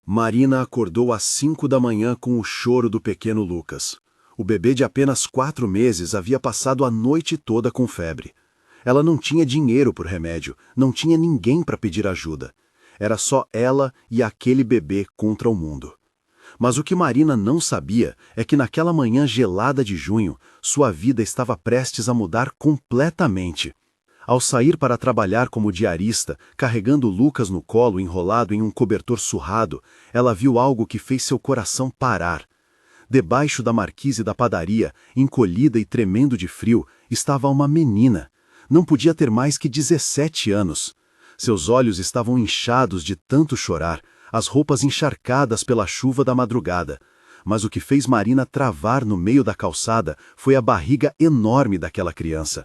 Marina acordou às 5 da manhã com o choro do pequeno Lucas. O bebê de apenas 4 meses havia passado a noite toda com febre. Ela não tinha dinheiro por remédio, não tinha ninguém para pedir ajuda. Era só ela e aquele bebê contra o mundo. Mas o que Marina não sabia é que naquela manhã gelada de junho, sua vida estava prestes a mudar completamente. Ao sair para trabalhar como diarista, carregando Lucas no colo enrolado em um cobertor surrado, ela viu algo que fez seu coração parar. Debaixo da marquise da padaria, encolhida e tremendo de frio, estava uma menina. Não podia ter mais que 17 anos. Seus olhos estavam inchados de tanto chorar, as roupas encharcadas pela chuva da madrugada. Mas o que fez Marina travar no meio da calçada foi a barriga enorme daquela criança.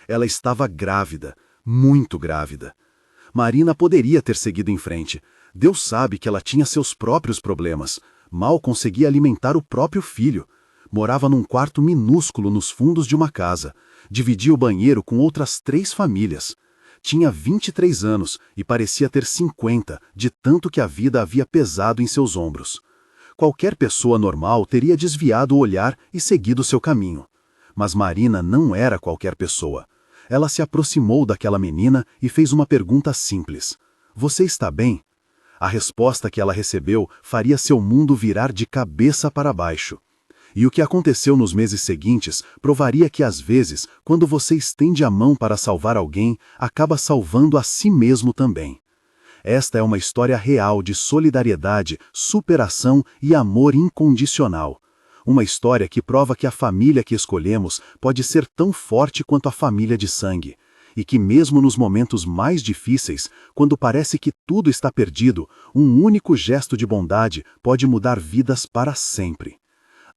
Ela estava grávida, muito grávida. Marina poderia ter seguido em frente. Deus sabe que ela tinha seus próprios problemas. Mal conseguia alimentar o próprio filho. Morava num quarto minúsculo nos fundos de uma casa. Dividia o banheiro com outras 3 famílias. Tinha 23 anos e parecia ter 50, de tanto que a vida havia pesado em seus ombros. Qualquer pessoa normal teria desviado o olhar e seguido seu caminho. Mas Marina não era qualquer pessoa. Ela se aproximou daquela menina e fez uma pergunta simples. Você está bem? A resposta que ela recebeu faria seu mundo virar de cabeça para baixo. E o que aconteceu nos meses seguintes provaria que às vezes, quando você estende a mão para salvar alguém, acaba salvando a si mesmo também. Esta é uma história real de solidariedade, superação e amor incondicional. Uma história que prova que a família que escolhemos pode ser tão forte quanto a família de sangue. E que mesmo nos momentos mais difíceis, quando parece que tudo está perdido, um único gesto de bondade pode mudar vidas para sempre.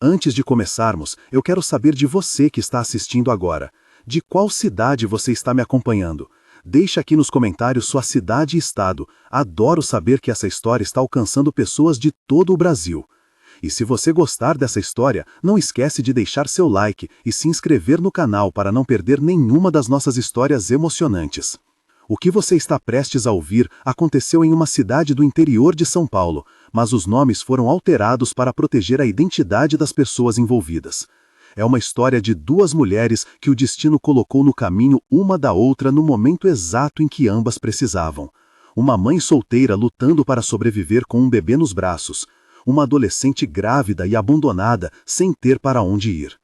Antes de começarmos, eu quero saber de você que está assistindo agora. De qual cidade você está me acompanhando? Deixe aqui nos comentários sua cidade e estado. Adoro saber que essa história está alcançando pessoas de todo o Brasil. E se você gostar dessa história, não esquece de deixar seu like e se inscrever no canal para não perder nenhuma das nossas histórias emocionantes. O que você está prestes a ouvir aconteceu em uma cidade do interior de São Paulo, mas os nomes foram alterados para proteger a identidade das pessoas envolvidas. É uma história de 2 mulheres que o destino colocou no caminho uma da outra no momento exato em que ambas precisavam. Uma mãe solteira lutando para sobreviver com um bebê nos braços. Uma adolescente grávida e abandonada sem ter para onde ir.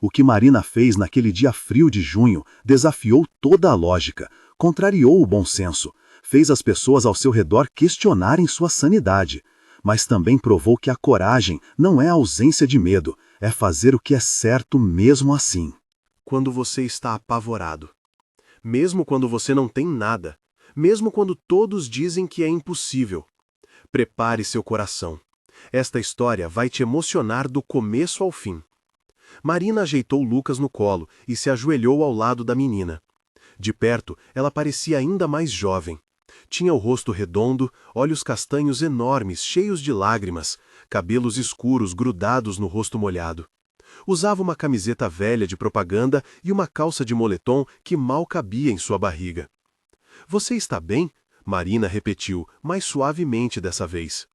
O que Marina fez naquele dia frio de junho desafiou toda a lógica, contrariou o bom senso, fez as pessoas ao seu redor questionarem sua sanidade, mas também provou que a coragem não é a ausência de medo, é fazer o que é certo mesmo assim. Quando você está apavorado, mesmo quando você não tem nada, mesmo quando todos dizem que é impossível, prepare seu coração. Esta história vai te emocionar do começo ao fim. Marina ajeitou Lucas no colo e se ajoelhou ao lado da menina. De perto, ela parecia ainda mais jovem. Tinha o rosto redondo, olhos castanhos enormes, cheios de lágrimas, cabelos escuros grudados no rosto molhado. Usava uma camiseta velha de propaganda e uma calça de moletom que mal cabia em sua barriga. Você está bem? Marina repetiu, mais suavemente dessa vez.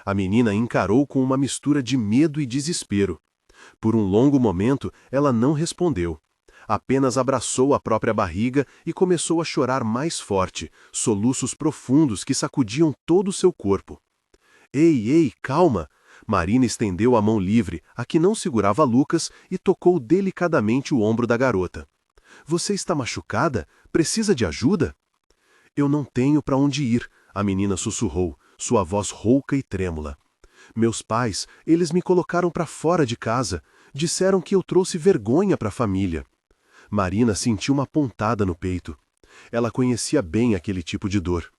A menina encarou com uma mistura de medo e desespero. Por um longo momento, ela não respondeu. Apenas abraçou a própria barriga e começou a chorar mais forte, soluços profundos que sacudiam todo o seu corpo. Ei, calma! Marina estendeu a mão livre, a que não segurava Lucas, e tocou delicadamente o ombro da garota. Você está machucada? Precisa de ajuda? Eu não tenho para onde ir, a menina sussurrou, sua voz rouca e trêmula. Meus pais, eles me colocaram para fora de casa. Disseram que eu trouxe vergonha para a família. Marina sentiu uma pontada no peito. Ela conhecia bem aquele tipo de dor.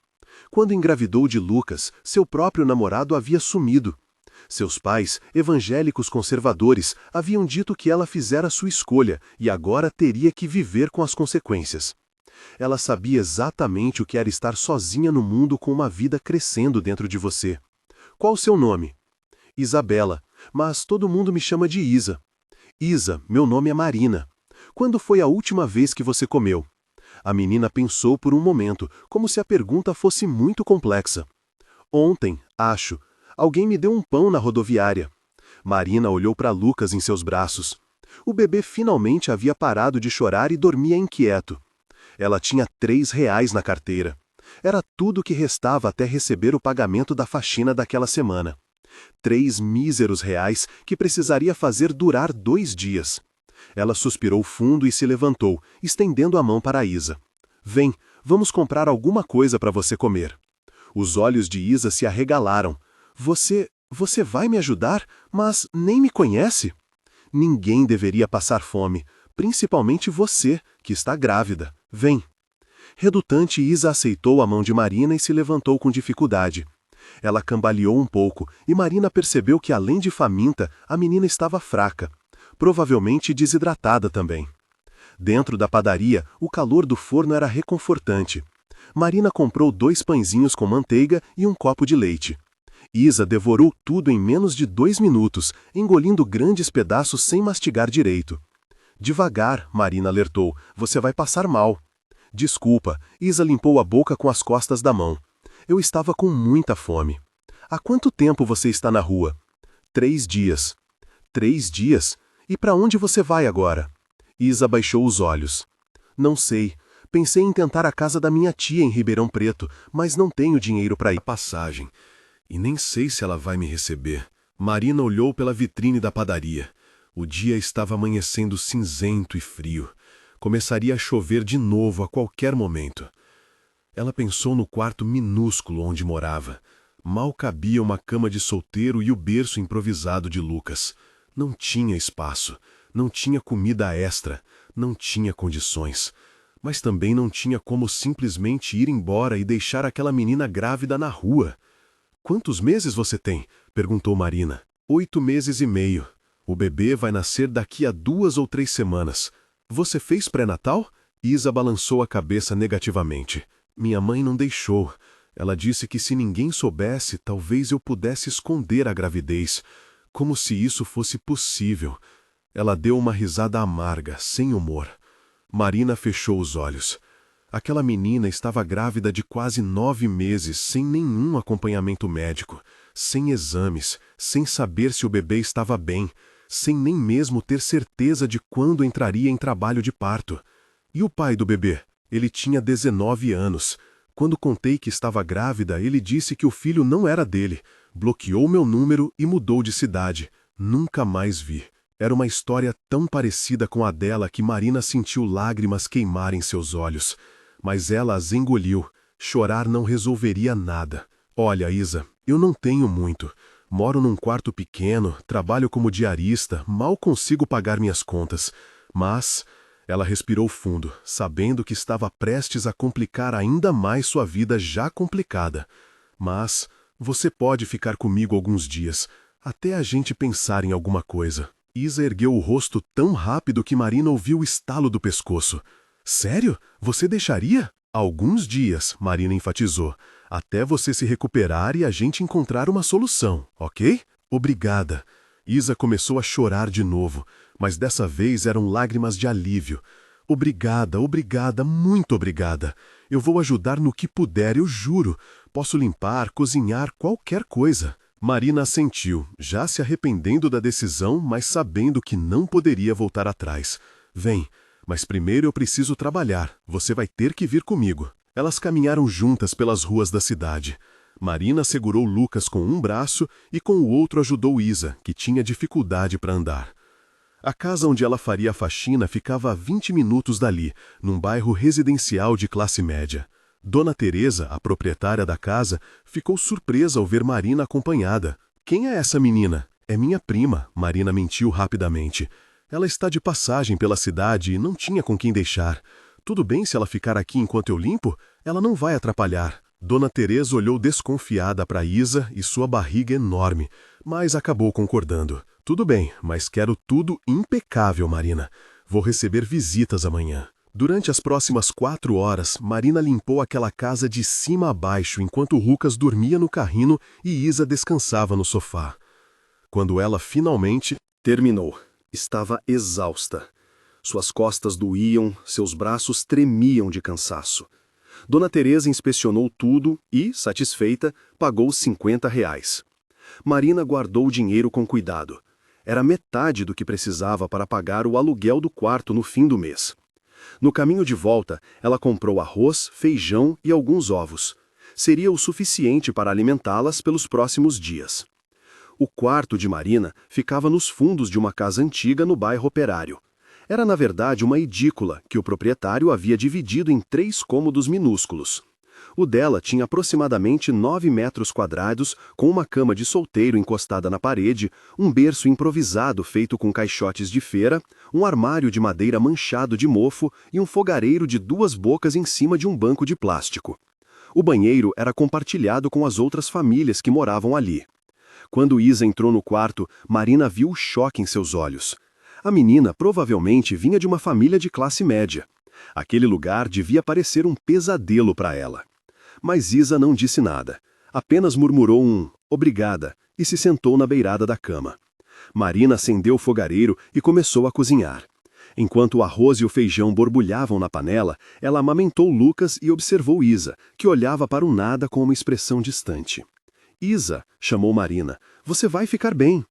Quando engravidou de Lucas, seu próprio namorado havia sumido. Seus pais, evangélicos conservadores, haviam dito que ela fizera sua escolha e agora teria que viver com as consequências. Ela sabia exatamente o que era estar sozinha no mundo com uma vida crescendo dentro de você. Qual o seu nome? Isabela, mas todo mundo me chama de Isa. Isa, meu nome é Marina. Quando foi a última vez que você comeu? A menina pensou por um momento, como se a pergunta fosse muito complexa. Ontem, acho. Alguém me deu um pão na rodoviária. Marina olhou para Lucas em seus braços. O bebê finalmente havia parado de chorar e dormia inquieto. Ela tinha R$ 3 na carteira. Era tudo o que restava até receber o pagamento da faxina daquela semana. 3 míseros reais que precisaria fazer durar 2 dias. Ela suspirou fundo e se levantou, estendendo a mão para Isa. Vem, vamos comprar alguma coisa para você comer. Os olhos de Isa se arregalaram. Você vai me ajudar, mas nem me conhece? Ninguém deveria passar fome, principalmente você, que está grávida. Vem. Redutante, Isa aceitou a mão de Marina e se levantou com dificuldade. Ela cambaleou um pouco e Marina percebeu que, além de faminta, a menina estava fraca, provavelmente desidratada também. Dentro da padaria, o calor do forno era reconfortante. Marina comprou 2 pãezinhos com manteiga e um copo de leite. Isa devorou tudo em menos de 2 minutos, engolindo grandes pedaços sem mastigar direito. Devagar, Marina alertou, você vai passar mal. Desculpa, Isa limpou a boca com as costas da mão. Eu estava com muita fome. Há quanto tempo você está na rua? 3 dias. 3 dias? E para onde você vai agora? Isa baixou os olhos. Não sei. Pensei em tentar a casa da minha tia em Ribeirão Preto, mas não tenho dinheiro para ir. A passagem. E nem sei se ela vai me receber. Marina olhou pela vitrine da padaria. O dia estava amanhecendo cinzento e frio. Começaria a chover de novo a qualquer momento. Ela pensou no quarto minúsculo onde morava. Mal cabia uma cama de solteiro e o berço improvisado de Lucas. Não tinha espaço, não tinha comida extra, não tinha condições. Mas também não tinha como simplesmente ir embora e deixar aquela menina grávida na rua. Quantos meses você tem? Perguntou Marina. 8 meses e meio. O bebê vai nascer daqui a 2 ou 3 semanas. Você fez pré-natal? Isa balançou a cabeça negativamente. Minha mãe não deixou. Ela disse que se ninguém soubesse, talvez eu pudesse esconder a gravidez. Como se isso fosse possível. Ela deu uma risada amarga, sem humor. Marina fechou os olhos. Aquela menina estava grávida de quase 9 meses, sem nenhum acompanhamento médico, sem exames, sem saber se o bebê estava bem, sem nem mesmo ter certeza de quando entraria em trabalho de parto. E o pai do bebê? Ele tinha 19 anos. Quando contei que estava grávida, ele disse que o filho não era dele, bloqueou meu número e mudou de cidade. Nunca mais vi. Era uma história tão parecida com a dela que Marina sentiu lágrimas queimarem seus olhos. Mas ela as engoliu. Chorar não resolveria nada. Olha, Isa, eu não tenho muito. Moro num quarto pequeno, trabalho como diarista, mal consigo pagar minhas contas. Mas... Ela respirou fundo, sabendo que estava prestes a complicar ainda mais sua vida já complicada. Mas você pode ficar comigo alguns dias, até a gente pensar em alguma coisa. Isa ergueu o rosto tão rápido que Marina ouviu o estalo do pescoço. Sério? Você deixaria? Alguns dias, Marina enfatizou, até você se recuperar e a gente encontrar uma solução, ok? Obrigada. Isa começou a chorar de novo, mas dessa vez eram lágrimas de alívio. Obrigada, obrigada, muito obrigada. Eu vou ajudar no que puder, eu juro. Posso limpar, cozinhar, qualquer coisa. Marina assentiu, já se arrependendo da decisão, mas sabendo que não poderia voltar atrás. Vem, mas primeiro eu preciso trabalhar. Você vai ter que vir comigo. Elas caminharam juntas pelas ruas da cidade. Marina segurou Lucas com um braço e com o outro ajudou Isa, que tinha dificuldade para andar. A casa onde ela faria a faxina ficava a 20 minutos dali, num bairro residencial de classe média. Dona Teresa, a proprietária da casa, ficou surpresa ao ver Marina acompanhada. Quem é essa menina? É minha prima, Marina mentiu rapidamente. Ela está de passagem pela cidade e não tinha com quem deixar. Tudo bem se ela ficar aqui enquanto eu limpo? Ela não vai atrapalhar. Dona Teresa olhou desconfiada para Isa e sua barriga enorme, mas acabou concordando. Tudo bem, mas quero tudo impecável, Marina. Vou receber visitas amanhã. Durante as próximas 4 horas, Marina limpou aquela casa de cima a baixo enquanto Lucas dormia no carrinho e Isa descansava no sofá. Quando ela finalmente terminou, estava exausta. Suas costas doíam, seus braços tremiam de cansaço. Dona Teresa inspecionou tudo e, satisfeita, pagou R$ 50. Marina guardou o dinheiro com cuidado. Era metade do que precisava para pagar o aluguel do quarto no fim do mês. No caminho de volta, ela comprou arroz, feijão e alguns ovos. Seria o suficiente para alimentá-las pelos próximos dias. O quarto de Marina ficava nos fundos de uma casa antiga no bairro Operário. Era, na verdade, uma edícula que o proprietário havia dividido em 3 cômodos minúsculos. O dela tinha aproximadamente 9 metros quadrados, com uma cama de solteiro encostada na parede, um berço improvisado feito com caixotes de feira, um armário de madeira manchado de mofo e um fogareiro de 2 bocas em cima de um banco de plástico. O banheiro era compartilhado com as outras famílias que moravam ali. Quando Isa entrou no quarto, Marina viu o choque em seus olhos. A menina provavelmente vinha de uma família de classe média. Aquele lugar devia parecer um pesadelo para ela. Mas Isa não disse nada. Apenas murmurou um "obrigada" e se sentou na beirada da cama. Marina acendeu o fogareiro e começou a cozinhar. Enquanto o arroz e o feijão borbulhavam na panela, ela amamentou Lucas e observou Isa, que olhava para o nada com uma expressão distante. "Isa", chamou Marina, "você vai ficar bem."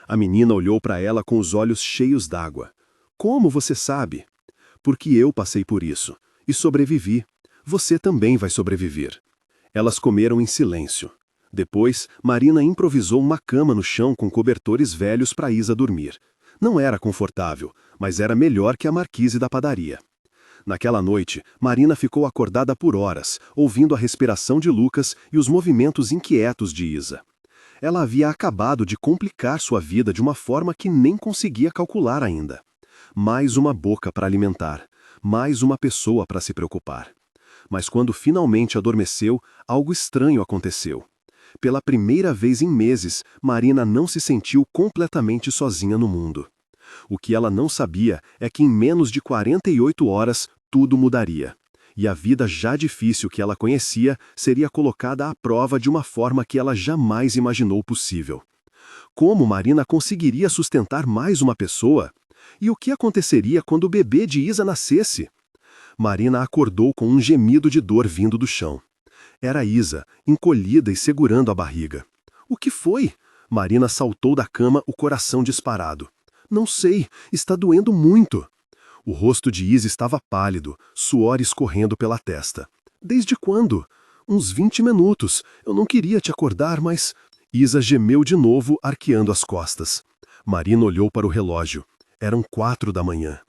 A menina olhou para ela com os olhos cheios d'água. "Como você sabe?" "Porque eu passei por isso. E sobrevivi. Você também vai sobreviver." Elas comeram em silêncio. Depois, Marina improvisou uma cama no chão com cobertores velhos para Isa dormir. Não era confortável, mas era melhor que a marquise da padaria. Naquela noite, Marina ficou acordada por horas, ouvindo a respiração de Lucas e os movimentos inquietos de Isa. Ela havia acabado de complicar sua vida de uma forma que nem conseguia calcular ainda. Mais uma boca para alimentar, mais uma pessoa para se preocupar. Mas quando finalmente adormeceu, algo estranho aconteceu. Pela primeira vez em meses, Marina não se sentiu completamente sozinha no mundo. O que ela não sabia é que em menos de 48 horas tudo mudaria. E a vida já difícil que ela conhecia seria colocada à prova de uma forma que ela jamais imaginou possível. Como Marina conseguiria sustentar mais uma pessoa? E o que aconteceria quando o bebê de Isa nascesse? Marina acordou com um gemido de dor vindo do chão. Era Isa, encolhida e segurando a barriga. "O que foi?" Marina saltou da cama, o coração disparado. "Não sei, está doendo muito." O rosto de Isa estava pálido, suor escorrendo pela testa. "Desde quando?" "Uns 20 minutos. Eu não queria te acordar, mas..." Isa gemeu de novo, arqueando as costas. Marina olhou para o relógio. Eram 4 da manhã.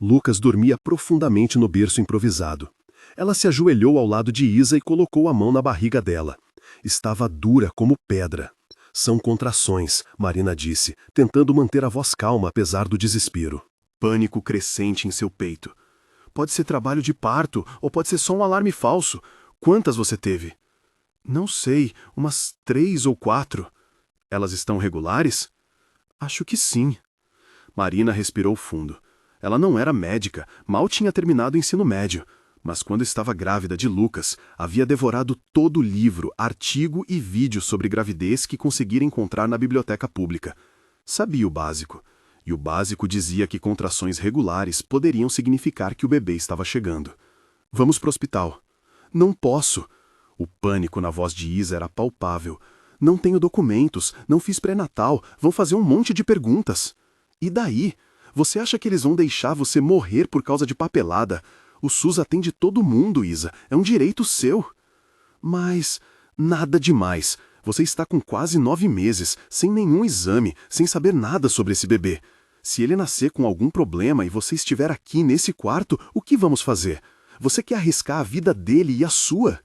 Lucas dormia profundamente no berço improvisado. Ela se ajoelhou ao lado de Isa e colocou a mão na barriga dela. Estava dura como pedra. "São contrações", Marina disse, tentando manter a voz calma apesar do desespero. Pânico crescente em seu peito. "Pode ser trabalho de parto, ou pode ser só um alarme falso. Quantas você teve?" "Não sei, umas 3 ou 4. "Elas estão regulares?" "Acho que sim." Marina respirou fundo. Ela não era médica, mal tinha terminado o ensino médio. Mas quando estava grávida de Lucas, havia devorado todo o livro, artigo e vídeo sobre gravidez que conseguira encontrar na biblioteca pública. Sabia o básico. E o básico dizia que contrações regulares poderiam significar que o bebê estava chegando. "Vamos para o hospital." "Não posso." O pânico na voz de Isa era palpável. "Não tenho documentos, não fiz pré-natal, vão fazer um monte de perguntas." "E daí? Você acha que eles vão deixar você morrer por causa de papelada? O SUS atende todo mundo, Isa, é um direito seu." "Mas... nada demais. Você está com quase 9 meses, sem nenhum exame, sem saber nada sobre esse bebê. Se ele nascer com algum problema e você estiver aqui nesse quarto, o que vamos fazer? Você quer arriscar a vida dele e a sua?"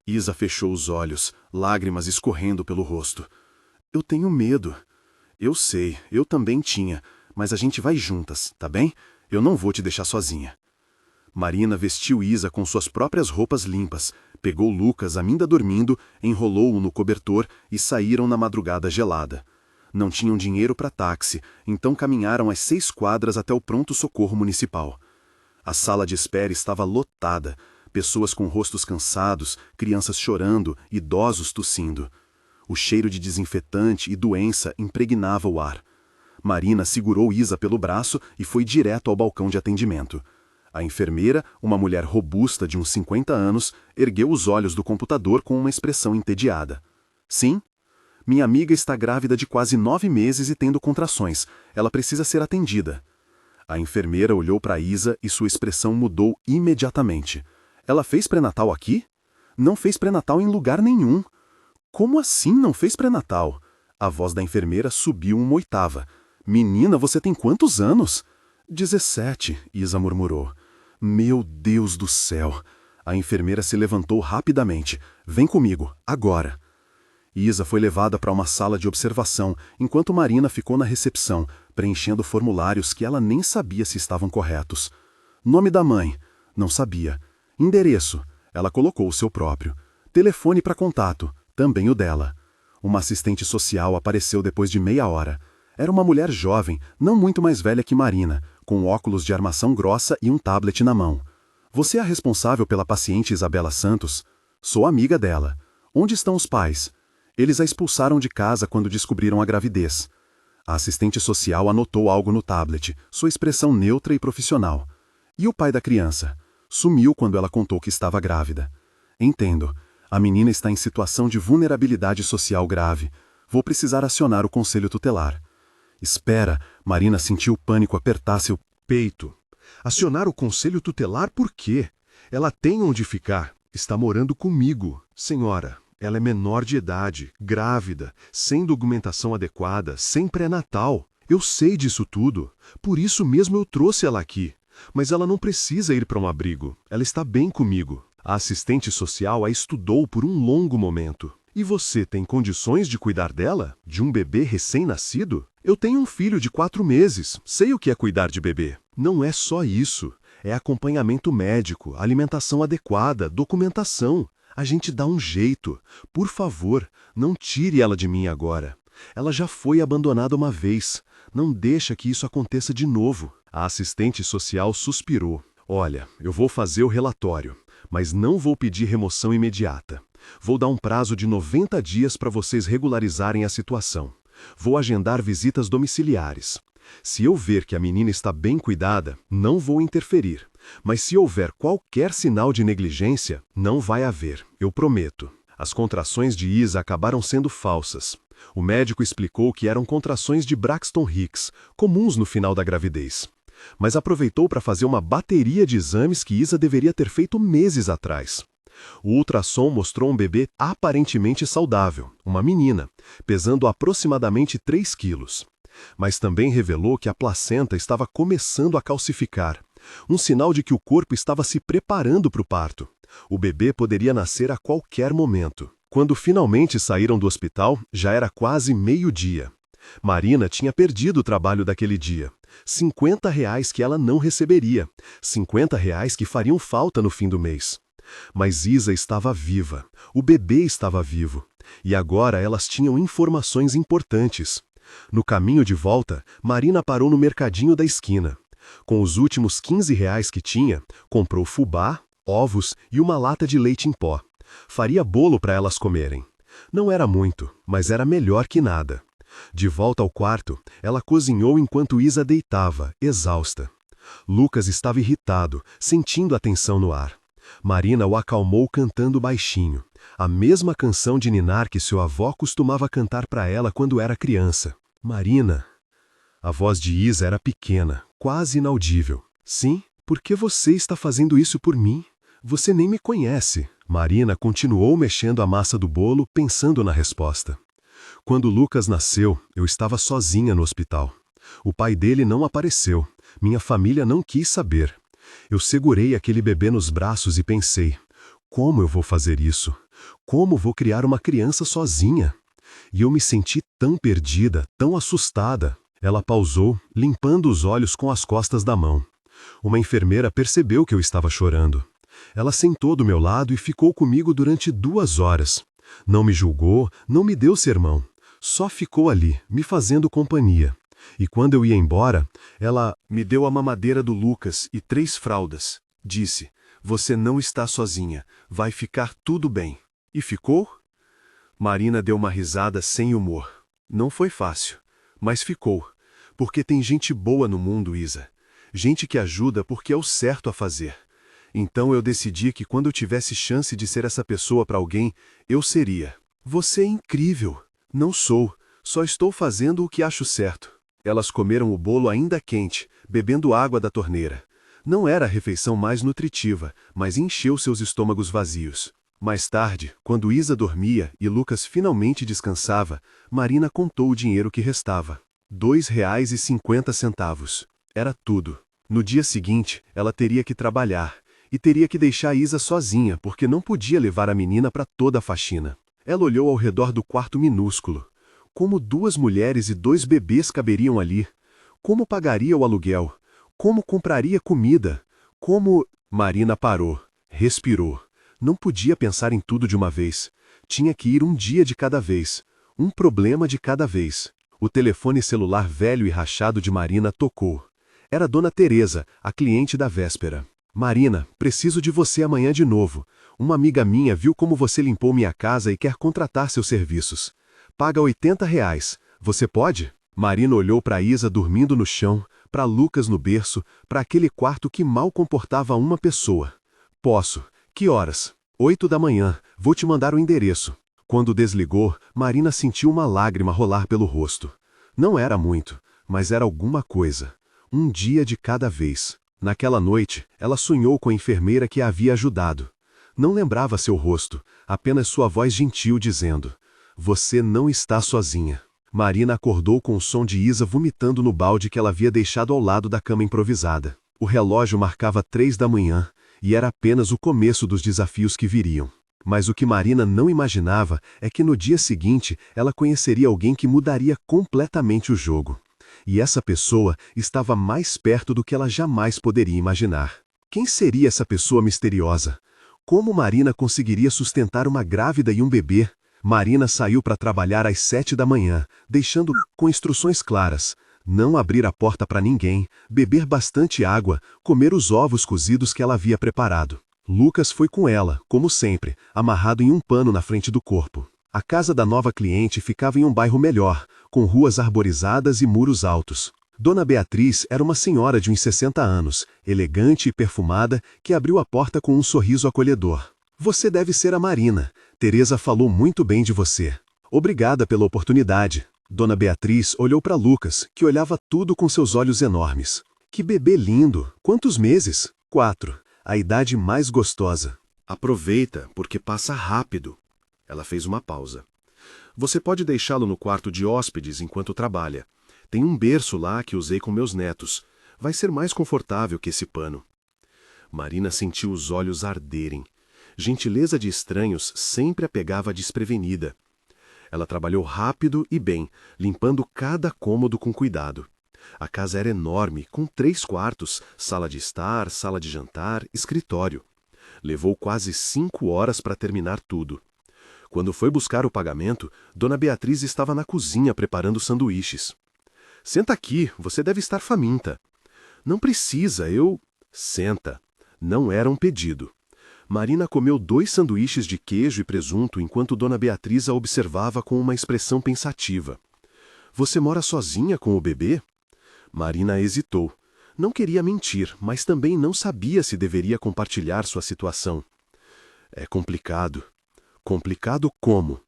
Isa fechou os olhos, lágrimas escorrendo pelo rosto. "Eu tenho medo." "Eu sei, eu também tinha, mas a gente vai juntas, tá bem? Eu não vou te deixar sozinha." Marina vestiu Isa com suas próprias roupas limpas, pegou Lucas ainda dormindo, enrolou-o no cobertor e saíram na madrugada gelada. Não tinham dinheiro para táxi, então caminharam as 6 quadras até o pronto-socorro municipal. A sala de espera estava lotada, pessoas com rostos cansados, crianças chorando, idosos tossindo. O cheiro de desinfetante e doença impregnava o ar. Marina segurou Isa pelo braço e foi direto ao balcão de atendimento. A enfermeira, uma mulher robusta de uns 50 anos, ergueu os olhos do computador com uma expressão entediada. "Sim?" Minha amiga está grávida de quase 9 meses e tendo contrações. Ela precisa ser atendida. A enfermeira olhou para Isa e sua expressão mudou imediatamente. Ela fez pré-natal aqui? Não fez pré-natal em lugar nenhum. Como assim não fez pré-natal? A voz da enfermeira subiu uma oitava. Menina, você tem quantos anos? 17, Isa murmurou. Meu Deus do céu! A enfermeira se levantou rapidamente. Vem comigo, agora. Isa foi levada para uma sala de observação, enquanto Marina ficou na recepção, preenchendo formulários que ela nem sabia se estavam corretos. Nome da mãe? Não sabia. Endereço? Ela colocou o seu próprio. Telefone para contato? Também o dela. Uma assistente social apareceu depois de meia hora. Era uma mulher jovem, não muito mais velha que Marina, com óculos de armação grossa e um tablet na mão. Você é a responsável pela paciente Isabela Santos? Sou amiga dela. Onde estão os pais? Eles a expulsaram de casa quando descobriram a gravidez. A assistente social anotou algo no tablet, sua expressão neutra e profissional. E o pai da criança? Sumiu quando ela contou que estava grávida. Entendo. A menina está em situação de vulnerabilidade social grave. Vou precisar acionar o conselho tutelar. Espera, Marina sentiu o pânico apertar seu peito. Acionar o conselho tutelar por quê? Ela tem onde ficar. Está morando comigo. Senhora, ela é menor de idade, grávida, sem documentação adequada, sem pré-natal. Eu sei disso tudo. Por isso mesmo eu trouxe ela aqui. Mas ela não precisa ir para um abrigo. Ela está bem comigo. A assistente social a estudou por um longo momento. E você tem condições de cuidar dela? De um bebê recém-nascido? Eu tenho um filho de 4 meses. Sei o que é cuidar de bebê. Não é só isso. É acompanhamento médico, alimentação adequada, documentação. A gente dá um jeito. Por favor, não tire ela de mim agora. Ela já foi abandonada uma vez. Não deixa que isso aconteça de novo. A assistente social suspirou. Olha, eu vou fazer o relatório, mas não vou pedir remoção imediata. Vou dar um prazo de 90 dias para vocês regularizarem a situação. Vou agendar visitas domiciliares. Se eu ver que a menina está bem cuidada, não vou interferir. Mas se houver qualquer sinal de negligência, não vai haver, eu prometo. As contrações de Isa acabaram sendo falsas. O médico explicou que eram contrações de Braxton Hicks, comuns no final da gravidez. Mas aproveitou para fazer uma bateria de exames que Isa deveria ter feito meses atrás. O ultrassom mostrou um bebê aparentemente saudável, uma menina, pesando aproximadamente 3 quilos. Mas também revelou que a placenta estava começando a calcificar, um sinal de que o corpo estava se preparando para o parto. O bebê poderia nascer a qualquer momento. Quando finalmente saíram do hospital, já era quase meio-dia. Marina tinha perdido o trabalho daquele dia. R$ 50 que ela não receberia. R$ 50 que fariam falta no fim do mês. Mas Isa estava viva. O bebê estava vivo. E agora elas tinham informações importantes. No caminho de volta, Marina parou no mercadinho da esquina. Com os últimos R$ 15 que tinha, comprou fubá, ovos e uma lata de leite em pó. Faria bolo para elas comerem. Não era muito, mas era melhor que nada. De volta ao quarto, ela cozinhou enquanto Isa deitava, exausta. Lucas estava irritado, sentindo a tensão no ar. Marina o acalmou cantando baixinho, a mesma canção de ninar que sua avó costumava cantar para ela quando era criança. Marina. A voz de Isa era pequena, quase inaudível. Sim, por que você está fazendo isso por mim? Você nem me conhece. Marina continuou mexendo a massa do bolo, pensando na resposta. Quando Lucas nasceu, eu estava sozinha no hospital. O pai dele não apareceu. Minha família não quis saber. Eu segurei aquele bebê nos braços e pensei, como eu vou fazer isso? Como vou criar uma criança sozinha? E eu me senti tão perdida, tão assustada. Ela pausou, limpando os olhos com as costas da mão. Uma enfermeira percebeu que eu estava chorando. Ela sentou do meu lado e ficou comigo durante 2 horas. Não me julgou, não me deu sermão. Só ficou ali, me fazendo companhia. E quando eu ia embora, ela me deu a mamadeira do Lucas e 3 fraldas. Disse, você não está sozinha, vai ficar tudo bem. E ficou? Marina deu uma risada sem humor. Não foi fácil, mas ficou. Porque tem gente boa no mundo, Isa. Gente que ajuda porque é o certo a fazer. Então eu decidi que quando eu tivesse chance de ser essa pessoa para alguém, eu seria. Você é incrível. Não sou, só estou fazendo o que acho certo. Elas comeram o bolo ainda quente, bebendo água da torneira. Não era a refeição mais nutritiva, mas encheu seus estômagos vazios. Mais tarde, quando Isa dormia e Lucas finalmente descansava, Marina contou o dinheiro que restava. R$ 2,50. Era tudo. No dia seguinte, ela teria que trabalhar e teria que deixar Isa sozinha porque não podia levar a menina para toda a faxina. Ela olhou ao redor do quarto minúsculo. Como 2 mulheres e 2 bebês caberiam ali? Como pagaria o aluguel? Como compraria comida? Como... Marina parou, respirou. Não podia pensar em tudo de uma vez. Tinha que ir um dia de cada vez. Um problema de cada vez. O telefone celular velho e rachado de Marina tocou. Era Dona Teresa, a cliente da véspera. Marina, preciso de você amanhã de novo. Uma amiga minha viu como você limpou minha casa e quer contratar seus serviços. Paga R$ 80. Você pode? Marina olhou para Isa dormindo no chão, para Lucas no berço, para aquele quarto que mal comportava uma pessoa. Posso. Que horas? 8 da manhã. Vou te mandar o endereço. Quando desligou, Marina sentiu uma lágrima rolar pelo rosto. Não era muito, mas era alguma coisa. Um dia de cada vez. Naquela noite, ela sonhou com a enfermeira que a havia ajudado. Não lembrava seu rosto, apenas sua voz gentil dizendo: "Você não está sozinha." Marina acordou com o som de Isa vomitando no balde que ela havia deixado ao lado da cama improvisada. O relógio marcava 3 da manhã, e era apenas o começo dos desafios que viriam. Mas o que Marina não imaginava é que no dia seguinte ela conheceria alguém que mudaria completamente o jogo. E essa pessoa estava mais perto do que ela jamais poderia imaginar. Quem seria essa pessoa misteriosa? Como Marina conseguiria sustentar uma grávida e um bebê? Marina saiu para trabalhar às 7 da manhã, deixando com instruções claras: não abrir a porta para ninguém, beber bastante água, comer os ovos cozidos que ela havia preparado. Lucas foi com ela, como sempre, amarrado em um pano na frente do corpo. A casa da nova cliente ficava em um bairro melhor, com ruas arborizadas e muros altos. Dona Beatriz era uma senhora de uns 60 anos, elegante e perfumada, que abriu a porta com um sorriso acolhedor. "Você deve ser a Marina. Teresa falou muito bem de você. Obrigada pela oportunidade." Dona Beatriz olhou para Lucas, que olhava tudo com seus olhos enormes. "Que bebê lindo! Quantos meses?" 4. A idade mais gostosa. Aproveita, porque passa rápido. Ela fez uma pausa. Você pode deixá-lo no quarto de hóspedes enquanto trabalha. Tem um berço lá que usei com meus netos. Vai ser mais confortável que esse pano. Marina sentiu os olhos arderem. Gentileza de estranhos sempre a pegava desprevenida. Ela trabalhou rápido e bem, limpando cada cômodo com cuidado. A casa era enorme, com 3 quartos, sala de estar, sala de jantar, escritório. Levou quase 5 horas para terminar tudo. Quando foi buscar o pagamento, Dona Beatriz estava na cozinha preparando sanduíches. "Senta aqui, você deve estar faminta." "Não precisa, eu..." "Senta." Não era um pedido. Marina comeu 2 sanduíches de queijo e presunto enquanto Dona Beatriz a observava com uma expressão pensativa. "Você mora sozinha com o bebê?" Marina hesitou. Não queria mentir, mas também não sabia se deveria compartilhar sua situação. "É complicado." Complicado como?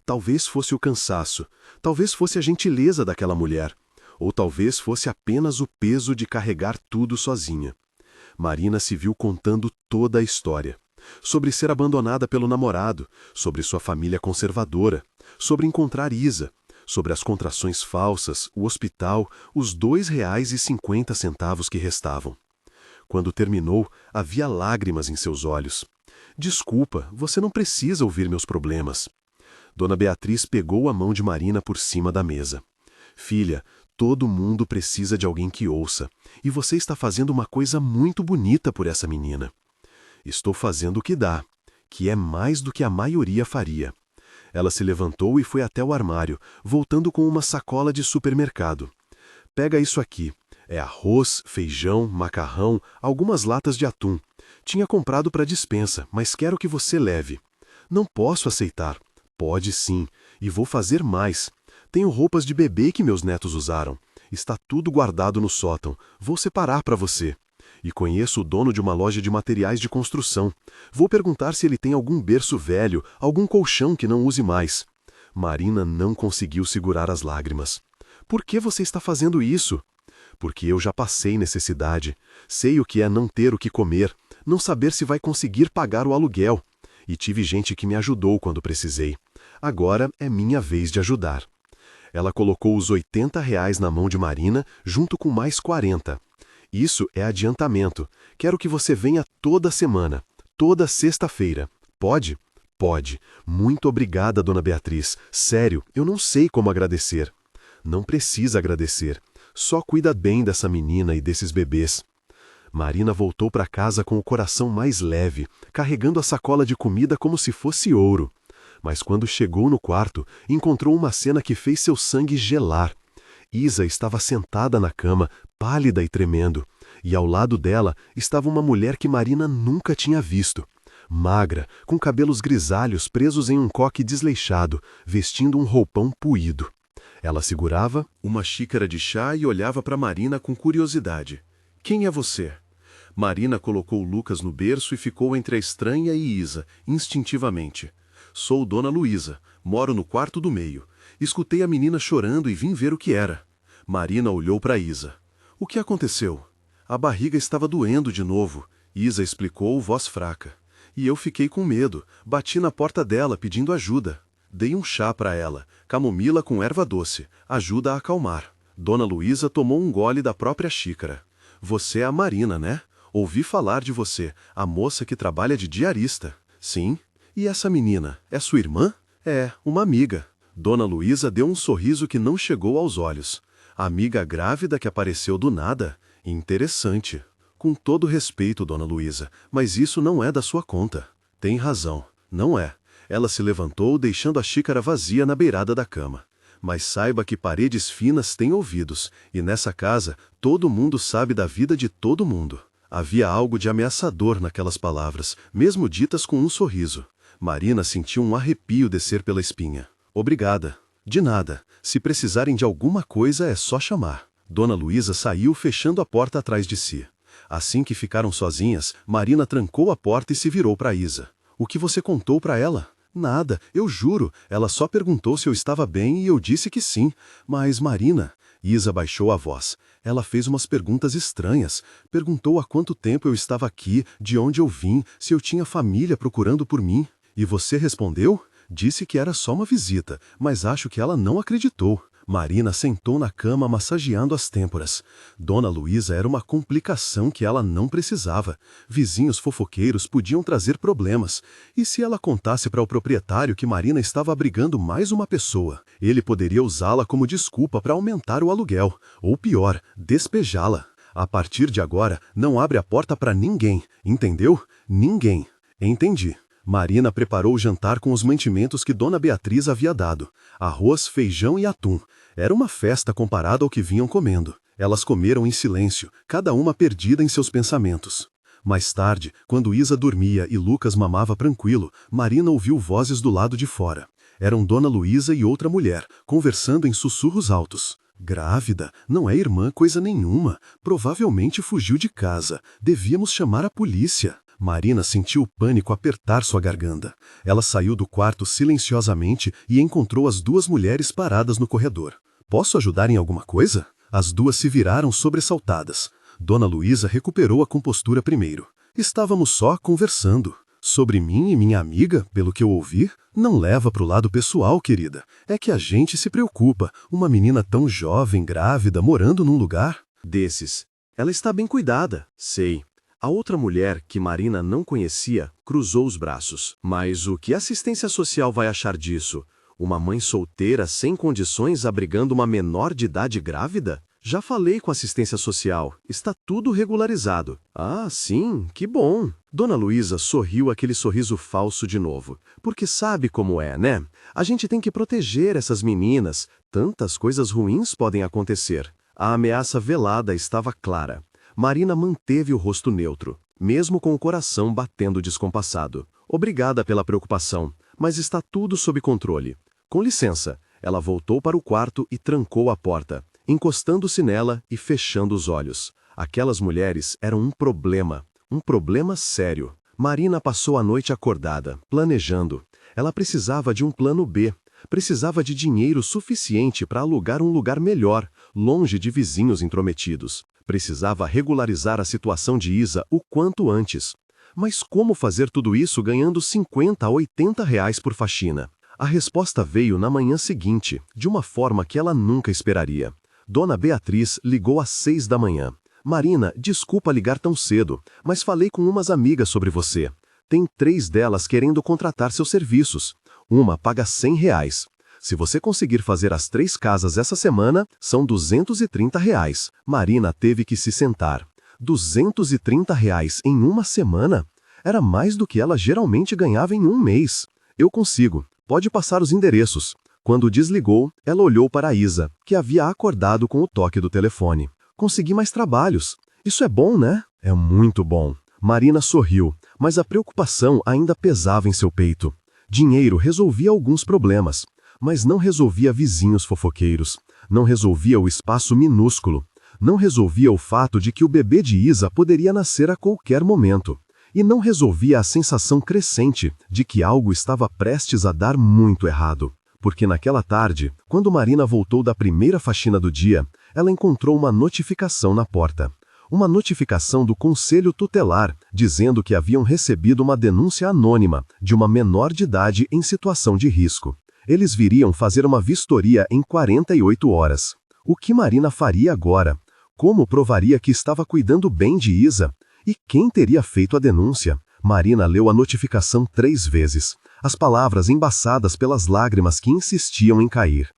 Talvez fosse o cansaço, talvez fosse a gentileza daquela mulher, ou talvez fosse apenas o peso de carregar tudo sozinha. Marina se viu contando toda a história. Sobre ser abandonada pelo namorado, sobre sua família conservadora, sobre encontrar Isa, sobre as contrações falsas, o hospital, os R$ 2,50 que restavam. Quando terminou, havia lágrimas em seus olhos. "Desculpa, você não precisa ouvir meus problemas." Dona Beatriz pegou a mão de Marina por cima da mesa. "Filha, todo mundo precisa de alguém que ouça, e você está fazendo uma coisa muito bonita por essa menina." "Estou fazendo o que dá, que é mais do que a maioria faria." Ela se levantou e foi até o armário, voltando com uma sacola de supermercado. "Pega isso aqui. É arroz, feijão, macarrão, algumas latas de atum. Tinha comprado para dispensa, mas quero que você leve." "Não posso aceitar." "Pode sim, e vou fazer mais. Tenho roupas de bebê que meus netos usaram. Está tudo guardado no sótão. Vou separar para você. E conheço o dono de uma loja de materiais de construção. Vou perguntar se ele tem algum berço velho, algum colchão que não use mais. Marina não conseguiu segurar as lágrimas. Por que você está fazendo isso? Porque eu já passei necessidade. Sei o que é não ter o que comer, não saber se vai conseguir pagar o aluguel. E tive gente que me ajudou quando precisei. Agora é minha vez de ajudar. Ela colocou os R$ 80 na mão de Marina, junto com mais 40. Isso é adiantamento. Quero que você venha toda semana, toda sexta-feira. Pode? Pode. Muito obrigada, dona Beatriz. Sério, eu não sei como agradecer. Não precisa agradecer. Só cuida bem dessa menina e desses bebês. Marina voltou para casa com o coração mais leve, carregando a sacola de comida como se fosse ouro. Mas quando chegou no quarto, encontrou uma cena que fez seu sangue gelar. Isa estava sentada na cama, pálida e tremendo, e ao lado dela estava uma mulher que Marina nunca tinha visto. Magra, com cabelos grisalhos presos em um coque desleixado, vestindo um roupão puído. Ela segurava uma xícara de chá e olhava para Marina com curiosidade. Quem é você? Marina colocou Lucas no berço e ficou entre a estranha e Isa, instintivamente. Sou Dona Luísa, moro no quarto do meio. Escutei a menina chorando e vim ver o que era. Marina olhou para Isa. O que aconteceu? A barriga estava doendo de novo. Isa explicou, voz fraca. E eu fiquei com medo. Bati na porta dela pedindo ajuda. Dei um chá para ela, camomila com erva doce. Ajuda a acalmar. Dona Luísa tomou um gole da própria xícara. Você é a Marina, né? Ouvi falar de você, a moça que trabalha de diarista. Sim. E essa menina, é sua irmã? É, uma amiga. Dona Luísa deu um sorriso que não chegou aos olhos. A amiga grávida que apareceu do nada? Interessante. Com todo respeito, Dona Luísa, mas isso não é da sua conta. Tem razão, não é. Ela se levantou, deixando a xícara vazia na beirada da cama. Mas saiba que paredes finas têm ouvidos, e nessa casa todo mundo sabe da vida de todo mundo. Havia algo de ameaçador naquelas palavras, mesmo ditas com um sorriso. Marina sentiu um arrepio descer pela espinha. Obrigada. De nada. Se precisarem de alguma coisa é só chamar. Dona Luísa saiu fechando a porta atrás de si. Assim que ficaram sozinhas, Marina trancou a porta e se virou para Isa. O que você contou para ela? Nada, eu juro. Ela só perguntou se eu estava bem e eu disse que sim. Mas Marina... Isa baixou a voz. Ela fez umas perguntas estranhas. Perguntou há quanto tempo eu estava aqui, de onde eu vim, se eu tinha família procurando por mim. E você respondeu? Disse que era só uma visita, mas acho que ela não acreditou. Marina sentou na cama massageando as têmporas. Dona Luísa era uma complicação que ela não precisava. Vizinhos fofoqueiros podiam trazer problemas. E se ela contasse para o proprietário que Marina estava abrigando mais uma pessoa? Ele poderia usá-la como desculpa para aumentar o aluguel. Ou pior, despejá-la. A partir de agora, não abre a porta para ninguém. Entendeu? Ninguém. Entendi. Marina preparou o jantar com os mantimentos que Dona Beatriz havia dado. Arroz, feijão e atum. Era uma festa comparado ao que vinham comendo. Elas comeram em silêncio, cada uma perdida em seus pensamentos. Mais tarde, quando Isa dormia e Lucas mamava tranquilo, Marina ouviu vozes do lado de fora. Eram Dona Luísa e outra mulher, conversando em sussurros altos. Grávida? Não é irmã coisa nenhuma. Provavelmente fugiu de casa. Devíamos chamar a polícia. Marina sentiu o pânico apertar sua garganta. Ela saiu do quarto silenciosamente e encontrou as duas mulheres paradas no corredor. Posso ajudar em alguma coisa? As duas se viraram sobressaltadas. Dona Luísa recuperou a compostura primeiro. Estávamos só conversando. Sobre mim e minha amiga, pelo que eu ouvi, não leva para o lado pessoal, querida. É que a gente se preocupa. Uma menina tão jovem, grávida, morando num lugar desses. Ela está bem cuidada, sei. A outra mulher, que Marina não conhecia, cruzou os braços. Mas o que a assistência social vai achar disso? Uma mãe solteira sem condições abrigando uma menor de idade grávida? Já falei com a assistência social. Está tudo regularizado. Ah, sim, que bom. Dona Luísa sorriu aquele sorriso falso de novo. Porque sabe como é, né? A gente tem que proteger essas meninas. Tantas coisas ruins podem acontecer. A ameaça velada estava clara. Marina manteve o rosto neutro, mesmo com o coração batendo descompassado. Obrigada pela preocupação, mas está tudo sob controle. Com licença, ela voltou para o quarto e trancou a porta, encostando-se nela e fechando os olhos. Aquelas mulheres eram um problema sério. Marina passou a noite acordada, planejando. Ela precisava de um plano B. Precisava de dinheiro suficiente para alugar um lugar melhor, longe de vizinhos intrometidos. Precisava regularizar a situação de Isa o quanto antes. Mas como fazer tudo isso ganhando 50 a 80 reais por faxina? A resposta veio na manhã seguinte, de uma forma que ela nunca esperaria. Dona Beatriz ligou às 6 da manhã. Marina, desculpa ligar tão cedo, mas falei com umas amigas sobre você. Tem 3 delas querendo contratar seus serviços. Uma paga 100 reais. Se você conseguir fazer as 3 casas essa semana, são 230 reais. Marina teve que se sentar. 230 reais em uma semana? Era mais do que ela geralmente ganhava em um mês. Eu consigo. Pode passar os endereços. Quando desligou, ela olhou para Isa, que havia acordado com o toque do telefone. Consegui mais trabalhos. Isso é bom, né? É muito bom. Marina sorriu, mas a preocupação ainda pesava em seu peito. Dinheiro resolvia alguns problemas, mas não resolvia vizinhos fofoqueiros. Não resolvia o espaço minúsculo. Não resolvia o fato de que o bebê de Isa poderia nascer a qualquer momento. E não resolvia a sensação crescente de que algo estava prestes a dar muito errado. Porque naquela tarde, quando Marina voltou da primeira faxina do dia, ela encontrou uma notificação na porta. Uma notificação do Conselho Tutelar, dizendo que haviam recebido uma denúncia anônima de uma menor de idade em situação de risco. Eles viriam fazer uma vistoria em 48 horas. O que Marina faria agora? Como provaria que estava cuidando bem de Isa? E quem teria feito a denúncia? Marina leu a notificação 3 vezes, as palavras embaçadas pelas lágrimas que insistiam em cair.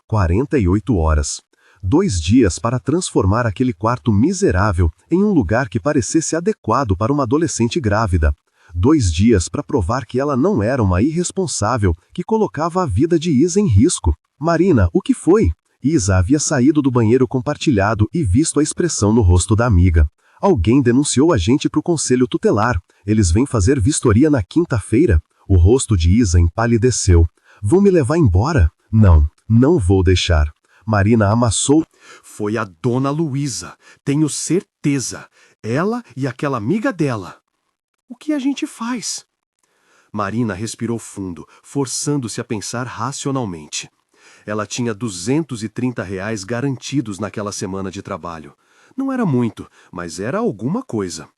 48 horas. 2 dias para transformar aquele quarto miserável em um lugar que parecesse adequado para uma adolescente grávida. 2 dias para provar que ela não era uma irresponsável que colocava a vida de Isa em risco. Marina, o que foi? Isa havia saído do banheiro compartilhado e visto a expressão no rosto da amiga. Alguém denunciou a gente para o Conselho Tutelar. Eles vêm fazer vistoria na quinta-feira? O rosto de Isa empalideceu. Vão me levar embora? Não, não vou deixar. Marina amassou. Foi a dona Luísa, tenho certeza. Ela e aquela amiga dela. O que a gente faz? Marina respirou fundo, forçando-se a pensar racionalmente. Ela tinha 230 reais garantidos naquela semana de trabalho. Não era muito, mas era alguma coisa.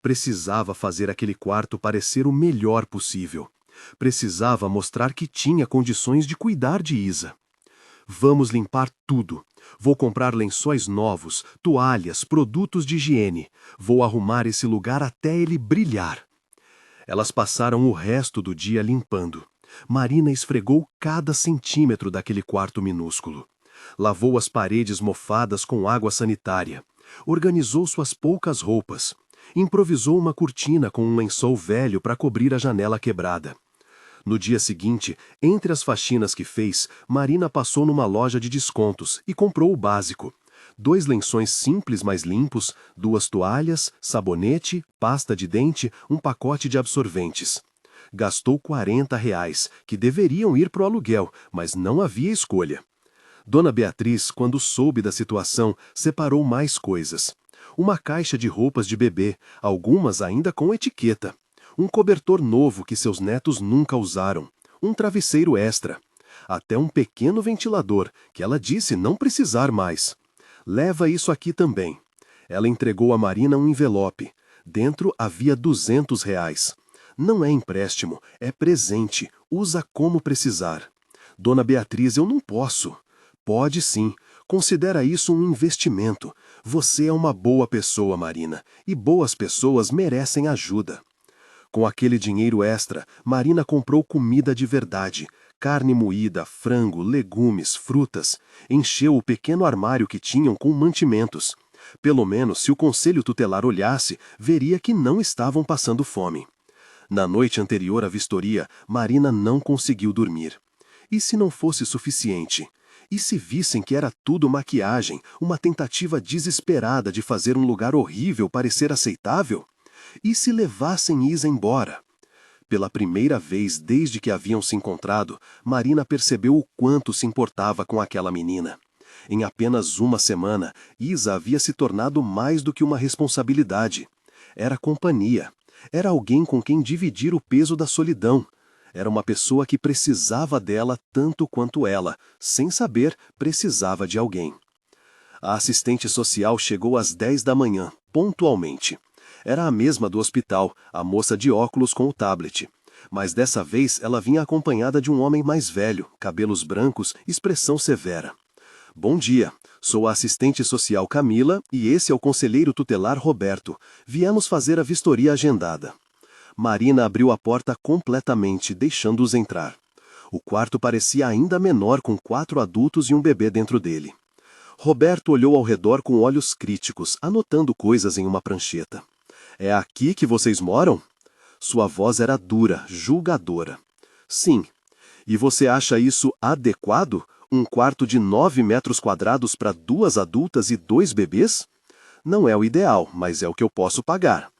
Precisava fazer aquele quarto parecer o melhor possível. Precisava mostrar que tinha condições de cuidar de Isa. Vamos limpar tudo. Vou comprar lençóis novos, toalhas, produtos de higiene. Vou arrumar esse lugar até ele brilhar. Elas passaram o resto do dia limpando. Marina esfregou cada centímetro daquele quarto minúsculo. Lavou as paredes mofadas com água sanitária. Organizou suas poucas roupas. Improvisou uma cortina com um lençol velho para cobrir a janela quebrada. No dia seguinte, entre as faxinas que fez, Marina passou numa loja de descontos e comprou o básico. 2 lençóis simples mais limpos, 2 toalhas, sabonete, pasta de dente, um pacote de absorventes. Gastou 40 reais, que deveriam ir para o aluguel, mas não havia escolha. Dona Beatriz, quando soube da situação, separou mais coisas. Uma caixa de roupas de bebê, algumas ainda com etiqueta. Um cobertor novo que seus netos nunca usaram. Um travesseiro extra. Até um pequeno ventilador, que ela disse não precisar mais. Leva isso aqui também. Ela entregou a Marina um envelope. Dentro havia 200 reais. Não é empréstimo, é presente. Usa como precisar. Dona Beatriz, eu não posso. Pode sim. Considera isso um investimento. Você é uma boa pessoa, Marina, e boas pessoas merecem ajuda. Com aquele dinheiro extra, Marina comprou comida de verdade, carne moída, frango, legumes, frutas. Encheu o pequeno armário que tinham com mantimentos. Pelo menos, se o Conselho Tutelar olhasse, veria que não estavam passando fome. Na noite anterior à vistoria, Marina não conseguiu dormir. E se não fosse suficiente? E se vissem que era tudo maquiagem, uma tentativa desesperada de fazer um lugar horrível parecer aceitável? E se levassem Isa embora? Pela primeira vez desde que haviam se encontrado, Marina percebeu o quanto se importava com aquela menina. Em apenas uma semana, Isa havia se tornado mais do que uma responsabilidade. Era companhia. Era alguém com quem dividir o peso da solidão. Era uma pessoa que precisava dela tanto quanto ela, sem saber, precisava de alguém. A assistente social chegou às 10 da manhã, pontualmente. Era a mesma do hospital, a moça de óculos com o tablet. Mas dessa vez ela vinha acompanhada de um homem mais velho, cabelos brancos, expressão severa. Bom dia, sou a assistente social Camila e esse é o conselheiro tutelar Roberto. Viemos fazer a vistoria agendada. Marina abriu a porta completamente, deixando-os entrar. O quarto parecia ainda menor, com 4 adultos e um bebê dentro dele. Roberto olhou ao redor com olhos críticos, anotando coisas em uma prancheta. É aqui que vocês moram? Sua voz era dura, julgadora. Sim. E você acha isso adequado? Um quarto de 9 metros quadrados para 2 adultas e 2 bebês? Não é o ideal, mas é o que eu posso pagar.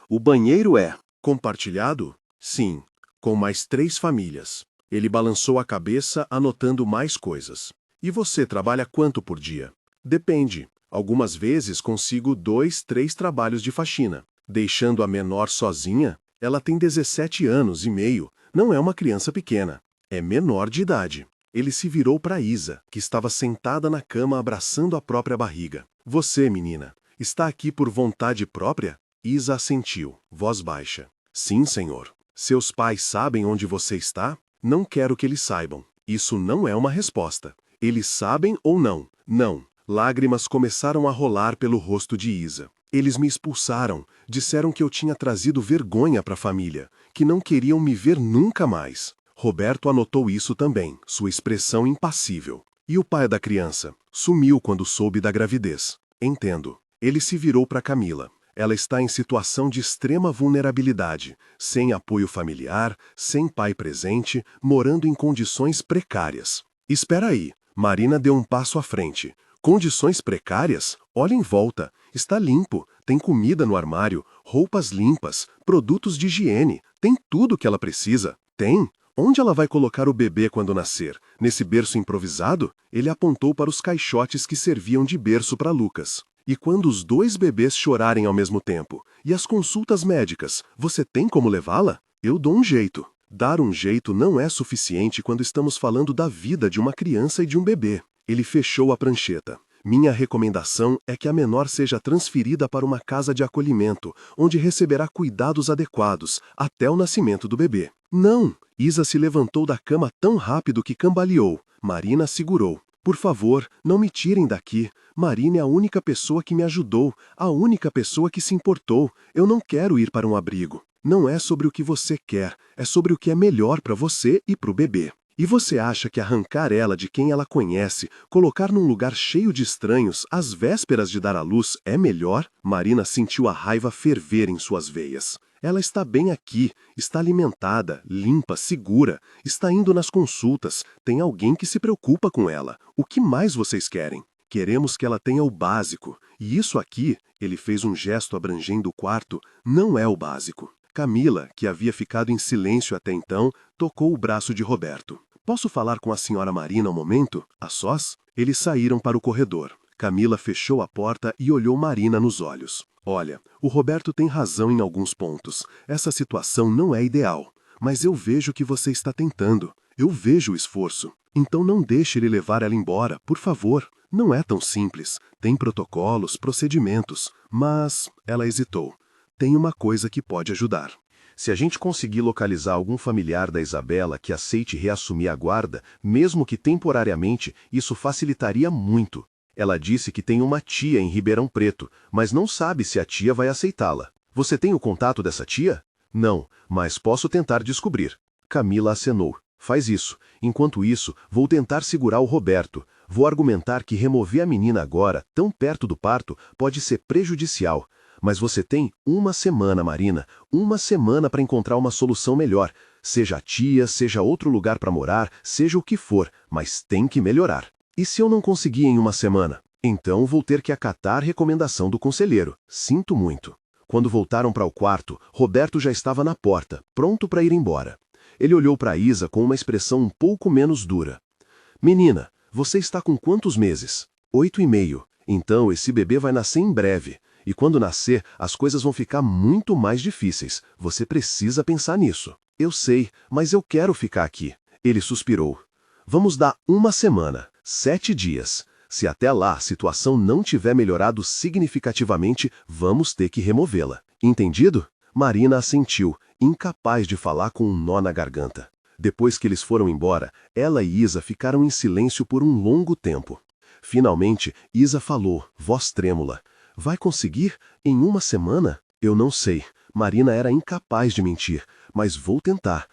O banheiro é... Compartilhado? Sim, com mais 3 famílias. Ele balançou a cabeça, anotando mais coisas. E você trabalha quanto por dia? Depende. Algumas vezes consigo 2, 3 trabalhos de faxina. Deixando a menor sozinha, ela tem 17 anos e meio. Não é uma criança pequena. É menor de idade. Ele se virou para Isa, que estava sentada na cama abraçando a própria barriga. Você, menina, está aqui por vontade própria? Isa assentiu, voz baixa. Sim, senhor. Seus pais sabem onde você está? Não quero que eles saibam. Isso não é uma resposta. Eles sabem ou não? Não. Lágrimas começaram a rolar pelo rosto de Isa. Eles me expulsaram. Disseram que eu tinha trazido vergonha para a família, que não queriam me ver nunca mais. Roberto anotou isso também, sua expressão impassível. E o pai da criança? Sumiu quando soube da gravidez. Entendo. Ele se virou para Camila. Ela está em situação de extrema vulnerabilidade, sem apoio familiar, sem pai presente, morando em condições precárias. Espera aí. Marina deu um passo à frente. Condições precárias? Olha em volta. Está limpo, tem comida no armário, roupas limpas, produtos de higiene, tem tudo o que ela precisa. Tem. Onde ela vai colocar o bebê quando nascer? Nesse berço improvisado? Ele apontou para os caixotes que serviam de berço para Lucas. E quando os 2 bebês chorarem ao mesmo tempo? E as consultas médicas? Você tem como levá-la? Eu dou um jeito. Dar um jeito não é suficiente quando estamos falando da vida de uma criança e de um bebê. Ele fechou a prancheta. Minha recomendação é que a menor seja transferida para uma casa de acolhimento, onde receberá cuidados adequados, até o nascimento do bebê. Não! Isa se levantou da cama tão rápido que cambaleou. Marina segurou. Por favor, não me tirem daqui. Marina é a única pessoa que me ajudou, a única pessoa que se importou. Eu não quero ir para um abrigo. Não é sobre o que você quer, é sobre o que é melhor para você e para o bebê. E você acha que arrancar ela de quem ela conhece, colocar num lugar cheio de estranhos, às vésperas de dar à luz, é melhor? Marina sentiu a raiva ferver em suas veias. Ela está bem aqui, está alimentada, limpa, segura, está indo nas consultas, tem alguém que se preocupa com ela. O que mais vocês querem? Queremos que ela tenha o básico. E isso aqui, ele fez um gesto abrangendo o quarto, não é o básico. Camila, que havia ficado em silêncio até então, tocou o braço de Roberto. Posso falar com a senhora Marina um momento? A sós? Eles saíram para o corredor. Camila fechou a porta e olhou Marina nos olhos. Olha, o Roberto tem razão em alguns pontos. Essa situação não é ideal. Mas eu vejo que você está tentando. Eu vejo o esforço. Então não deixe ele levar ela embora, por favor. Não é tão simples. Tem protocolos, procedimentos. Mas... Ela hesitou. Tem uma coisa que pode ajudar. Se a gente conseguir localizar algum familiar da Isabela que aceite reassumir a guarda, mesmo que temporariamente, isso facilitaria muito. Ela disse que tem uma tia em Ribeirão Preto, mas não sabe se a tia vai aceitá-la. Você tem o contato dessa tia? Não, mas posso tentar descobrir. Camila acenou. Faz isso. Enquanto isso, vou tentar segurar o Roberto. Vou argumentar que remover a menina agora, tão perto do parto, pode ser prejudicial. Mas você tem 1 semana, Marina, 1 semana para encontrar uma solução melhor. Seja a tia, seja outro lugar para morar, seja o que for, mas tem que melhorar. E se eu não conseguir em 1 semana? Então vou ter que acatar recomendação do conselheiro. Sinto muito. Quando voltaram para o quarto, Roberto já estava na porta, pronto para ir embora. Ele olhou para Isa com uma expressão um pouco menos dura. Menina, você está com quantos meses? 8,5. Então esse bebê vai nascer em breve. E quando nascer, as coisas vão ficar muito mais difíceis. Você precisa pensar nisso. Eu sei, mas eu quero ficar aqui. Ele suspirou. Vamos dar 1 semana, 7 dias. Se até lá a situação não tiver melhorado significativamente, vamos ter que removê-la. Entendido? Marina assentiu, incapaz de falar com um nó na garganta. Depois que eles foram embora, ela e Isa ficaram em silêncio por um longo tempo. Finalmente, Isa falou, voz trêmula. Vai conseguir? Em 1 semana? Eu não sei. Marina era incapaz de mentir. Mas vou tentar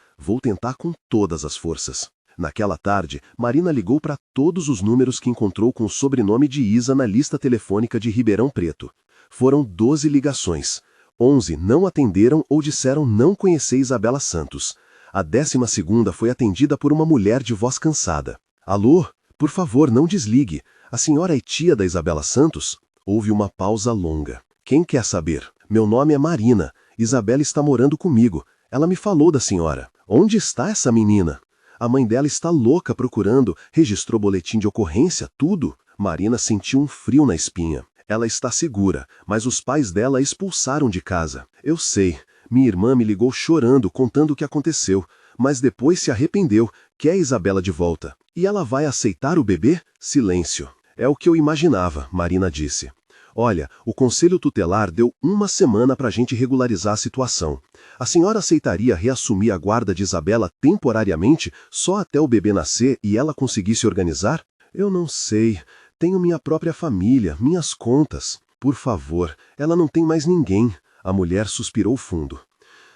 com todas as forças. Naquela tarde, Marina ligou para todos os números que encontrou com o sobrenome de Isa na lista telefônica de Ribeirão Preto. Foram 12 ligações. 11 não atenderam ou disseram não conhecer Isabela Santos. A 12ª foi atendida por uma mulher de voz cansada. Alô? Por favor, não desligue. A senhora é tia da Isabela Santos? Houve uma pausa longa. Quem quer saber? Meu nome é Marina. Isabela está morando comigo. Ela me falou da senhora. Onde está essa menina? A mãe dela está louca procurando, registrou boletim de ocorrência, tudo. Marina sentiu um frio na espinha. Ela está segura, mas os pais dela a expulsaram de casa. Eu sei. Minha irmã me ligou chorando, contando o que aconteceu, mas depois se arrependeu, quer Isabela de volta. E ela vai aceitar o bebê? Silêncio. É o que eu imaginava, Marina disse. Olha, o conselho tutelar deu 1 semana para a gente regularizar a situação. A senhora aceitaria reassumir a guarda de Isabela temporariamente, só até o bebê nascer e ela conseguir se organizar? Eu não sei. Tenho minha própria família, minhas contas. Por favor, ela não tem mais ninguém. A mulher suspirou fundo.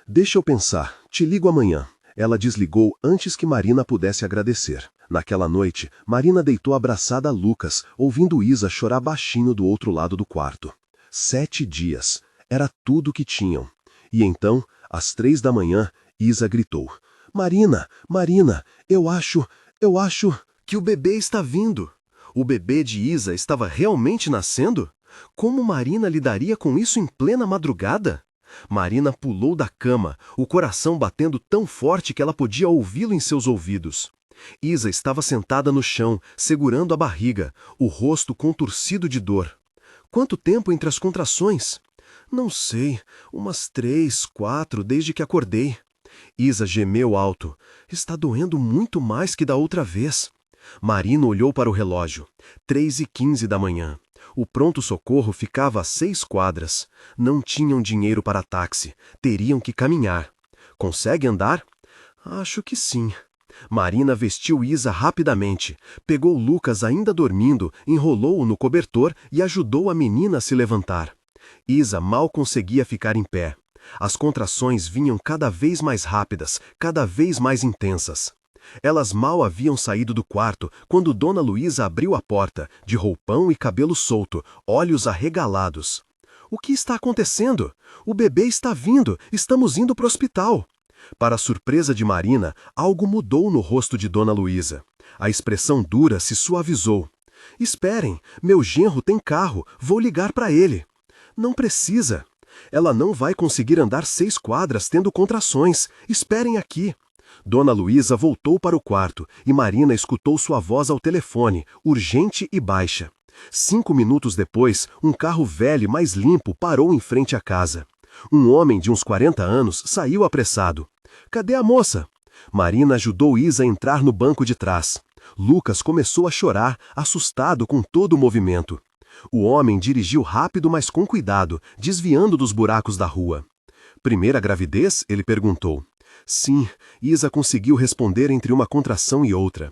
Deixa eu pensar, te ligo amanhã. Ela desligou antes que Marina pudesse agradecer. Naquela noite, Marina deitou abraçada a Lucas, ouvindo Isa chorar baixinho do outro lado do quarto. 7 dias. Era tudo o que tinham. E então, às 3 da manhã, Isa gritou. Marina, Marina, eu acho que o bebê está vindo. O bebê de Isa estava realmente nascendo? Como Marina lidaria com isso em plena madrugada? Marina pulou da cama, o coração batendo tão forte que ela podia ouvi-lo em seus ouvidos. Isa estava sentada no chão, segurando a barriga, o rosto contorcido de dor. Quanto tempo entre as contrações? Não sei, umas 3, 4, desde que acordei. Isa gemeu alto. Está doendo muito mais que da outra vez. Marina olhou para o relógio. 3h15 da manhã. O pronto-socorro ficava a 6 quadras. Não tinham dinheiro para táxi. Teriam que caminhar. Consegue andar? Acho que sim. Marina vestiu Isa rapidamente, pegou Lucas ainda dormindo, enrolou-o no cobertor e ajudou a menina a se levantar. Isa mal conseguia ficar em pé. As contrações vinham cada vez mais rápidas, cada vez mais intensas. Elas mal haviam saído do quarto quando Dona Luísa abriu a porta, de roupão e cabelo solto, olhos arregalados. O que está acontecendo? O bebê está vindo, estamos indo para o hospital. Para a surpresa de Marina, algo mudou no rosto de Dona Luísa. A expressão dura se suavizou. Esperem, meu genro tem carro, vou ligar para ele. Não precisa. Ela não vai conseguir andar 6 quadras tendo contrações. Esperem aqui. Dona Luísa voltou para o quarto e Marina escutou sua voz ao telefone, urgente e baixa. 5 minutos depois, um carro velho mais limpo parou em frente à casa. Um homem de uns 40 anos saiu apressado. Cadê a moça? Marina ajudou Isa a entrar no banco de trás. Lucas começou a chorar, assustado com todo o movimento. O homem dirigiu rápido, mas com cuidado, desviando dos buracos da rua. Primeira gravidez? Ele perguntou. Sim, Isa conseguiu responder entre uma contração e outra.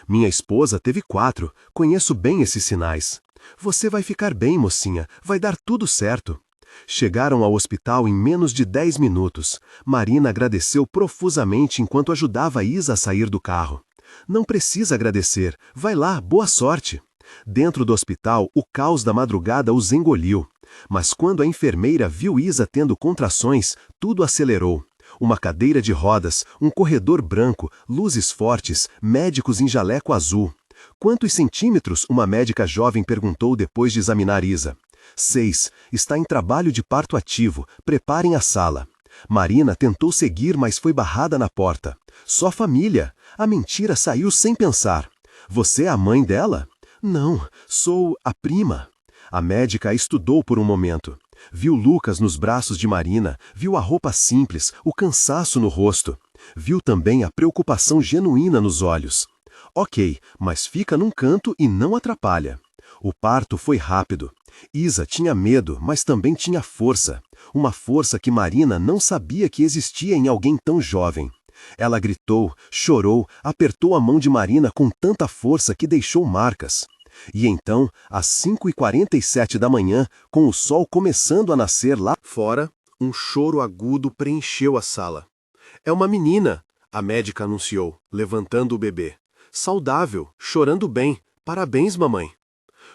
Minha esposa teve 4, conheço bem esses sinais. Você vai ficar bem, mocinha, vai dar tudo certo. Chegaram ao hospital em menos de 10 minutos. Marina agradeceu profusamente enquanto ajudava Isa a sair do carro. Não precisa agradecer, vai lá, boa sorte. Dentro do hospital, o caos da madrugada os engoliu. Mas quando a enfermeira viu Isa tendo contrações, tudo acelerou. Uma cadeira de rodas, um corredor branco, luzes fortes, médicos em jaleco azul. Quantos centímetros? Uma médica jovem perguntou depois de examinar Isa. 6. Está em trabalho de parto ativo. Preparem a sala. Marina tentou seguir, mas foi barrada na porta. Só família. A mentira saiu sem pensar. Você é a mãe dela? Não, sou a prima. A médica a estudou por um momento. Viu Lucas nos braços de Marina, viu a roupa simples, o cansaço no rosto. Viu também a preocupação genuína nos olhos. Ok, mas fica num canto e não atrapalha. O parto foi rápido. Isa tinha medo, mas também tinha força. Uma força que Marina não sabia que existia em alguém tão jovem. Ela gritou, chorou, apertou a mão de Marina com tanta força que deixou marcas. E então, às 5h47 da manhã, com o sol começando a nascer lá fora, um choro agudo preencheu a sala. "É uma menina", a médica anunciou, levantando o bebê. "Saudável, chorando bem. Parabéns, mamãe."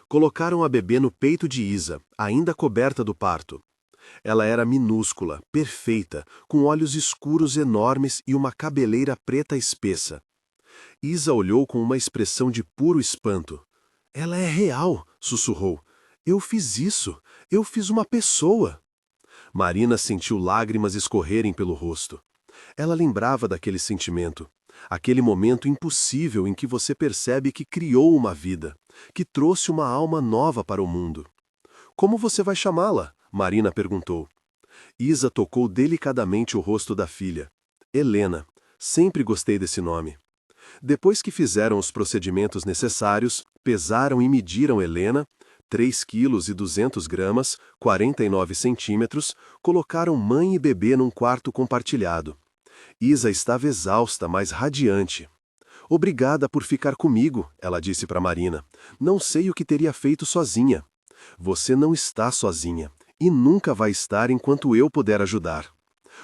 Colocaram a bebê no peito de Isa, ainda coberta do parto. Ela era minúscula, perfeita, com olhos escuros enormes e uma cabeleira preta espessa. Isa olhou com uma expressão de puro espanto. "Ela é real", sussurrou. "Eu fiz isso. Eu fiz uma pessoa." Marina sentiu lágrimas escorrerem pelo rosto. Ela lembrava daquele sentimento. Aquele momento impossível em que você percebe que criou uma vida, que trouxe uma alma nova para o mundo. "Como você vai chamá-la?" Marina perguntou. Isa tocou delicadamente o rosto da filha. "Helena. Sempre gostei desse nome." Depois que fizeram os procedimentos necessários, pesaram e mediram Helena, 3,2 kg, 49 centímetros, colocaram mãe e bebê num quarto compartilhado. Isa estava exausta, mas radiante. "Obrigada por ficar comigo", ela disse para Marina. "Não sei o que teria feito sozinha." "Você não está sozinha, e nunca vai estar enquanto eu puder ajudar."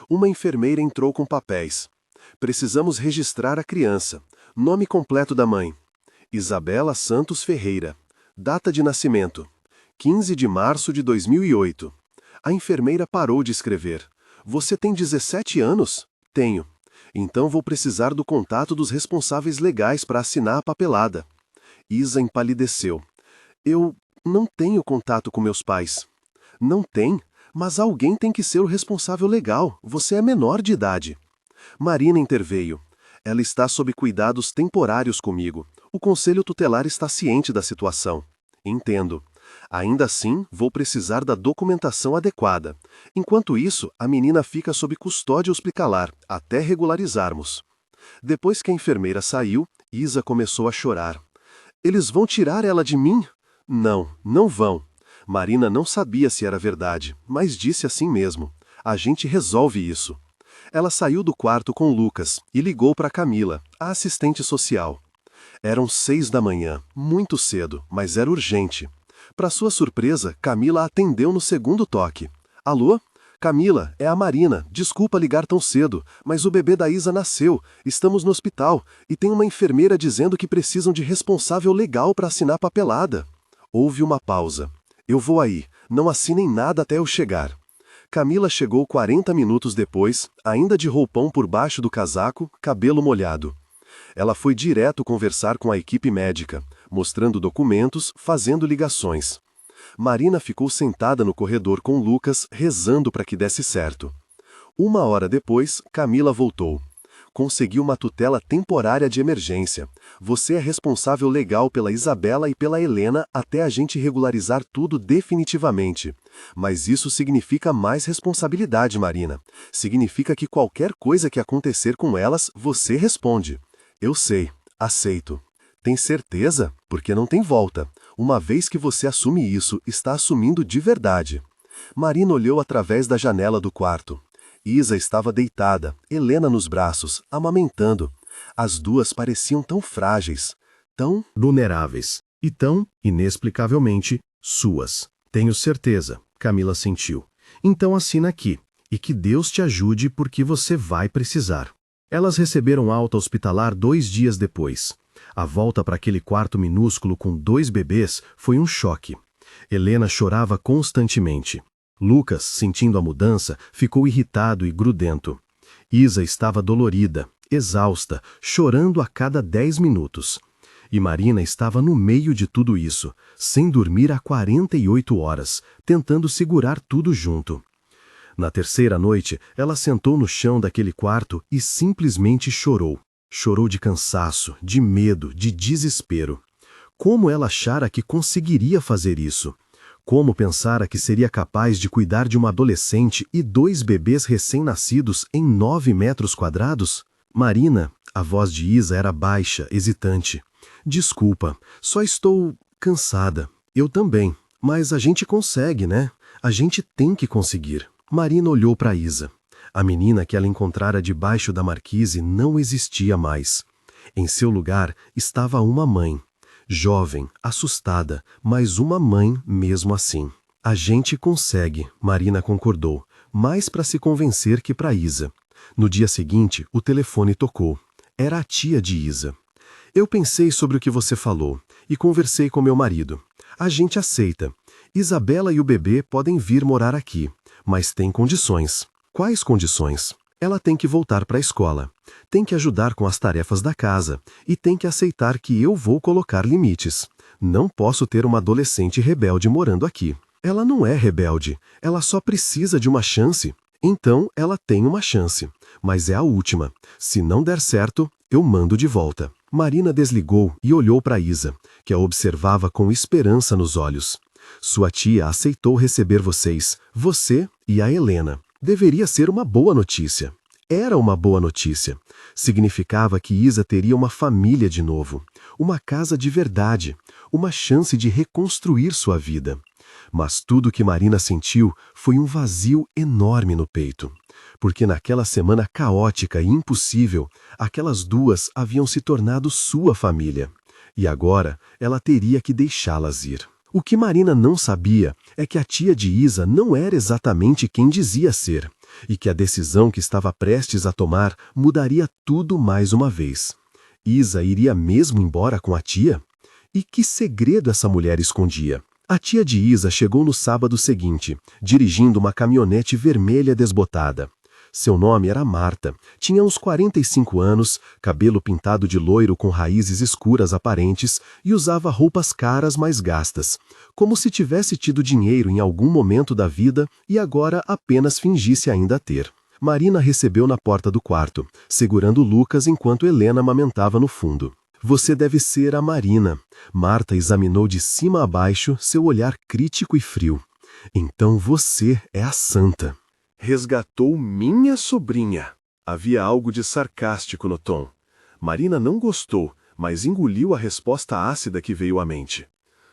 Uma enfermeira entrou com papéis. "Precisamos registrar a criança. Nome completo da mãe: Isabela Santos Ferreira. Data de nascimento: 15 de março de 2008. A enfermeira parou de escrever. "Você tem 17 anos?" "Tenho." "Então vou precisar do contato dos responsáveis legais para assinar a papelada." Isa empalideceu. "Eu não tenho contato com meus pais." "Não tem? Mas alguém tem que ser o responsável legal. Você é menor de idade." Marina interveio. "Ela está sob cuidados temporários comigo. O conselho tutelar está ciente da situação." "Entendo. Ainda assim, vou precisar da documentação adequada. Enquanto isso, a menina fica sob custódia hospitalar, até regularizarmos." Depois que a enfermeira saiu, Isa começou a chorar. "Eles vão tirar ela de mim?" "Não, não vão." Marina não sabia se era verdade, mas disse assim mesmo. "A gente resolve isso." Ela saiu do quarto com Lucas e ligou para Camila, a assistente social. Eram 6 da manhã, muito cedo, mas era urgente. Para sua surpresa, Camila atendeu no segundo toque. "Alô? Camila, é a Marina. Desculpa ligar tão cedo, mas o bebê da Isa nasceu, estamos no hospital, e tem uma enfermeira dizendo que precisam de responsável legal para assinar papelada." Houve uma pausa. "Eu vou aí, não assinem nada até eu chegar." Camila chegou 40 minutos depois, ainda de roupão por baixo do casaco, cabelo molhado. Ela foi direto conversar com a equipe médica, mostrando documentos, fazendo ligações. Marina ficou sentada no corredor com Lucas, rezando para que desse certo. 1 hora depois, Camila voltou. "Consegui uma tutela temporária de emergência. Você é responsável legal pela Isabela e pela Helena até a gente regularizar tudo definitivamente. Mas isso significa mais responsabilidade, Marina. Significa que qualquer coisa que acontecer com elas, você responde." "Eu sei. Aceito." "Tem certeza? Porque não tem volta. Uma vez que você assume isso, está assumindo de verdade." Marina olhou através da janela do quarto. Isa estava deitada, Helena nos braços, amamentando. As duas pareciam tão frágeis, tão vulneráveis e tão, inexplicavelmente, suas. "Tenho certeza", Camila sentiu. "Então assina aqui, e que Deus te ajude porque você vai precisar." Elas receberam alta hospitalar 2 dias depois. A volta para aquele quarto minúsculo com 2 bebês foi um choque. Helena chorava constantemente. Lucas, sentindo a mudança, ficou irritado e grudento. Isa estava dolorida, exausta, chorando a cada 10 minutos. E Marina estava no meio de tudo isso, sem dormir há 48 horas, tentando segurar tudo junto. Na terceira noite, ela sentou no chão daquele quarto e simplesmente chorou. Chorou de cansaço, de medo, de desespero. Como ela achara que conseguiria fazer isso? Como pensara que seria capaz de cuidar de uma adolescente e 2 bebês recém-nascidos em 9 metros quadrados? Marina, a voz de Isa era baixa, hesitante. Desculpa, só estou cansada. Eu também. Mas a gente consegue, né? A gente tem que conseguir. Marina olhou para Isa. A menina que ela encontrara debaixo da marquise não existia mais. Em seu lugar estava uma mãe. Jovem, assustada, mas uma mãe mesmo assim. A gente consegue, Marina concordou, mais para se convencer que para Isa. No dia seguinte, o telefone tocou. Era a tia de Isa. Eu pensei sobre o que você falou e conversei com meu marido. A gente aceita. Isabela e o bebê podem vir morar aqui, mas tem condições. Quais condições? Ela tem que voltar para a escola, tem que ajudar com as tarefas da casa e tem que aceitar que eu vou colocar limites. Não posso ter uma adolescente rebelde morando aqui. Ela não é rebelde, ela só precisa de uma chance. Então ela tem uma chance, mas é a última. Se não der certo, eu mando de volta. Marina desligou e olhou para Isa, que a observava com esperança nos olhos. Sua tia aceitou receber vocês, você e a Helena. Deveria ser uma boa notícia. Era uma boa notícia. Significava que Isa teria uma família de novo, uma casa de verdade, uma chance de reconstruir sua vida. Mas tudo que Marina sentiu foi um vazio enorme no peito. Porque naquela semana caótica e impossível, aquelas 2 haviam se tornado sua família. E agora ela teria que deixá-las ir. O que Marina não sabia é que a tia de Isa não era exatamente quem dizia ser, e que a decisão que estava prestes a tomar mudaria tudo mais uma vez. Isa iria mesmo embora com a tia? E que segredo essa mulher escondia? A tia de Isa chegou no sábado seguinte, dirigindo uma caminhonete vermelha desbotada. Seu nome era Marta, tinha uns 45 anos, cabelo pintado de loiro com raízes escuras aparentes e usava roupas caras mais gastas, como se tivesse tido dinheiro em algum momento da vida e agora apenas fingisse ainda ter. Marina recebeu na porta do quarto, segurando Lucas enquanto Helena amamentava no fundo. Você deve ser a Marina. Marta examinou de cima a baixo, seu olhar crítico e frio. Então você é a santa. Resgatou minha sobrinha. Havia algo de sarcástico no tom. Marina não gostou, mas engoliu a resposta ácida que veio à mente.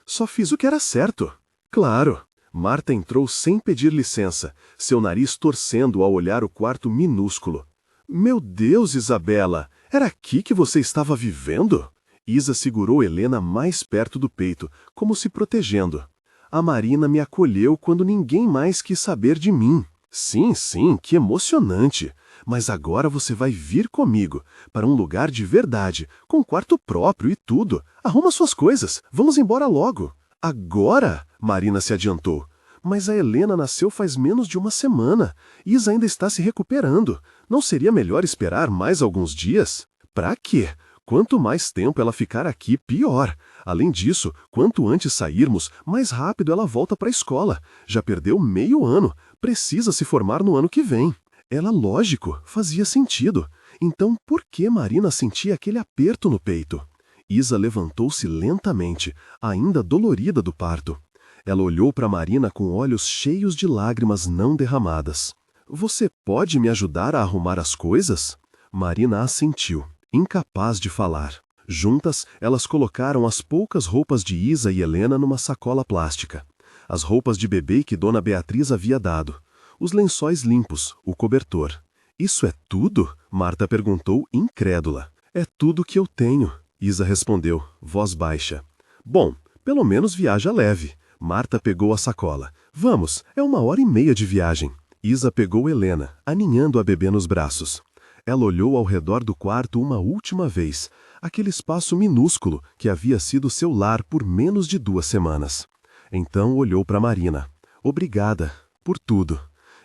Só fiz o que era certo. Claro. Marta entrou sem pedir licença, seu nariz torcendo ao olhar o quarto minúsculo. Meu Deus, Isabela, era aqui que você estava vivendo? Isa segurou Helena mais perto do peito, como se protegendo. A Marina me acolheu quando ninguém mais quis saber de mim. Sim, que emocionante. Mas agora você vai vir comigo, para um lugar de verdade, com quarto próprio e tudo. Arruma suas coisas, vamos embora logo. Agora? Marina se adiantou. Mas a Helena nasceu faz menos de uma semana. Isa ainda está se recuperando. Não seria melhor esperar mais alguns dias? Pra quê? Quanto mais tempo ela ficar aqui, pior. Além disso, quanto antes sairmos, mais rápido ela volta para a escola. Já perdeu meio ano. Precisa se formar no ano que vem. Ela, lógico, fazia sentido. Então, por que Marina sentia aquele aperto no peito? Isa levantou-se lentamente, ainda dolorida do parto. Ela olhou para Marina com olhos cheios de lágrimas não derramadas. Você pode me ajudar a arrumar as coisas? Marina assentiu, incapaz de falar. Juntas, elas colocaram as poucas roupas de Isa e Helena numa sacola plástica. As roupas de bebê que Dona Beatriz havia dado. Os lençóis limpos, o cobertor. Isso é tudo? Marta perguntou, incrédula. É tudo que eu tenho, Isa respondeu, voz baixa. Bom, pelo menos viaja leve. Marta pegou a sacola. Vamos, é 1h30 de viagem. Isa pegou Helena, aninhando a bebê nos braços. Ela olhou ao redor do quarto uma última vez, aquele espaço minúsculo que havia sido seu lar por menos de 2 semanas. Então olhou para Marina. Obrigada, por tudo.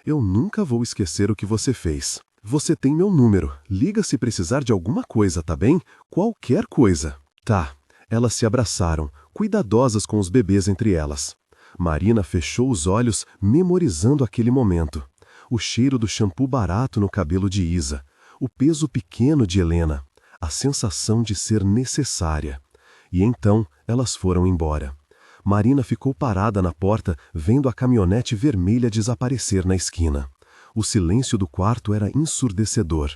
Eu nunca vou esquecer o que você fez. Você tem meu número. Liga se precisar de alguma coisa, tá bem? Qualquer coisa. Tá. Elas se abraçaram, cuidadosas com os bebês entre elas. Marina fechou os olhos, memorizando aquele momento. O cheiro do shampoo barato no cabelo de Isa. O peso pequeno de Helena. A sensação de ser necessária. E então elas foram embora. Marina ficou parada na porta, vendo a caminhonete vermelha desaparecer na esquina. O silêncio do quarto era ensurdecedor.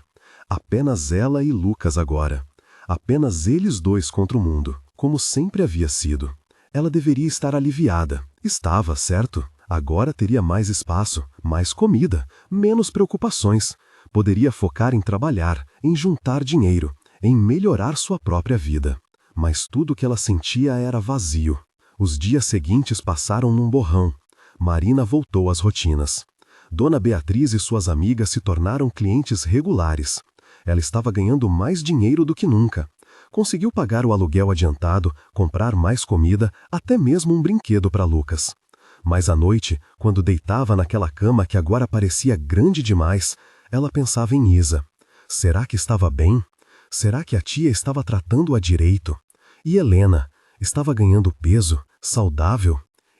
Apenas ela e Lucas agora. Apenas eles dois contra o mundo, como sempre havia sido. Ela deveria estar aliviada. Estava, certo? Agora teria mais espaço, mais comida, menos preocupações. Poderia focar em trabalhar, em juntar dinheiro, em melhorar sua própria vida. Mas tudo o que ela sentia era vazio. Os dias seguintes passaram num borrão. Marina voltou às rotinas. Dona Beatriz e suas amigas se tornaram clientes regulares. Ela estava ganhando mais dinheiro do que nunca. Conseguiu pagar o aluguel adiantado, comprar mais comida, até mesmo um brinquedo para Lucas. Mas à noite, quando deitava naquela cama que agora parecia grande demais, ela pensava em Isa. Será que estava bem? Será que a tia estava tratando-a direito? E Helena? Estava ganhando peso? Saudável?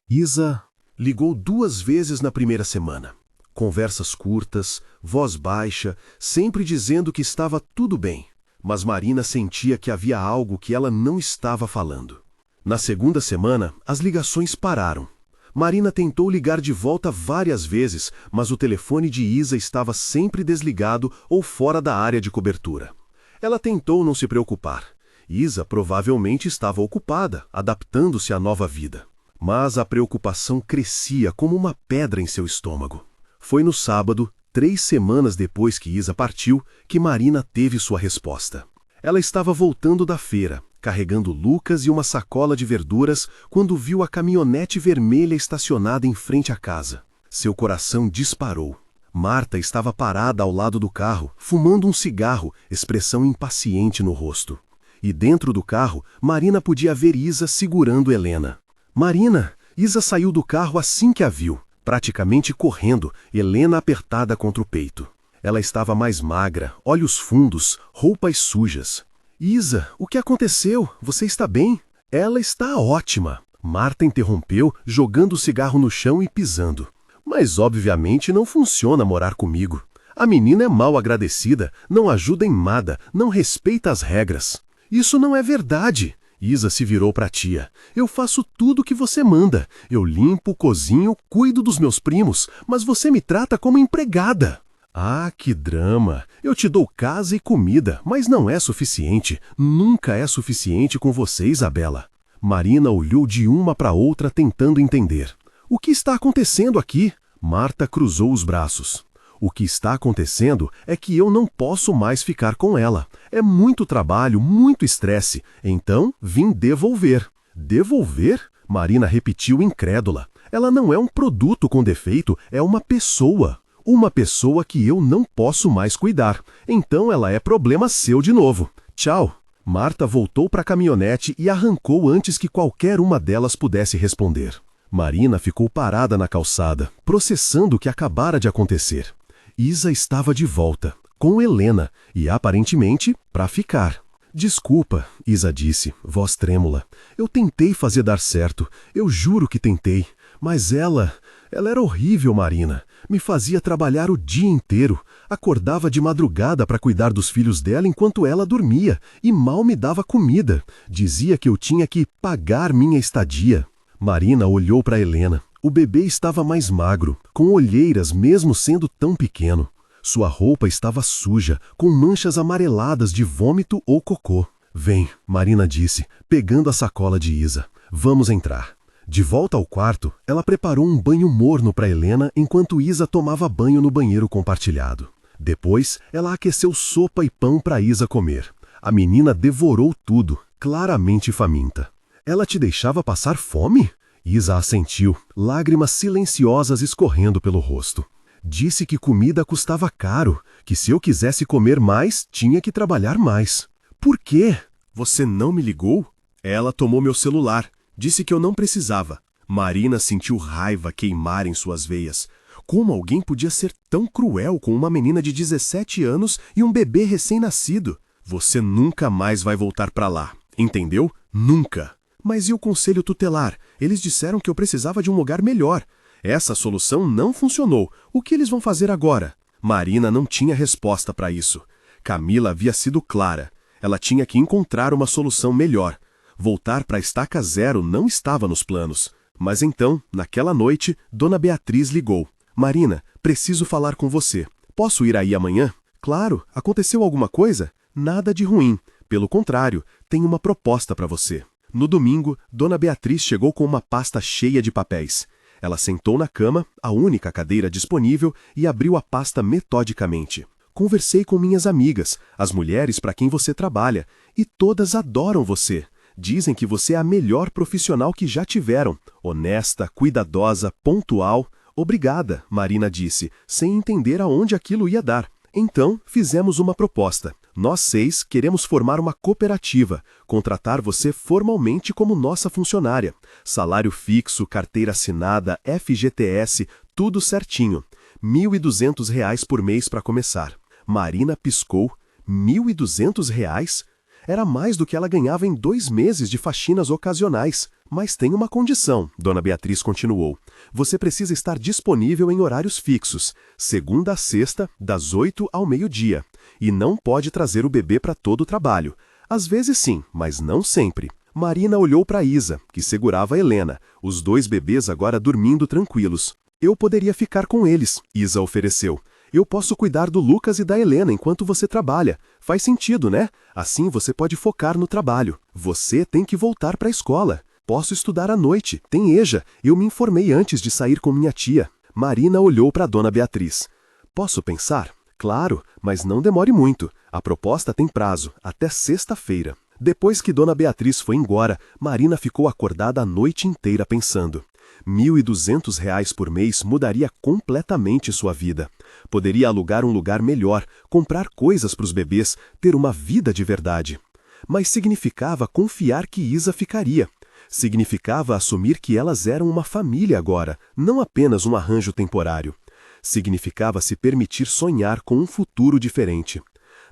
Isa ligou 2 vezes na primeira semana. Conversas curtas, voz baixa, sempre dizendo que estava tudo bem. Mas Marina sentia que havia algo que ela não estava falando. Na segunda semana, as ligações pararam. Marina tentou ligar de volta várias vezes, mas o telefone de Isa estava sempre desligado ou fora da área de cobertura. Ela tentou não se preocupar. Isa provavelmente estava ocupada, adaptando-se à nova vida. Mas a preocupação crescia como uma pedra em seu estômago. Foi no sábado, 3 semanas depois que Isa partiu, que Marina teve sua resposta. Ela estava voltando da feira, carregando Lucas e uma sacola de verduras, quando viu a caminhonete vermelha estacionada em frente à casa. Seu coração disparou. Marta estava parada ao lado do carro, fumando um cigarro, expressão impaciente no rosto. E dentro do carro, Marina podia ver Isa segurando Helena. Marina! Isa saiu do carro assim que a viu, praticamente correndo, Helena apertada contra o peito. Ela estava mais magra, olhos fundos, roupas sujas. Isa, o que aconteceu? Você está bem? Ela está ótima. Marta interrompeu, jogando o cigarro no chão e pisando. Mas obviamente não funciona morar comigo. A menina é mal agradecida, não ajuda em nada, não respeita as regras. Isso não é verdade. Isa se virou para a tia. Eu faço tudo o que você manda. Eu limpo, cozinho, cuido dos meus primos, mas você me trata como empregada. Ah, que drama! Eu te dou casa e comida, mas não é suficiente. Nunca é suficiente com você, Isabela. Marina olhou de uma para outra tentando entender. O que está acontecendo aqui? Marta cruzou os braços. O que está acontecendo é que eu não posso mais ficar com ela. É muito trabalho, muito estresse. Então, vim devolver. Devolver? Marina repetiu incrédula. Ela não é um produto com defeito, é uma pessoa. Uma pessoa que eu não posso mais cuidar. Então ela é problema seu de novo. Tchau. Marta voltou para a caminhonete e arrancou antes que qualquer uma delas pudesse responder. Marina ficou parada na calçada, processando o que acabara de acontecer. Isa estava de volta, com Helena, e aparentemente para ficar. Desculpa, Isa disse, voz trêmula. Eu tentei fazer dar certo, eu juro que tentei. Mas ela era horrível, Marina. Me fazia trabalhar o dia inteiro. Acordava de madrugada para cuidar dos filhos dela enquanto ela dormia, e mal me dava comida. Dizia que eu tinha que pagar minha estadia. Marina olhou para Helena. O bebê estava mais magro, com olheiras mesmo sendo tão pequeno. Sua roupa estava suja, com manchas amareladas de vômito ou cocô. Vem, Marina disse, pegando a sacola de Isa. Vamos entrar. De volta ao quarto, ela preparou um banho morno para Helena enquanto Isa tomava banho no banheiro compartilhado. Depois, ela aqueceu sopa e pão para Isa comer. A menina devorou tudo, claramente faminta. Ela te deixava passar fome? Isa assentiu, lágrimas silenciosas escorrendo pelo rosto. Disse que comida custava caro, que se eu quisesse comer mais, tinha que trabalhar mais. Por quê? Você não me ligou? Ela tomou meu celular. Disse que eu não precisava. Marina sentiu raiva queimar em suas veias. Como alguém podia ser tão cruel com uma menina de 17 anos e um bebê recém-nascido? Você nunca mais vai voltar para lá, entendeu? Nunca. Mas e o conselho tutelar? Eles disseram que eu precisava de um lugar melhor. Essa solução não funcionou. O que eles vão fazer agora? Marina não tinha resposta para isso. Camila havia sido clara. Ela tinha que encontrar uma solução melhor. Voltar para a estaca zero não estava nos planos. Mas então, naquela noite, Dona Beatriz ligou. Marina, preciso falar com você. Posso ir aí amanhã? Claro, aconteceu alguma coisa? Nada de ruim. Pelo contrário, tenho uma proposta para você. No domingo, Dona Beatriz chegou com uma pasta cheia de papéis. Ela sentou na cama, a única cadeira disponível, e abriu a pasta metodicamente. Conversei com minhas amigas, as mulheres para quem você trabalha, e todas adoram você. Dizem que você é a melhor profissional que já tiveram. Honesta, cuidadosa, pontual. Obrigada, Marina disse, sem entender aonde aquilo ia dar. Então, fizemos uma proposta. Nós 6 queremos formar uma cooperativa, contratar você formalmente como nossa funcionária. Salário fixo, carteira assinada, FGTS, tudo certinho. R$ 1.200 por mês para começar. Marina piscou. R$ 1.200? Era mais do que ela ganhava em 2 meses de faxinas ocasionais. Mas tem uma condição, Dona Beatriz continuou. Você precisa estar disponível em horários fixos, segunda a sexta, das 8 ao meio-dia. E não pode trazer o bebê para todo o trabalho. Às vezes sim, mas não sempre. Marina olhou para Isa, que segurava a Helena, os 2 bebês agora dormindo tranquilos. Eu poderia ficar com eles, Isa ofereceu. Eu posso cuidar do Lucas e da Helena enquanto você trabalha. Faz sentido, né? Assim você pode focar no trabalho. Você tem que voltar para a escola. Posso estudar à noite. Tem EJA. Eu me informei antes de sair com minha tia. Marina olhou para Dona Beatriz. Posso pensar? Claro, mas não demore muito. A proposta tem prazo, até sexta-feira. Depois que Dona Beatriz foi embora, Marina ficou acordada a noite inteira pensando. R$ 1.200 por mês mudaria completamente sua vida. Poderia alugar um lugar melhor, comprar coisas para os bebês, ter uma vida de verdade. Mas significava confiar que Isa ficaria. Significava assumir que elas eram uma família agora, não apenas um arranjo temporário. Significava se permitir sonhar com um futuro diferente.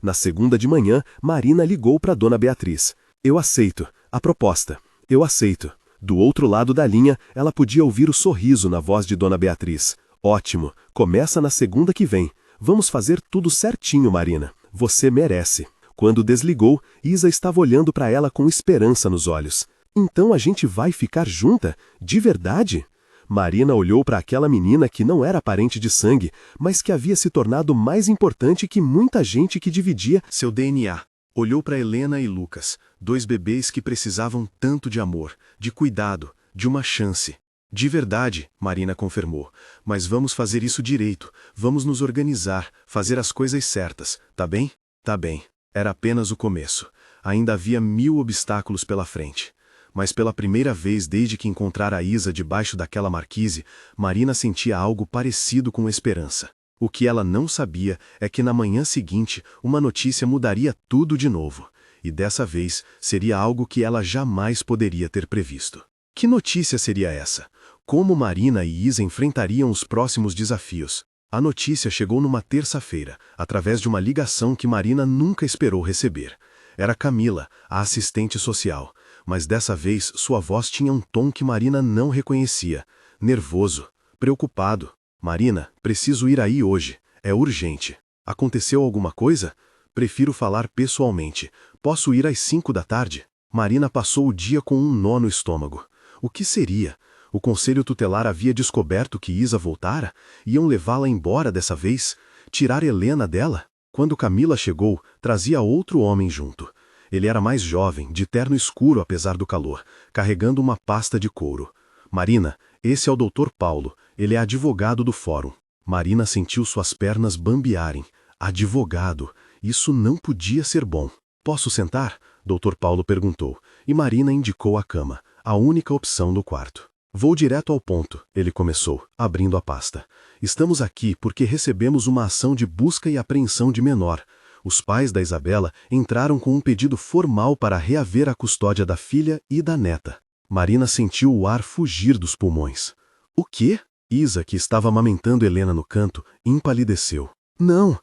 Na segunda de manhã, Marina ligou para Dona Beatriz. Eu aceito. A proposta. Eu aceito. Do outro lado da linha, ela podia ouvir o sorriso na voz de Dona Beatriz. Ótimo. Começa na segunda que vem. Vamos fazer tudo certinho, Marina. Você merece. Quando desligou, Isa estava olhando para ela com esperança nos olhos. Então a gente vai ficar junta? De verdade? Marina olhou para aquela menina que não era parente de sangue, mas que havia se tornado mais importante que muita gente que dividia seu DNA. Olhou para Helena e Lucas, 2 bebês que precisavam tanto de amor, de cuidado, de uma chance. De verdade, Marina confirmou, mas vamos fazer isso direito, vamos nos organizar, fazer as coisas certas, tá bem? Tá bem. Era apenas o começo. Ainda havia 1000 obstáculos pela frente. Mas pela primeira vez desde que encontrara a Isa debaixo daquela marquise, Marina sentia algo parecido com esperança. O que ela não sabia é que na manhã seguinte uma notícia mudaria tudo de novo. E dessa vez seria algo que ela jamais poderia ter previsto. Que notícia seria essa? Como Marina e Isa enfrentariam os próximos desafios? A notícia chegou numa terça-feira, através de uma ligação que Marina nunca esperou receber. Era Camila, a assistente social. Mas dessa vez sua voz tinha um tom que Marina não reconhecia. Nervoso, preocupado. Marina, preciso ir aí hoje. É urgente. Aconteceu alguma coisa? Prefiro falar pessoalmente. Posso ir às 5 da tarde? Marina passou o dia com um nó no estômago. O que seria? O conselho tutelar havia descoberto que Isa voltara? Iam levá-la embora dessa vez? Tirar Helena dela? Quando Camila chegou, trazia outro homem junto. Ele era mais jovem, de terno escuro apesar do calor, carregando uma pasta de couro. Marina, esse é o Dr. Paulo, ele é advogado do fórum. Marina sentiu suas pernas bambearem. Advogado, isso não podia ser bom. Posso sentar? Dr. Paulo perguntou, e Marina indicou a cama, a única opção do quarto. Vou direto ao ponto, ele começou, abrindo a pasta. Estamos aqui porque recebemos uma ação de busca e apreensão de menor. Os pais da Isabela entraram com um pedido formal para reaver a custódia da filha e da neta. Marina sentiu o ar fugir dos pulmões. O quê? Isa, que estava amamentando Helena no canto, empalideceu. Não.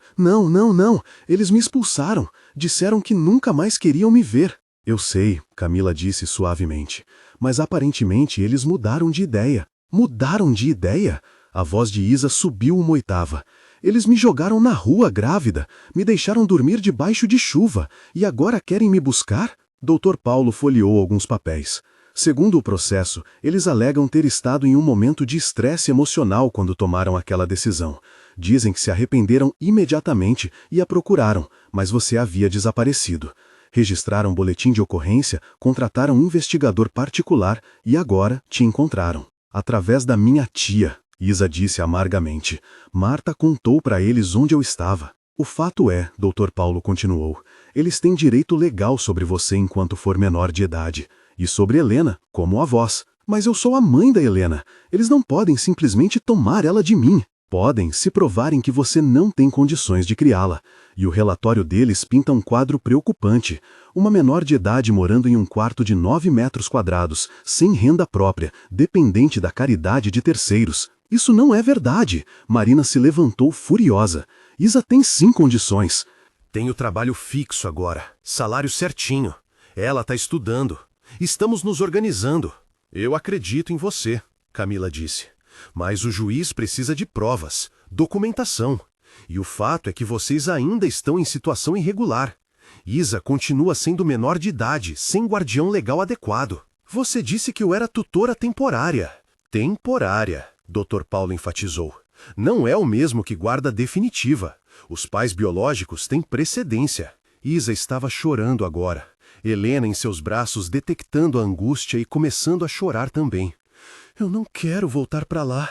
Eles me expulsaram. Disseram que nunca mais queriam me ver. Eu sei, Camila disse suavemente. Mas aparentemente eles mudaram de ideia. Mudaram de ideia? A voz de Isa subiu uma oitava. Eles me jogaram na rua grávida, me deixaram dormir debaixo de chuva, e agora querem me buscar? Dr. Paulo folheou alguns papéis. Segundo o processo, eles alegam ter estado em um momento de estresse emocional quando tomaram aquela decisão. Dizem que se arrependeram imediatamente e a procuraram, mas você havia desaparecido. Registraram boletim de ocorrência, contrataram um investigador particular e agora te encontraram. Através da minha tia, Isa disse amargamente. Marta contou para eles onde eu estava. O fato é, Dr. Paulo continuou, eles têm direito legal sobre você enquanto for menor de idade. E sobre Helena, como avós. Mas eu sou a mãe da Helena. Eles não podem simplesmente tomar ela de mim. Podem se provarem que você não tem condições de criá-la. E o relatório deles pinta um quadro preocupante. Uma menor de idade morando em um quarto de 9 metros quadrados, sem renda própria, dependente da caridade de terceiros. Isso não é verdade. Marina se levantou furiosa. Isa tem sim condições. Tenho trabalho fixo agora, salário certinho. Ela está estudando. Estamos nos organizando. Eu acredito em você, Camila disse. Mas o juiz precisa de provas, documentação. E o fato é que vocês ainda estão em situação irregular. Isa continua sendo menor de idade, sem guardião legal adequado. Você disse que eu era tutora temporária. Temporária, Dr. Paulo enfatizou. Não é o mesmo que guarda definitiva. Os pais biológicos têm precedência. Isa estava chorando agora. Helena em seus braços detectando a angústia e começando a chorar também. Eu não quero voltar para lá.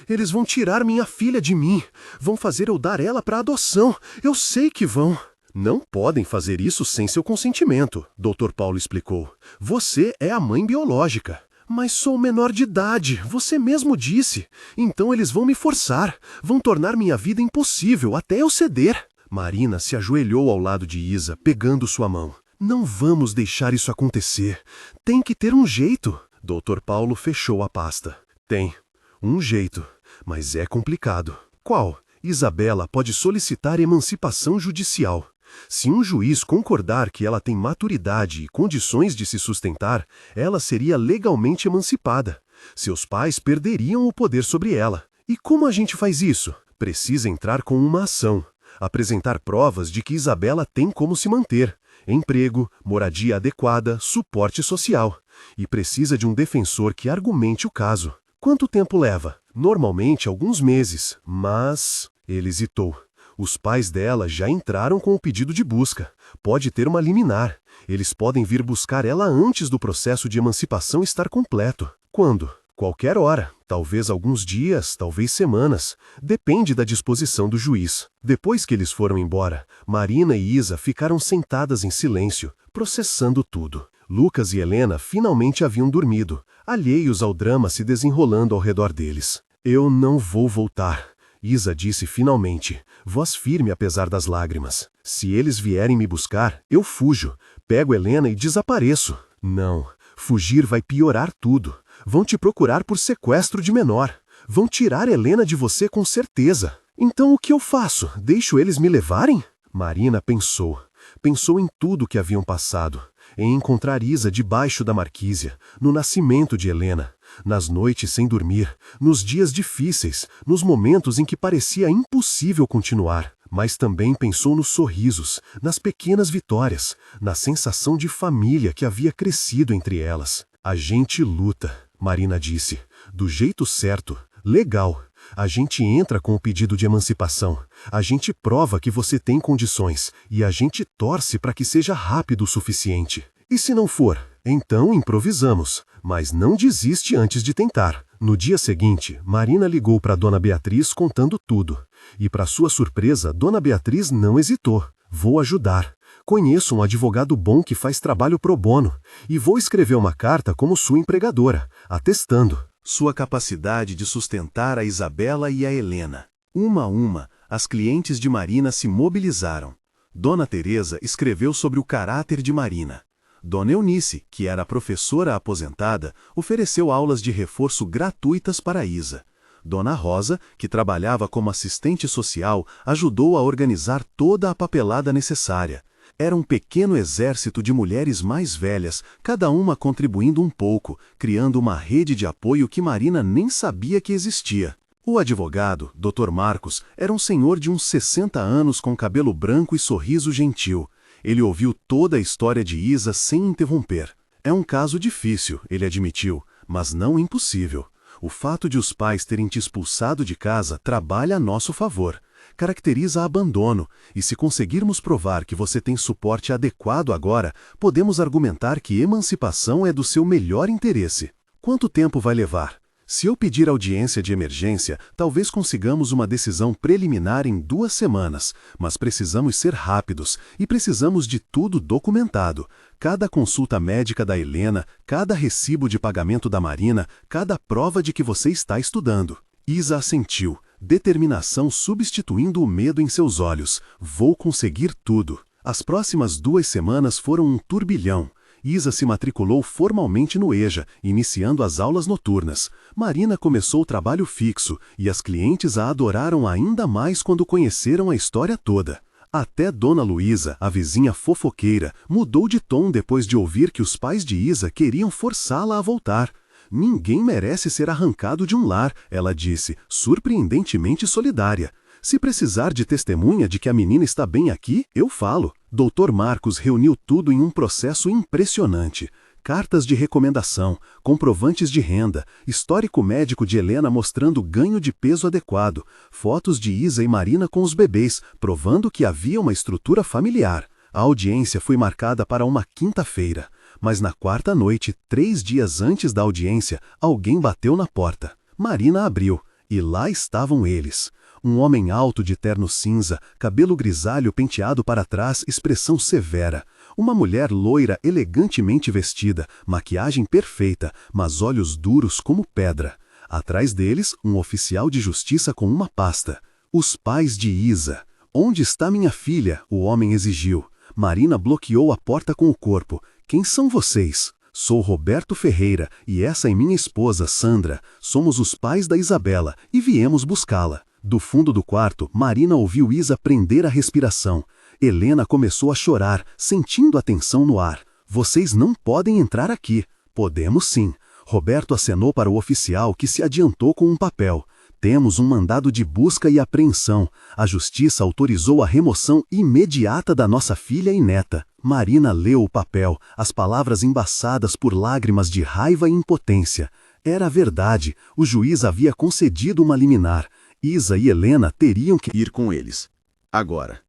Eles vão tirar minha filha de mim. Vão fazer eu dar ela para adoção. Eu sei que vão. Não podem fazer isso sem seu consentimento, Dr. Paulo explicou. Você é a mãe biológica. Mas sou menor de idade, você mesmo disse. Então eles vão me forçar. Vão tornar minha vida impossível até eu ceder. Marina se ajoelhou ao lado de Isa, pegando sua mão. Não vamos deixar isso acontecer. Tem que ter um jeito. Dr. Paulo fechou a pasta. Tem. Um jeito. Mas é complicado. Qual? Isabela pode solicitar emancipação judicial. Se um juiz concordar que ela tem maturidade e condições de se sustentar, ela seria legalmente emancipada. Seus pais perderiam o poder sobre ela. E como a gente faz isso? Precisa entrar com uma ação. Apresentar provas de que Isabela tem como se manter. Emprego, moradia adequada, suporte social. E precisa de um defensor que argumente o caso. Quanto tempo leva? Normalmente alguns meses, mas... Ele hesitou. Os pais dela já entraram com o pedido de busca. Pode ter uma liminar. Eles podem vir buscar ela antes do processo de emancipação estar completo. Quando? Qualquer hora. Talvez alguns dias, talvez semanas. Depende da disposição do juiz. Depois que eles foram embora, Marina e Isa ficaram sentadas em silêncio, processando tudo. Lucas e Helena finalmente haviam dormido, alheios ao drama se desenrolando ao redor deles. Eu não vou voltar, Isa disse finalmente, voz firme apesar das lágrimas. Se eles vierem me buscar, eu fujo, pego Helena e desapareço. Não, fugir vai piorar tudo. Vão te procurar por sequestro de menor. Vão tirar Helena de você com certeza. Então o que eu faço? Deixo eles me levarem? Marina pensou. Pensou em tudo que haviam passado. Em encontrar Isa debaixo da marquísia, no nascimento de Helena, nas noites sem dormir, nos dias difíceis, nos momentos em que parecia impossível continuar. Mas também pensou nos sorrisos, nas pequenas vitórias, na sensação de família que havia crescido entre elas. A gente luta, Marina disse, do jeito certo, legal. A gente entra com o pedido de emancipação, a gente prova que você tem condições e a gente torce para que seja rápido o suficiente. E se não for, então improvisamos, mas não desiste antes de tentar. No dia seguinte, Marina ligou para Dona Beatriz contando tudo. E para sua surpresa, Dona Beatriz não hesitou. Vou ajudar. Conheço um advogado bom que faz trabalho pro bono e vou escrever uma carta como sua empregadora, atestando sua capacidade de sustentar a Isabela e a Helena. Uma a uma, as clientes de Marina se mobilizaram. Dona Teresa escreveu sobre o caráter de Marina. Dona Eunice, que era professora aposentada, ofereceu aulas de reforço gratuitas para Isa. Dona Rosa, que trabalhava como assistente social, ajudou a organizar toda a papelada necessária. Era um pequeno exército de mulheres mais velhas, cada uma contribuindo um pouco, criando uma rede de apoio que Marina nem sabia que existia. O advogado, Dr. Marcos, era um senhor de uns 60 anos com cabelo branco e sorriso gentil. Ele ouviu toda a história de Isa sem interromper. É um caso difícil, ele admitiu, mas não impossível. O fato de os pais terem te expulsado de casa trabalha a nosso favor. Caracteriza abandono, e se conseguirmos provar que você tem suporte adequado agora, podemos argumentar que emancipação é do seu melhor interesse. Quanto tempo vai levar? Se eu pedir audiência de emergência, talvez consigamos uma decisão preliminar em 2 semanas, mas precisamos ser rápidos e precisamos de tudo documentado. Cada consulta médica da Helena, cada recibo de pagamento da Marina, cada prova de que você está estudando. Isa assentiu, determinação substituindo o medo em seus olhos. Vou conseguir tudo. As próximas 2 semanas foram um turbilhão. Isa se matriculou formalmente no EJA, iniciando as aulas noturnas. Marina começou o trabalho fixo, e as clientes a adoraram ainda mais quando conheceram a história toda. Até Dona Luísa, a vizinha fofoqueira, mudou de tom depois de ouvir que os pais de Isa queriam forçá-la a voltar. Ninguém merece ser arrancado de um lar, ela disse, surpreendentemente solidária. Se precisar de testemunha de que a menina está bem aqui, eu falo. Dr. Marcos reuniu tudo em um processo impressionante. Cartas de recomendação, comprovantes de renda, histórico médico de Helena mostrando ganho de peso adequado, fotos de Isa e Marina com os bebês, provando que havia uma estrutura familiar. A audiência foi marcada para uma quinta-feira, mas na quarta noite, 3 dias antes da audiência, alguém bateu na porta. Marina abriu, e lá estavam eles. Um homem alto de terno cinza, cabelo grisalho penteado para trás, expressão severa. Uma mulher loira elegantemente vestida, maquiagem perfeita, mas olhos duros como pedra. Atrás deles, um oficial de justiça com uma pasta. Os pais de Isa. Onde está minha filha? O homem exigiu. Marina bloqueou a porta com o corpo. Quem são vocês? Sou Roberto Ferreira e essa é minha esposa, Sandra. Somos os pais da Isabela e viemos buscá-la. Do fundo do quarto, Marina ouviu Isa prender a respiração. Helena começou a chorar, sentindo a tensão no ar. Vocês não podem entrar aqui. Podemos sim. Roberto acenou para o oficial que se adiantou com um papel. Temos um mandado de busca e apreensão. A justiça autorizou a remoção imediata da nossa filha e neta. Marina leu o papel, as palavras embaçadas por lágrimas de raiva e impotência. Era verdade, o juiz havia concedido uma liminar. Isa e Helena teriam que ir com eles. Agora.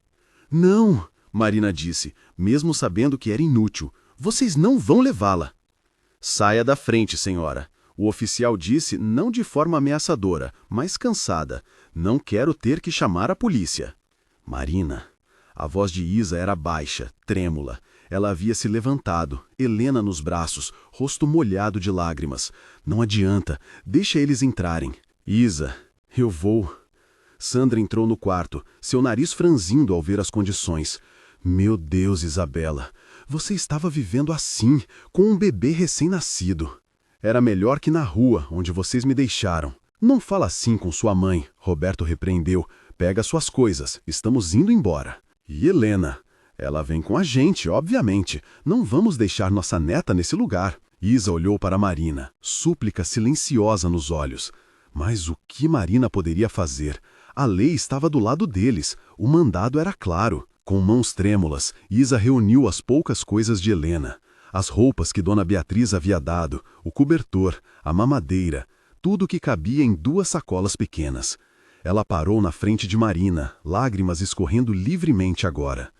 Não, Marina disse, mesmo sabendo que era inútil. Vocês não vão levá-la. Saia da frente, senhora. O oficial disse não de forma ameaçadora, mas cansada. Não quero ter que chamar a polícia. Marina. A voz de Isa era baixa, trêmula. Ela havia se levantado, Helena nos braços, rosto molhado de lágrimas. Não adianta, deixa eles entrarem. Isa, eu vou. Sandra entrou no quarto, seu nariz franzindo ao ver as condições. Meu Deus, Isabela, você estava vivendo assim, com um bebê recém-nascido. Era melhor que na rua, onde vocês me deixaram. Não fala assim com sua mãe, Roberto repreendeu. Pega suas coisas, estamos indo embora. E Helena? Ela vem com a gente, obviamente. Não vamos deixar nossa neta nesse lugar. Isa olhou para Marina, súplica silenciosa nos olhos. Mas o que Marina poderia fazer? A lei estava do lado deles. O mandado era claro. Com mãos trêmulas, Isa reuniu as poucas coisas de Helena. As roupas que Dona Beatriz havia dado, o cobertor, a mamadeira, tudo que cabia em 2 sacolas pequenas. Ela parou na frente de Marina, lágrimas escorrendo livremente agora.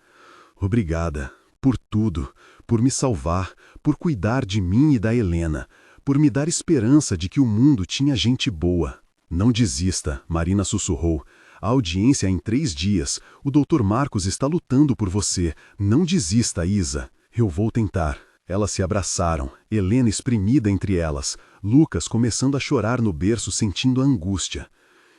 Obrigada, por tudo, por me salvar, por cuidar de mim e da Helena, por me dar esperança de que o mundo tinha gente boa. Não desista, Marina sussurrou. A audiência é em 3 dias. O Dr. Marcos está lutando por você. Não desista, Isa. Eu vou tentar. Elas se abraçaram, Helena espremida entre elas, Lucas começando a chorar no berço sentindo a angústia.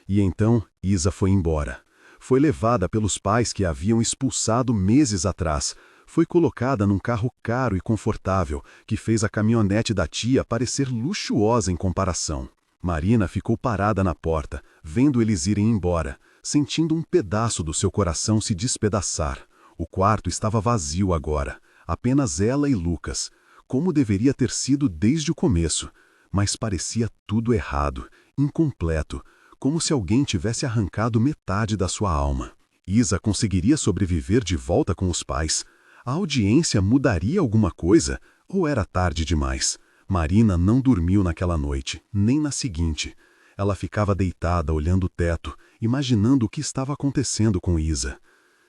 E então Isa foi embora. Foi levada pelos pais que a haviam expulsado meses atrás. Foi colocada num carro caro e confortável, que fez a caminhonete da tia parecer luxuosa em comparação. Marina ficou parada na porta, vendo eles irem embora, sentindo um pedaço do seu coração se despedaçar. O quarto estava vazio agora. Apenas ela e Lucas, como deveria ter sido desde o começo, mas parecia tudo errado, incompleto, como se alguém tivesse arrancado metade da sua alma. Isa conseguiria sobreviver de volta com os pais. A audiência mudaria alguma coisa ou era tarde demais? Marina não dormiu naquela noite, nem na seguinte. Ela ficava deitada olhando o teto, imaginando o que estava acontecendo com Isa.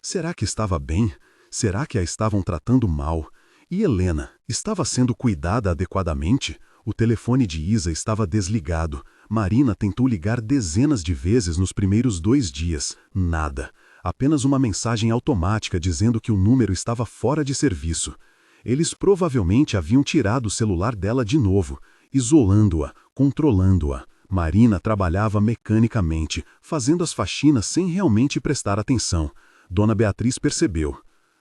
Será que estava bem? Será que a estavam tratando mal? E Helena, estava sendo cuidada adequadamente? O telefone de Isa estava desligado. Marina tentou ligar dezenas de vezes nos primeiros 2 dias. Nada. Apenas uma mensagem automática dizendo que o número estava fora de serviço. Eles provavelmente haviam tirado o celular dela de novo, isolando-a, controlando-a. Marina trabalhava mecanicamente, fazendo as faxinas sem realmente prestar atenção. Dona Beatriz percebeu.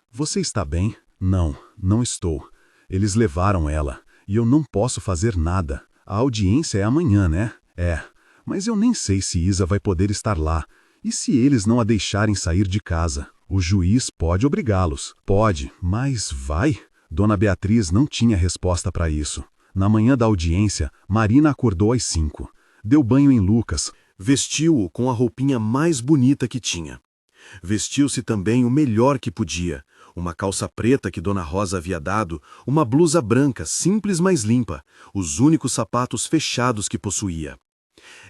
Você está bem? Não, não estou. Eles levaram ela, e eu não posso fazer nada. A audiência é amanhã, né? É, mas eu nem sei se Isa vai poder estar lá. E se eles não a deixarem sair de casa? O juiz pode obrigá-los. Pode, mas vai? Dona Beatriz não tinha resposta para isso. Na manhã da audiência, Marina acordou às 5. Deu banho em Lucas. Vestiu-o com a roupinha mais bonita que tinha. Vestiu-se também o melhor que podia. Uma calça preta que Dona Rosa havia dado, uma blusa branca, simples mas limpa, os únicos sapatos fechados que possuía.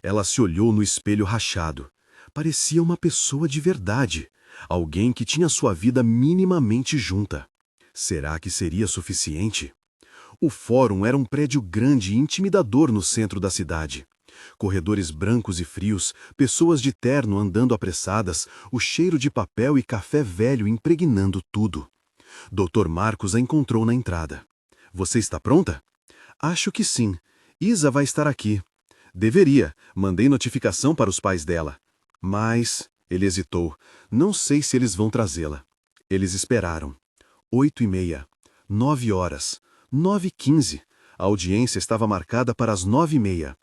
Ela se olhou no espelho rachado. Parecia uma pessoa de verdade, alguém que tinha sua vida minimamente junta. Será que seria suficiente? O fórum era um prédio grande e intimidador no centro da cidade. Corredores brancos e frios, pessoas de terno andando apressadas, o cheiro de papel e café velho impregnando tudo. Dr. Marcos a encontrou na entrada. Você está pronta? Acho que sim. Isa vai estar aqui. Deveria. Mandei notificação para os pais dela. Mas, ele hesitou, não sei se eles vão trazê-la. Eles esperaram. 8h30, 9 horas, 9h15. A audiência estava marcada para as 9h30.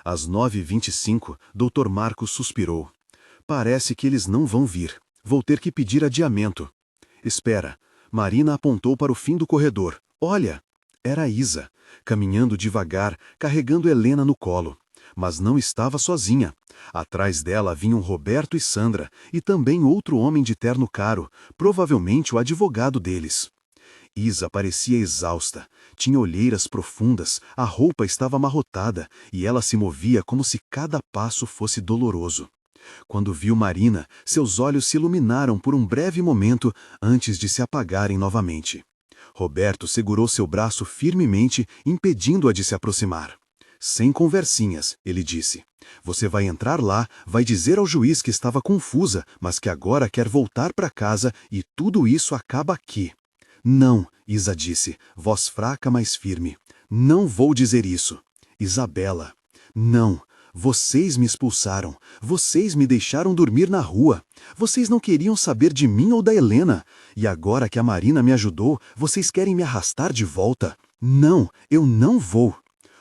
Às 9h25, Dr. Marcos suspirou. Parece que eles não vão vir. Vou ter que pedir adiamento. Espera. Marina apontou para o fim do corredor. Olha! Era Isa, caminhando devagar, carregando Helena no colo. Mas não estava sozinha. Atrás dela vinham Roberto e Sandra, e também outro homem de terno caro, provavelmente o advogado deles. Isa parecia exausta, tinha olheiras profundas, a roupa estava amarrotada, e ela se movia como se cada passo fosse doloroso. Quando viu Marina, seus olhos se iluminaram por um breve momento antes de se apagarem novamente. Roberto segurou seu braço firmemente, impedindo-a de se aproximar. Sem conversinhas, ele disse. Você vai entrar lá, vai dizer ao juiz que estava confusa, mas que agora quer voltar para casa e tudo isso acaba aqui. Não, Isa disse, voz fraca, mas firme. Não vou dizer isso. Isabela. Não. Vocês me expulsaram. Vocês me deixaram dormir na rua. Vocês não queriam saber de mim ou da Helena. E agora que a Marina me ajudou, vocês querem me arrastar de volta? Não, eu não vou.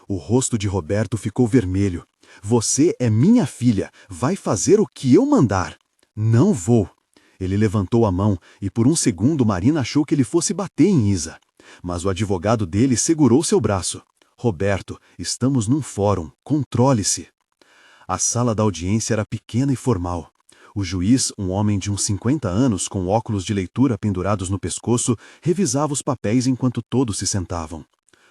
O rosto de Roberto ficou vermelho. Você é minha filha. Vai fazer o que eu mandar. Não vou. Ele levantou a mão e por um segundo Marina achou que ele fosse bater em Isa. Mas o advogado dele segurou seu braço. Roberto, estamos num fórum. Controle-se. A sala da audiência era pequena e formal. O juiz, um homem de uns 50 anos, com óculos de leitura pendurados no pescoço, revisava os papéis enquanto todos se sentavam.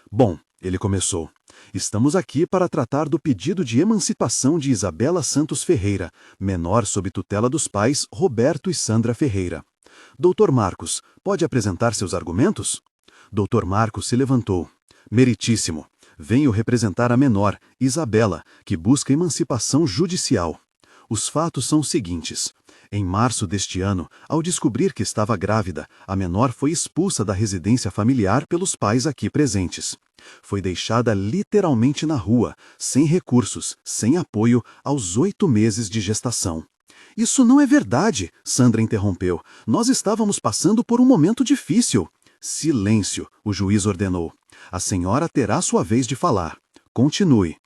Bom, ele começou. Estamos aqui para tratar do pedido de emancipação de Isabela Santos Ferreira, menor sob tutela dos pais Roberto e Sandra Ferreira. Dr. Marcos, pode apresentar seus argumentos? Dr. Marcos se levantou. Meritíssimo. Venho representar a menor, Isabela, que busca emancipação judicial. Os fatos são os seguintes. Em março deste ano, ao descobrir que estava grávida, a menor foi expulsa da residência familiar pelos pais aqui presentes. Foi deixada literalmente na rua, sem recursos, sem apoio, aos 8 meses de gestação. Isso não é verdade, Sandra interrompeu. Nós estávamos passando por um momento difícil. Silêncio, o juiz ordenou. A senhora terá sua vez de falar. Continue.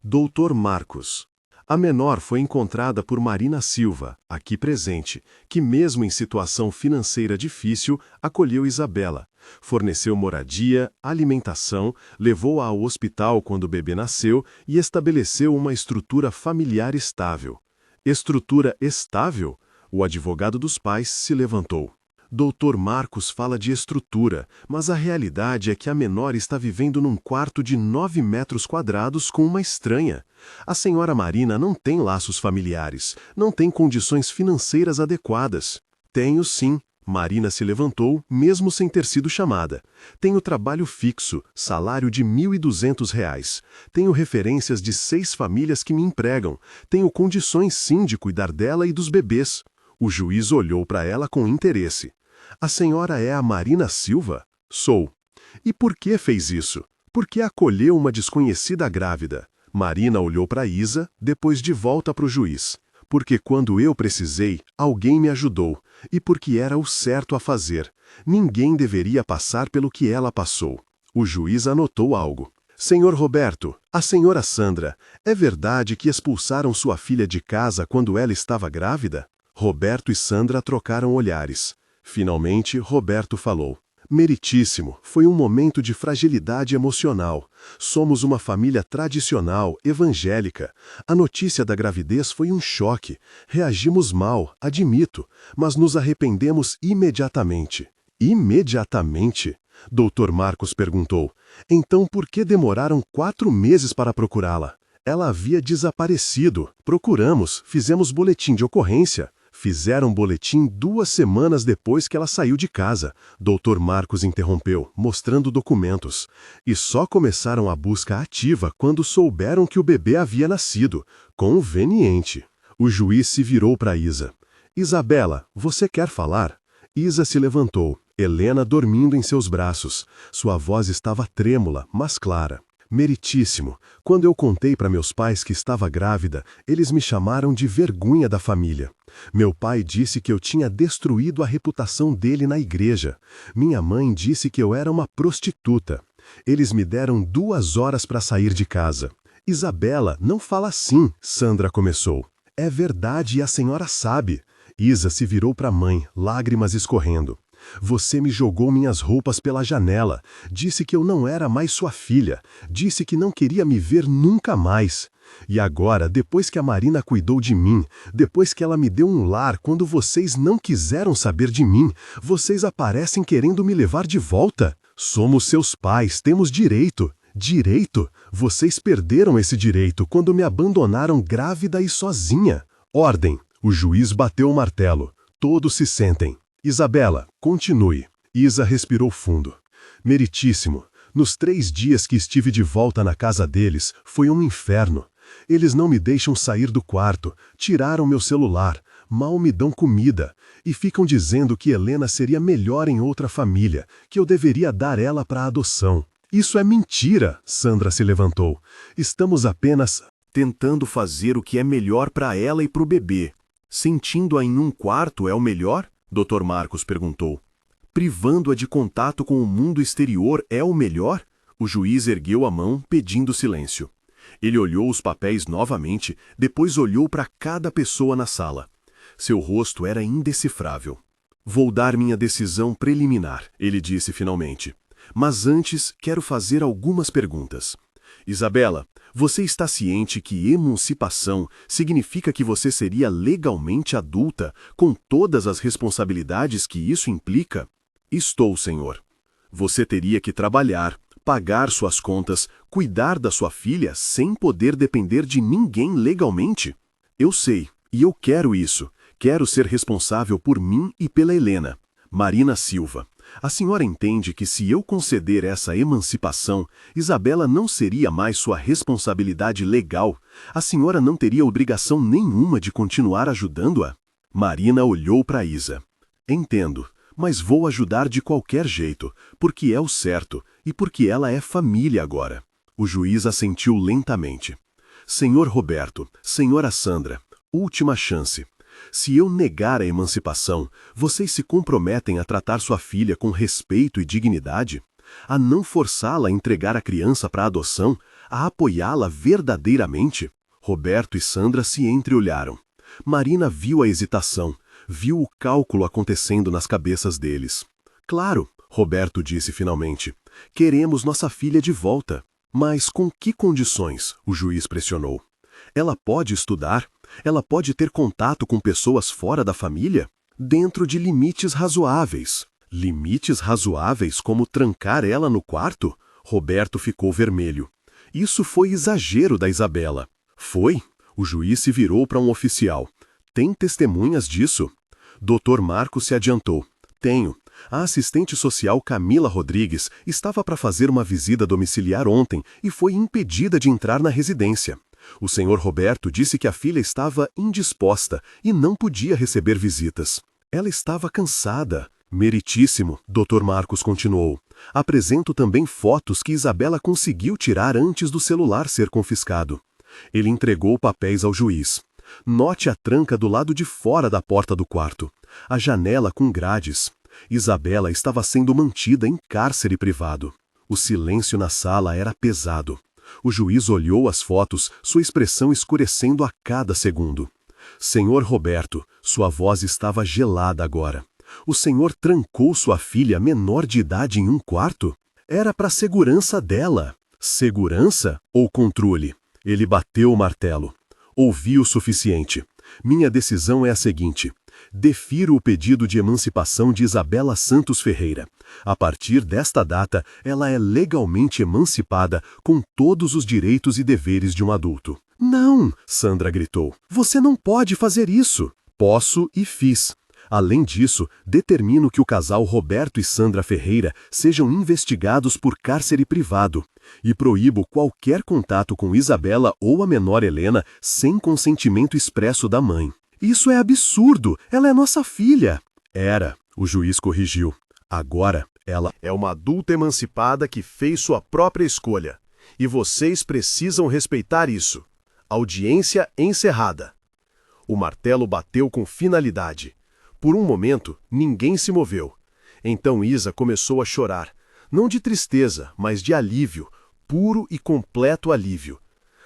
Doutor Marcos. A menor foi encontrada por Marina Silva, aqui presente, que mesmo em situação financeira difícil, acolheu Isabela, forneceu moradia, alimentação, levou-a ao hospital quando o bebê nasceu e estabeleceu uma estrutura familiar estável. Estrutura estável? O advogado dos pais se levantou. Doutor Marcos fala de estrutura, mas a realidade é que a menor está vivendo num quarto de 9 metros quadrados com uma estranha. A senhora Marina não tem laços familiares, não tem condições financeiras adequadas. Tenho sim. Marina se levantou, mesmo sem ter sido chamada. Tenho trabalho fixo, salário de R$ 1.200. Tenho referências de 6 famílias que me empregam. Tenho condições sim de cuidar dela e dos bebês. O juiz olhou para ela com interesse. A senhora é a Marina Silva? Sou. E por que fez isso? Por que acolheu uma desconhecida grávida? Marina olhou para Isa, depois de volta para o juiz. Porque quando eu precisei, alguém me ajudou, e porque era o certo a fazer. Ninguém deveria passar pelo que ela passou. O juiz anotou algo. Senhor Roberto, a senhora Sandra, é verdade que expulsaram sua filha de casa quando ela estava grávida? Roberto e Sandra trocaram olhares. Finalmente, Roberto falou. Meritíssimo, foi um momento de fragilidade emocional. Somos uma família tradicional, evangélica. A notícia da gravidez foi um choque. Reagimos mal, admito, mas nos arrependemos imediatamente. Imediatamente? Dr. Marcos perguntou. Então por que demoraram 4 meses para procurá-la? Ela havia desaparecido. Procuramos, fizemos boletim de ocorrência. Fizeram boletim 2 semanas depois que ela saiu de casa. Dr. Marcos interrompeu, mostrando documentos. E só começaram a busca ativa quando souberam que o bebê havia nascido. Conveniente. O juiz se virou para Isa. Isabela, você quer falar? Isa se levantou, Helena dormindo em seus braços. Sua voz estava trêmula, mas clara. Meritíssimo, quando eu contei para meus pais que estava grávida, eles me chamaram de vergonha da família. Meu pai disse que eu tinha destruído a reputação dele na igreja. Minha mãe disse que eu era uma prostituta. Eles me deram 2 horas para sair de casa. Isabela, não fala assim, Sandra começou. É verdade e a senhora sabe. Isa se virou para a mãe, lágrimas escorrendo. Você me jogou minhas roupas pela janela, disse que eu não era mais sua filha, disse que não queria me ver nunca mais. E agora, depois que a Marina cuidou de mim, depois que ela me deu um lar quando vocês não quiseram saber de mim, vocês aparecem querendo me levar de volta? Somos seus pais, temos direito. Direito? Vocês perderam esse direito quando me abandonaram grávida e sozinha. Ordem. O juiz bateu o martelo. Todos se sentem. Isabela, continue. Isa respirou fundo. Meritíssimo, nos 3 dias que estive de volta na casa deles, foi um inferno. Eles não me deixam sair do quarto, tiraram meu celular, mal me dão comida, e ficam dizendo que Helena seria melhor em outra família, que eu deveria dar ela para adoção. Isso é mentira, Sandra se levantou. Estamos apenas tentando fazer o que é melhor para ela e para o bebê. Sentindo-a em um quarto é o melhor? Dr. Marcos perguntou. Privando-a de contato com o mundo exterior é o melhor? O juiz ergueu a mão, pedindo silêncio. Ele olhou os papéis novamente, depois olhou para cada pessoa na sala. Seu rosto era indecifrável. Vou dar minha decisão preliminar, ele disse finalmente. Mas antes, quero fazer algumas perguntas. Isabela, você está ciente que emancipação significa que você seria legalmente adulta, com todas as responsabilidades que isso implica? Estou, senhor. Você teria que trabalhar, pagar suas contas, cuidar da sua filha sem poder depender de ninguém legalmente? Eu sei, e eu quero isso. Quero ser responsável por mim e pela Helena. Marina Silva, a senhora entende que se eu conceder essa emancipação, Isabela não seria mais sua responsabilidade legal? A senhora não teria obrigação nenhuma de continuar ajudando-a? Marina olhou para Isa. Entendo, mas vou ajudar de qualquer jeito, porque é o certo e porque ela é família agora. O juiz assentiu lentamente. Senhor Roberto, senhora Sandra, última chance. Se eu negar a emancipação, vocês se comprometem a tratar sua filha com respeito e dignidade? A não forçá-la a entregar a criança para adoção? A apoiá-la verdadeiramente? Roberto e Sandra se entreolharam. Marina viu a hesitação, viu o cálculo acontecendo nas cabeças deles. Claro, Roberto disse finalmente, queremos nossa filha de volta. Mas com que condições? O juiz pressionou. Ela pode estudar? Ela pode ter contato com pessoas fora da família? dentro de limites razoáveis. Limites razoáveis como trancar ela no quarto? Roberto ficou vermelho. Isso foi exagero da Isabela. Foi? O juiz se virou para um oficial. Tem testemunhas disso? Dr. Marcos se adiantou. Tenho. A assistente social Camila Rodrigues estava para fazer uma visita domiciliar ontem e foi impedida de entrar na residência. O senhor Roberto disse que a filha estava indisposta e não podia receber visitas. Ela estava cansada. Meritíssimo, Dr. Marcos continuou. Apresento também fotos que Isabela conseguiu tirar antes do celular ser confiscado. Ele entregou papéis ao juiz. Note a tranca do lado de fora da porta do quarto. A janela com grades. Isabela estava sendo mantida em cárcere privado. O silêncio na sala era pesado. O juiz olhou as fotos, sua expressão escurecendo a cada segundo. Senhor Roberto, sua voz estava gelada agora. O senhor trancou sua filha menor de idade em um quarto? Era para a segurança dela. Segurança ou controle? Ele bateu o martelo. Ouvi o suficiente. Minha decisão é a seguinte. Defiro o pedido de emancipação de Isabela Santos Ferreira. A partir desta data, ela é legalmente emancipada com todos os direitos e deveres de um adulto. Não, Sandra gritou. Você não pode fazer isso. Posso e fiz. Além disso, determino que o casal Roberto e Sandra Ferreira sejam investigados por cárcere privado e proíbo qualquer contato com Isabela ou a menor Helena sem consentimento expresso da mãe. Isso é absurdo! Ela é nossa filha! Era, o juiz corrigiu. Agora, ela é uma adulta emancipada que fez sua própria escolha. E vocês precisam respeitar isso. Audiência encerrada. O martelo bateu com finalidade. Por um momento, ninguém se moveu. Então Isa começou a chorar. Não de tristeza, mas de alívio. Puro e completo alívio.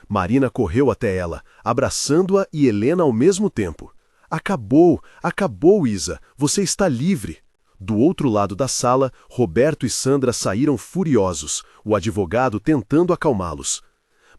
Marina correu até ela, abraçando-a e Helena ao mesmo tempo. Acabou, acabou, Isa. Você está livre. Do outro lado da sala, Roberto e Sandra saíram furiosos, o advogado tentando acalmá-los.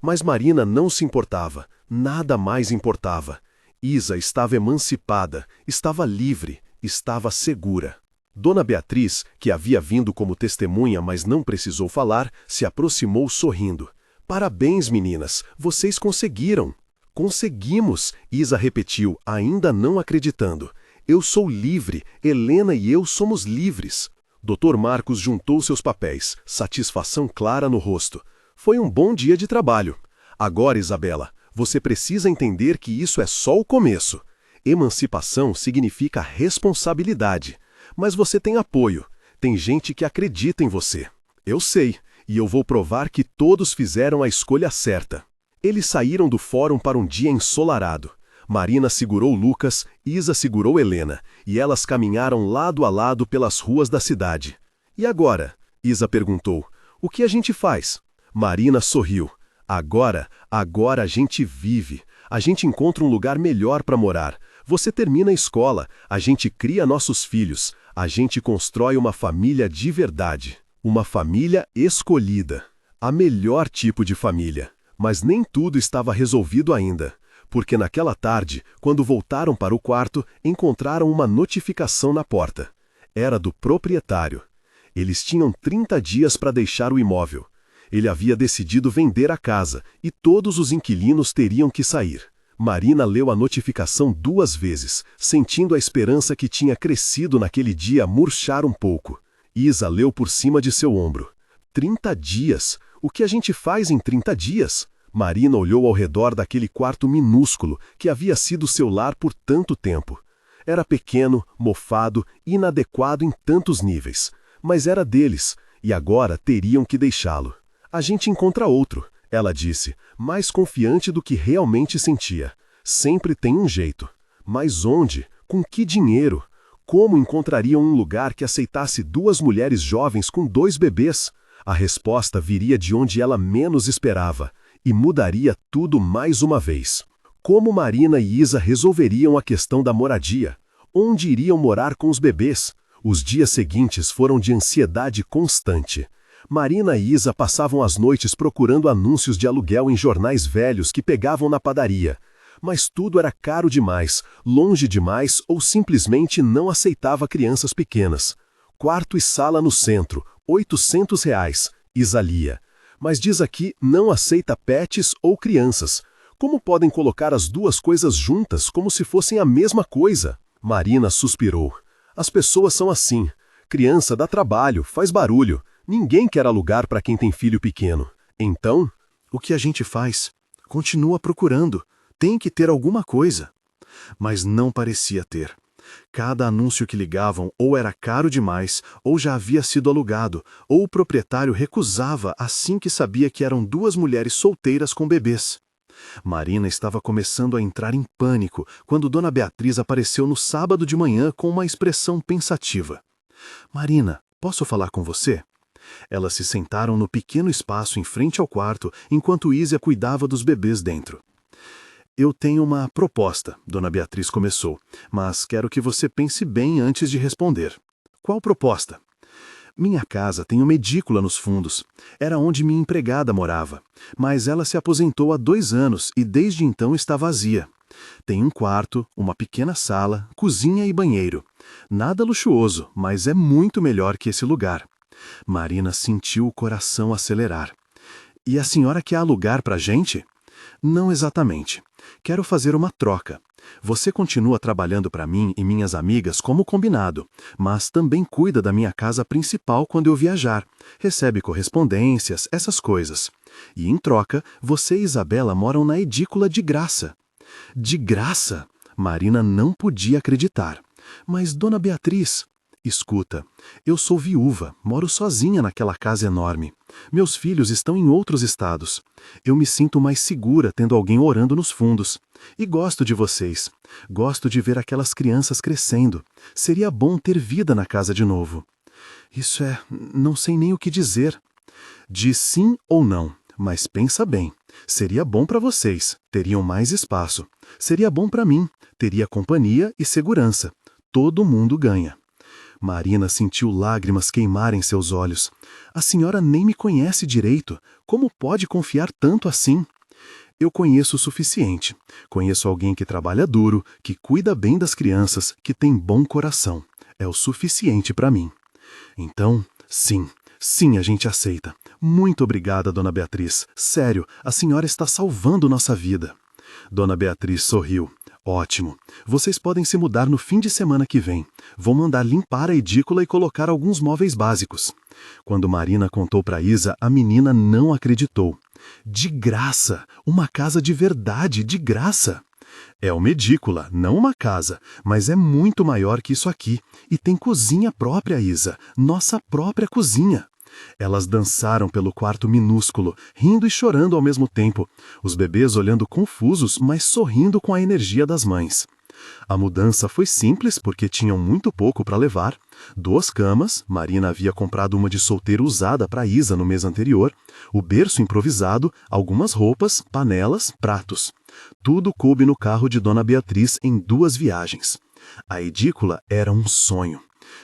Mas Marina não se importava. Nada mais importava. Isa estava emancipada, estava livre, estava segura. Dona Beatriz, que havia vindo como testemunha, mas não precisou falar, se aproximou sorrindo. Parabéns, meninas, vocês conseguiram. Conseguimos, Isa repetiu, ainda não acreditando. Eu sou livre, Helena e eu somos livres. Dr. Marcos juntou seus papéis, satisfação clara no rosto. Foi um bom dia de trabalho. Agora, Isabela, você precisa entender que isso é só o começo. Emancipação significa responsabilidade. Mas você tem apoio. Tem gente que acredita em você. Eu sei, e eu vou provar que todos fizeram a escolha certa. Eles saíram do fórum para um dia ensolarado. Marina segurou Lucas, Isa segurou Helena, e elas caminharam lado a lado pelas ruas da cidade. E agora? Isa perguntou. O que a gente faz? Marina sorriu. Agora a gente vive. A gente encontra um lugar melhor para morar. Você termina a escola, a gente cria nossos filhos, a gente constrói uma família de verdade. Uma família escolhida. A melhor tipo de família. Mas nem tudo estava resolvido ainda. Porque naquela tarde, quando voltaram para o quarto, encontraram uma notificação na porta. Era do proprietário. Eles tinham 30 dias para deixar o imóvel. Ele havia decidido vender a casa e todos os inquilinos teriam que sair. Marina leu a notificação 2 vezes, sentindo a esperança que tinha crescido naquele dia murchar um pouco. Isa leu por cima de seu ombro. 30 dias? O que a gente faz em 30 dias? Marina olhou ao redor daquele quarto minúsculo que havia sido seu lar por tanto tempo. Era pequeno, mofado, inadequado em tantos níveis. Mas era deles, e agora teriam que deixá-lo. A gente encontra outro, ela disse, mais confiante do que realmente sentia. Sempre tem um jeito. Mas onde? Com que dinheiro? Como encontrariam um lugar que aceitasse 2 mulheres jovens com 2 bebês? A resposta viria de onde ela menos esperava, e mudaria tudo mais uma vez. Como Marina e Isa resolveriam a questão da moradia? Onde iriam morar com os bebês? Os dias seguintes foram de ansiedade constante. Marina e Isa passavam as noites procurando anúncios de aluguel em jornais velhos que pegavam na padaria. mas tudo era caro demais, longe demais ou simplesmente não aceitava crianças pequenas. Quarto e sala no centro, R$ 800, Isa lia. Mas diz aqui, não aceita pets ou crianças. Como podem colocar as duas coisas juntas como se fossem a mesma coisa? Marina suspirou. As pessoas são assim. Criança dá trabalho, faz barulho. Ninguém quer alugar para quem tem filho pequeno. Então, O que a gente faz? Continua procurando. Tem que ter alguma coisa. Mas não parecia ter. Cada anúncio que ligavam ou era caro demais, ou já havia sido alugado, ou o proprietário recusava assim que sabia que eram duas mulheres solteiras com bebês. Marina estava começando a entrar em pânico quando Dona Beatriz apareceu no sábado de manhã com uma expressão pensativa. Marina, posso falar com você? Elas se sentaram no pequeno espaço em frente ao quarto enquanto Ísia cuidava dos bebês dentro. Eu tenho uma proposta, Dona Beatriz começou, mas quero que você pense bem antes de responder. Qual proposta? Minha casa tem uma edícula nos fundos. Era onde minha empregada morava. Mas ela se aposentou há 2 anos e desde então está vazia. Tem um quarto, uma pequena sala, cozinha e banheiro. Nada luxuoso, mas é muito melhor que esse lugar. Marina sentiu o coração acelerar. E a senhora quer alugar para a gente? Não exatamente. Quero fazer uma troca. Você continua trabalhando para mim e minhas amigas como combinado, mas também cuida da minha casa principal quando eu viajar. Recebe correspondências, essas coisas. E em troca, você e Isabela moram na edícula de graça. De graça? Marina não podia acreditar. Mas, Dona Beatriz... Escuta, eu sou viúva, moro sozinha naquela casa enorme. Meus filhos estão em outros estados. Eu me sinto mais segura tendo alguém orando nos fundos. E gosto de vocês. Gosto de ver aquelas crianças crescendo. Seria bom ter vida na casa de novo. Isso é... não sei nem o que dizer. Diz sim ou não, mas pensa bem. Seria bom para vocês, teriam mais espaço. Seria bom para mim, teria companhia e segurança. Todo mundo ganha. Marina sentiu lágrimas queimarem seus olhos. A senhora nem me conhece direito. Como pode confiar tanto assim? Eu conheço o suficiente. Conheço alguém que trabalha duro, que cuida bem das crianças, que tem bom coração. É o suficiente para mim. Então, sim, a gente aceita. Muito obrigada, Dona Beatriz. Sério, a senhora está salvando nossa vida. Dona Beatriz sorriu. Ótimo. Vocês podem se mudar no fim de semana que vem. Vou mandar limpar a edícula e colocar alguns móveis básicos. Quando Marina contou para Isa, a menina não acreditou. De graça! Uma casa de verdade, de graça! É uma edícula, não uma casa, mas é muito maior que isso aqui. E tem cozinha própria, Isa. Nossa própria cozinha. Elas dançaram pelo quarto minúsculo, rindo e chorando ao mesmo tempo, os bebês olhando confusos, mas sorrindo com a energia das mães. A mudança foi simples porque tinham muito pouco para levar. 2 camas, Marina havia comprado uma de solteiro usada para Isa no mês anterior, o berço improvisado, algumas roupas, panelas, pratos. Tudo coube no carro de Dona Beatriz em 2 viagens. A edícula era um sonho.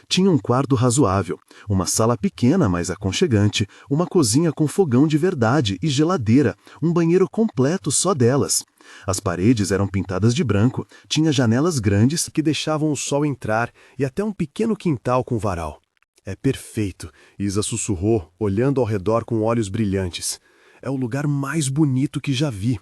Tinha um quarto razoável, uma sala pequena, mas aconchegante, uma cozinha com fogão de verdade e geladeira, um banheiro completo só delas. As paredes eram pintadas de branco, tinha janelas grandes que deixavam o sol entrar e até um pequeno quintal com varal. É perfeito, Isa sussurrou, olhando ao redor com olhos brilhantes. É o lugar mais bonito que já vi.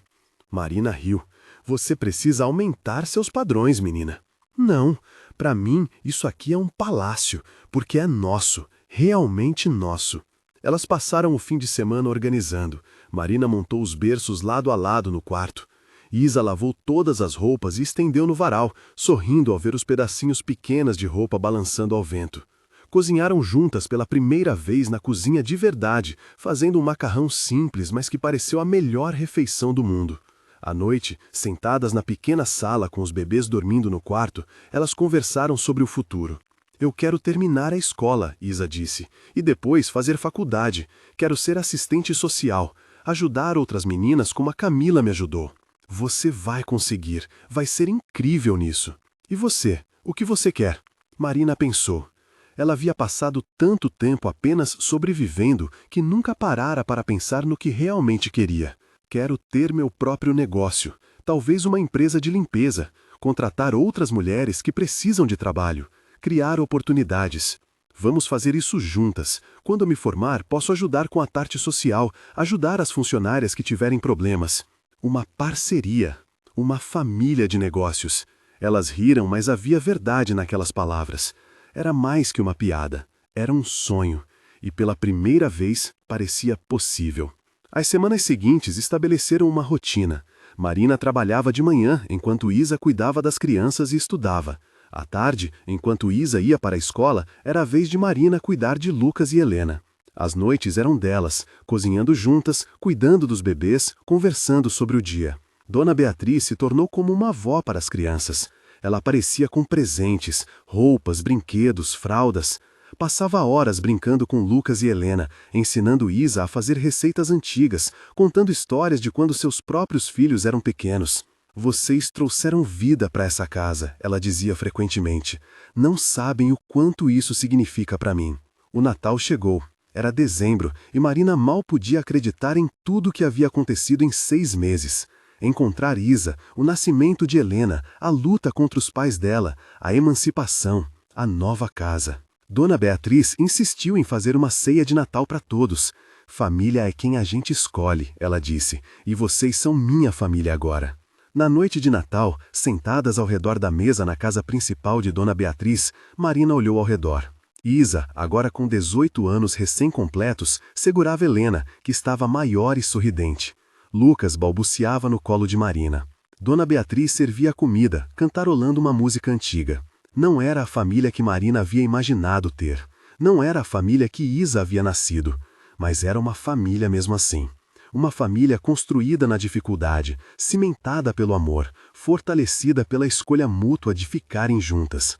Marina riu. Você precisa aumentar seus padrões, menina. Não. Para mim, isso aqui é um palácio, porque é nosso, realmente nosso. Elas passaram o fim de semana organizando. Marina montou os berços lado a lado no quarto. Isa lavou todas as roupas e estendeu no varal, sorrindo ao ver os pedacinhos pequenos de roupa balançando ao vento. Cozinharam juntas pela primeira vez na cozinha de verdade, fazendo um macarrão simples, mas que pareceu a melhor refeição do mundo. À noite, sentadas na pequena sala com os bebês dormindo no quarto, elas conversaram sobre o futuro. Eu quero terminar a escola, Isa disse, e depois fazer faculdade. Quero ser assistente social, ajudar outras meninas como a Camila me ajudou. Você vai conseguir, vai ser incrível nisso. E você, o que você quer? Marina pensou. Ela havia passado tanto tempo apenas sobrevivendo que nunca parara para pensar no que realmente queria. Quero ter meu próprio negócio, Talvez uma empresa de limpeza, contratar outras mulheres que precisam de trabalho, criar oportunidades. Vamos fazer isso juntas. Quando eu me formar, posso ajudar com a parte social, ajudar as funcionárias que tiverem problemas. Uma parceria, uma família de negócios. Elas riram, mas havia verdade naquelas palavras. Era mais que uma piada, era um sonho, e pela primeira vez parecia possível. As semanas seguintes estabeleceram uma rotina. Marina trabalhava de manhã, enquanto Isa cuidava das crianças e estudava. À tarde, enquanto Isa ia para a escola, era a vez de Marina cuidar de Lucas e Helena. As noites eram delas, cozinhando juntas, cuidando dos bebês, conversando sobre o dia. Dona Beatriz se tornou como uma avó para as crianças. Ela aparecia com presentes, roupas, brinquedos, fraldas. Passava horas brincando com Lucas e Helena, ensinando Isa a fazer receitas antigas, contando histórias de quando seus próprios filhos eram pequenos. Vocês trouxeram vida para essa casa, ela dizia frequentemente. Não sabem o quanto isso significa para mim. O Natal chegou. Era dezembro e Marina mal podia acreditar em tudo o que havia acontecido em 6 meses. Encontrar Isa, o nascimento de Helena, a luta contra os pais dela, a emancipação, a nova casa. Dona Beatriz insistiu em fazer uma ceia de Natal para todos. Família é quem a gente escolhe, ela disse, e vocês são minha família agora. Na noite de Natal, sentadas ao redor da mesa na casa principal de Dona Beatriz, Marina olhou ao redor. Isa, agora com 18 anos recém-completos, segurava Helena, que estava maior e sorridente. Lucas balbuciava no colo de Marina. Dona Beatriz servia a comida, cantarolando uma música antiga. Não era a família que Marina havia imaginado ter. Não era a família que Isa havia nascido. Mas era uma família mesmo assim. Uma família construída na dificuldade, cimentada pelo amor, fortalecida pela escolha mútua de ficarem juntas.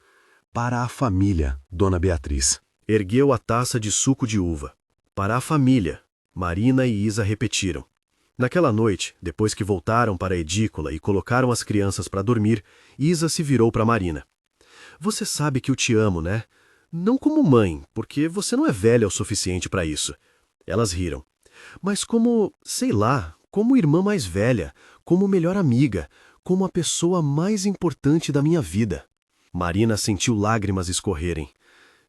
Para a família, Dona Beatriz. Ergueu a taça de suco de uva. Para a família, Marina e Isa repetiram. Naquela noite, depois que voltaram para a edícula e colocaram as crianças para dormir, Isa se virou para Marina. Você sabe que eu te amo, né? Não como mãe, porque você não é velha o suficiente para isso. Elas riram. Mas como, sei lá, como irmã mais velha, como melhor amiga, como a pessoa mais importante da minha vida. Marina sentiu lágrimas escorrerem.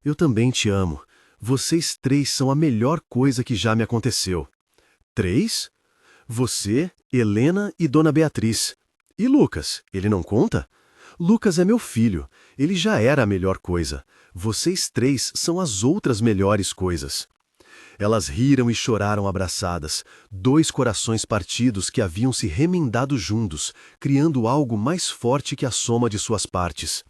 Eu também te amo. Vocês 3 são a melhor coisa que já me aconteceu. 3? Você, Helena e Dona Beatriz. E Lucas, ele não conta? Lucas é meu filho. Ele já era a melhor coisa. Vocês 3 são as outras melhores coisas. Elas riram e choraram abraçadas, 2 corações partidos que haviam se remendado juntos, criando algo mais forte que a soma de suas partes.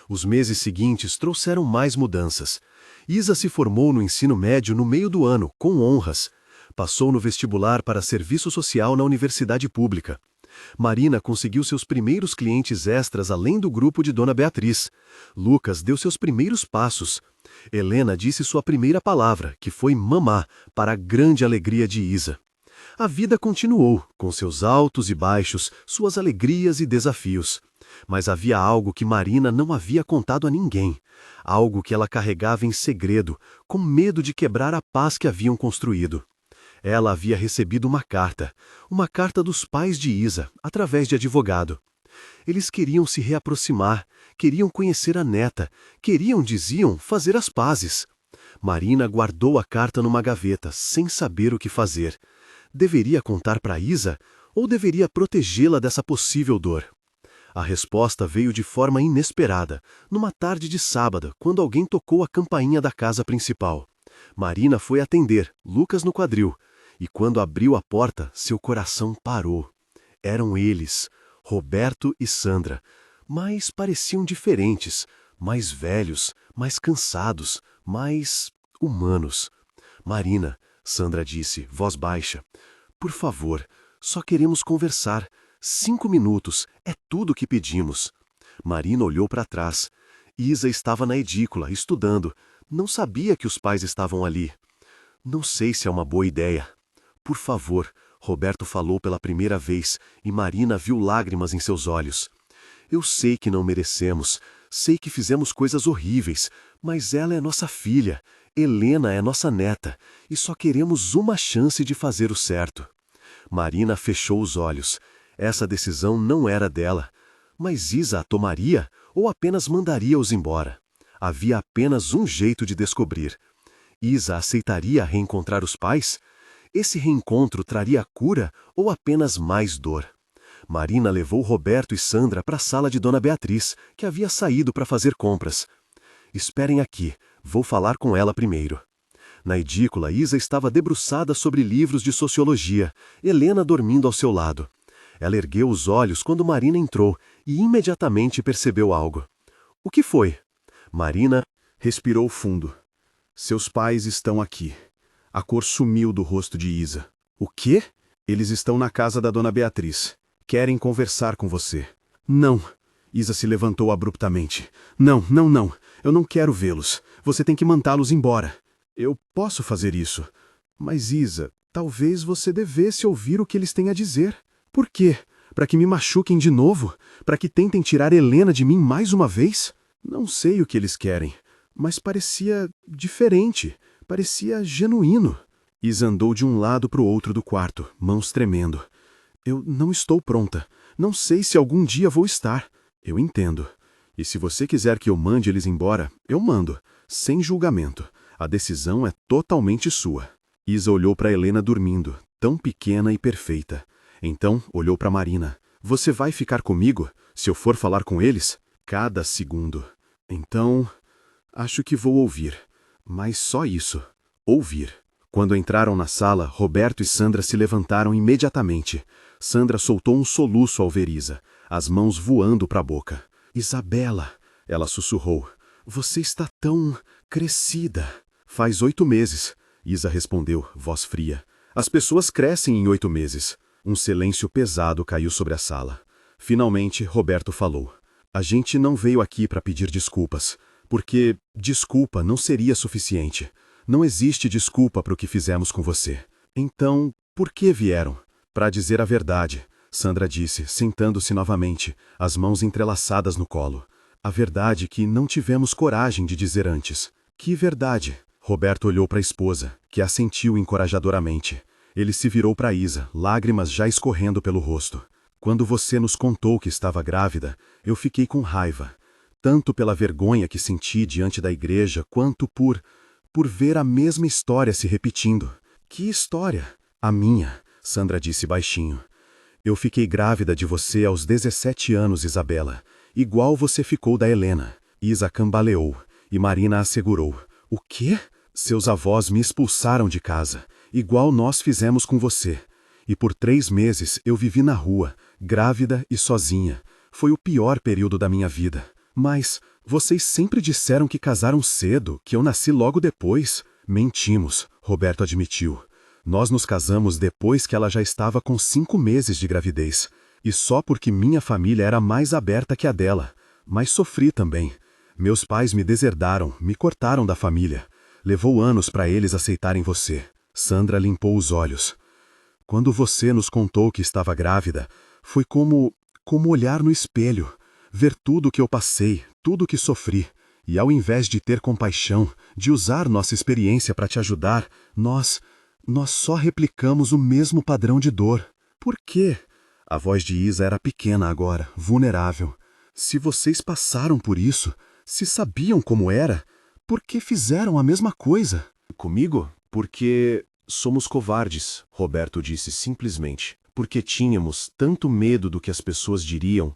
Os meses seguintes trouxeram mais mudanças. Isa se formou no ensino médio no meio do ano, com honras. Passou no vestibular para serviço social na universidade pública. Marina conseguiu seus primeiros clientes extras além do grupo de Dona Beatriz. Lucas deu seus primeiros passos. Helena disse sua primeira palavra, que foi mamá, para a grande alegria de Isa. A vida continuou, com seus altos e baixos, suas alegrias e desafios. Mas havia algo que Marina não havia contado a ninguém. Algo que ela carregava em segredo, com medo de quebrar a paz que haviam construído. Ela havia recebido uma carta dos pais de Isa, através de advogado. Eles queriam se reaproximar, queriam conhecer a neta, queriam, diziam, fazer as pazes. Marina guardou a carta numa gaveta, sem saber o que fazer. Deveria contar para Isa ou deveria protegê-la dessa possível dor? A resposta veio de forma inesperada, numa tarde de sábado, quando alguém tocou a campainha da casa principal. Marina foi atender, Lucas no quadril, e quando abriu a porta, seu coração parou. Eram eles, Roberto e Sandra, mas pareciam diferentes, mais velhos, mais cansados, mais humanos. Marina, Sandra disse, voz baixa, por favor, só queremos conversar. 5 minutos, é tudo o que pedimos. Marina olhou para trás. Isa estava na edícula, estudando. Não sabia que os pais estavam ali. Não sei se é uma boa ideia. Por favor, Roberto falou pela primeira vez, e Marina viu lágrimas em seus olhos. Eu sei que não merecemos, sei que fizemos coisas horríveis, mas ela é nossa filha, Helena é nossa neta, e só queremos uma chance de fazer o certo. Marina fechou os olhos. Essa decisão não era dela. Mas Isa a tomaria ou apenas mandaria-os embora? Havia apenas um jeito de descobrir. Isa aceitaria reencontrar os pais? Esse reencontro traria cura ou apenas mais dor? Marina levou Roberto e Sandra para a sala de Dona Beatriz, que havia saído para fazer compras. Esperem aqui, vou falar com ela primeiro. Na edícula, Isa estava debruçada sobre livros de sociologia, Helena dormindo ao seu lado. Ela ergueu os olhos quando Marina entrou e imediatamente percebeu algo. O que foi? Marina respirou fundo. Seus pais estão aqui. A cor sumiu do rosto de Isa. O quê? Eles estão na casa da Dona Beatriz. Querem conversar com você. Não. Isa se levantou abruptamente. Não. Eu não quero vê-los. Você tem que mandá-los embora. Eu posso fazer isso. Mas, Isa, talvez você devesse ouvir o que eles têm a dizer. Por quê? Para que me machuquem de novo? Para que tentem tirar Helena de mim mais uma vez? Não sei o que eles querem, mas parecia diferente. Parecia genuíno. Isa andou de um lado para o outro do quarto, mãos tremendo. Eu não estou pronta. Não sei se algum dia vou estar. Eu entendo. E se você quiser que eu mande eles embora, eu mando, sem julgamento. A decisão é totalmente sua. Isa olhou para Helena dormindo, tão pequena e perfeita. Então olhou para Marina. Você vai ficar comigo, se eu for falar com eles? Cada segundo. Então, acho que vou ouvir. Mas só isso. Ouvir. Quando entraram na sala, Roberto e Sandra se levantaram imediatamente. Sandra soltou um soluço ao ver Isa, as mãos voando para a boca. Isabela, ela sussurrou. Você está tão crescida. Faz 8 meses, Isa respondeu, voz fria. As pessoas crescem em 8 meses. Um silêncio pesado caiu sobre a sala. Finalmente, Roberto falou. A gente não veio aqui para pedir desculpas, porque desculpa não seria suficiente. Não existe desculpa para o que fizemos com você. Então, por que vieram? Para dizer a verdade, Sandra disse, sentando-se novamente, as mãos entrelaçadas no colo. A verdade que não tivemos coragem de dizer antes. Que verdade? Roberto olhou para a esposa, que assentiu encorajadoramente. Ele se virou para Isa, lágrimas já escorrendo pelo rosto. Quando você nos contou que estava grávida, eu fiquei com raiva. Tanto pela vergonha que senti diante da igreja, quanto por ver a mesma história se repetindo. Que história? A minha, Sandra disse baixinho. Eu fiquei grávida de você aos 17 anos, Isabela. Igual você ficou da Helena. Isa cambaleou, e Marina assegurou. O quê? Seus avós me expulsaram de casa, igual nós fizemos com você. E por 3 meses eu vivi na rua, grávida e sozinha. Foi o pior período da minha vida. Mas vocês sempre disseram que casaram cedo, que eu nasci logo depois. Mentimos, Roberto admitiu. Nós nos casamos depois que ela já estava com 5 meses de gravidez. E só porque minha família era mais aberta que a dela. Mas sofri também. Meus pais me deserdaram, me cortaram da família. Levou anos para eles aceitarem você. Sandra limpou os olhos. Quando você nos contou que estava grávida, foi como olhar no espelho, ver tudo o que eu passei, tudo o que sofri. E ao invés de ter compaixão, de usar nossa experiência para te ajudar, nós só replicamos o mesmo padrão de dor. Por quê? A voz de Isa era pequena agora, vulnerável. Se vocês passaram por isso, se sabiam como era, por que fizeram a mesma coisa? Comigo? Porque somos covardes, Roberto disse simplesmente. Porque tínhamos tanto medo do que as pessoas diriam,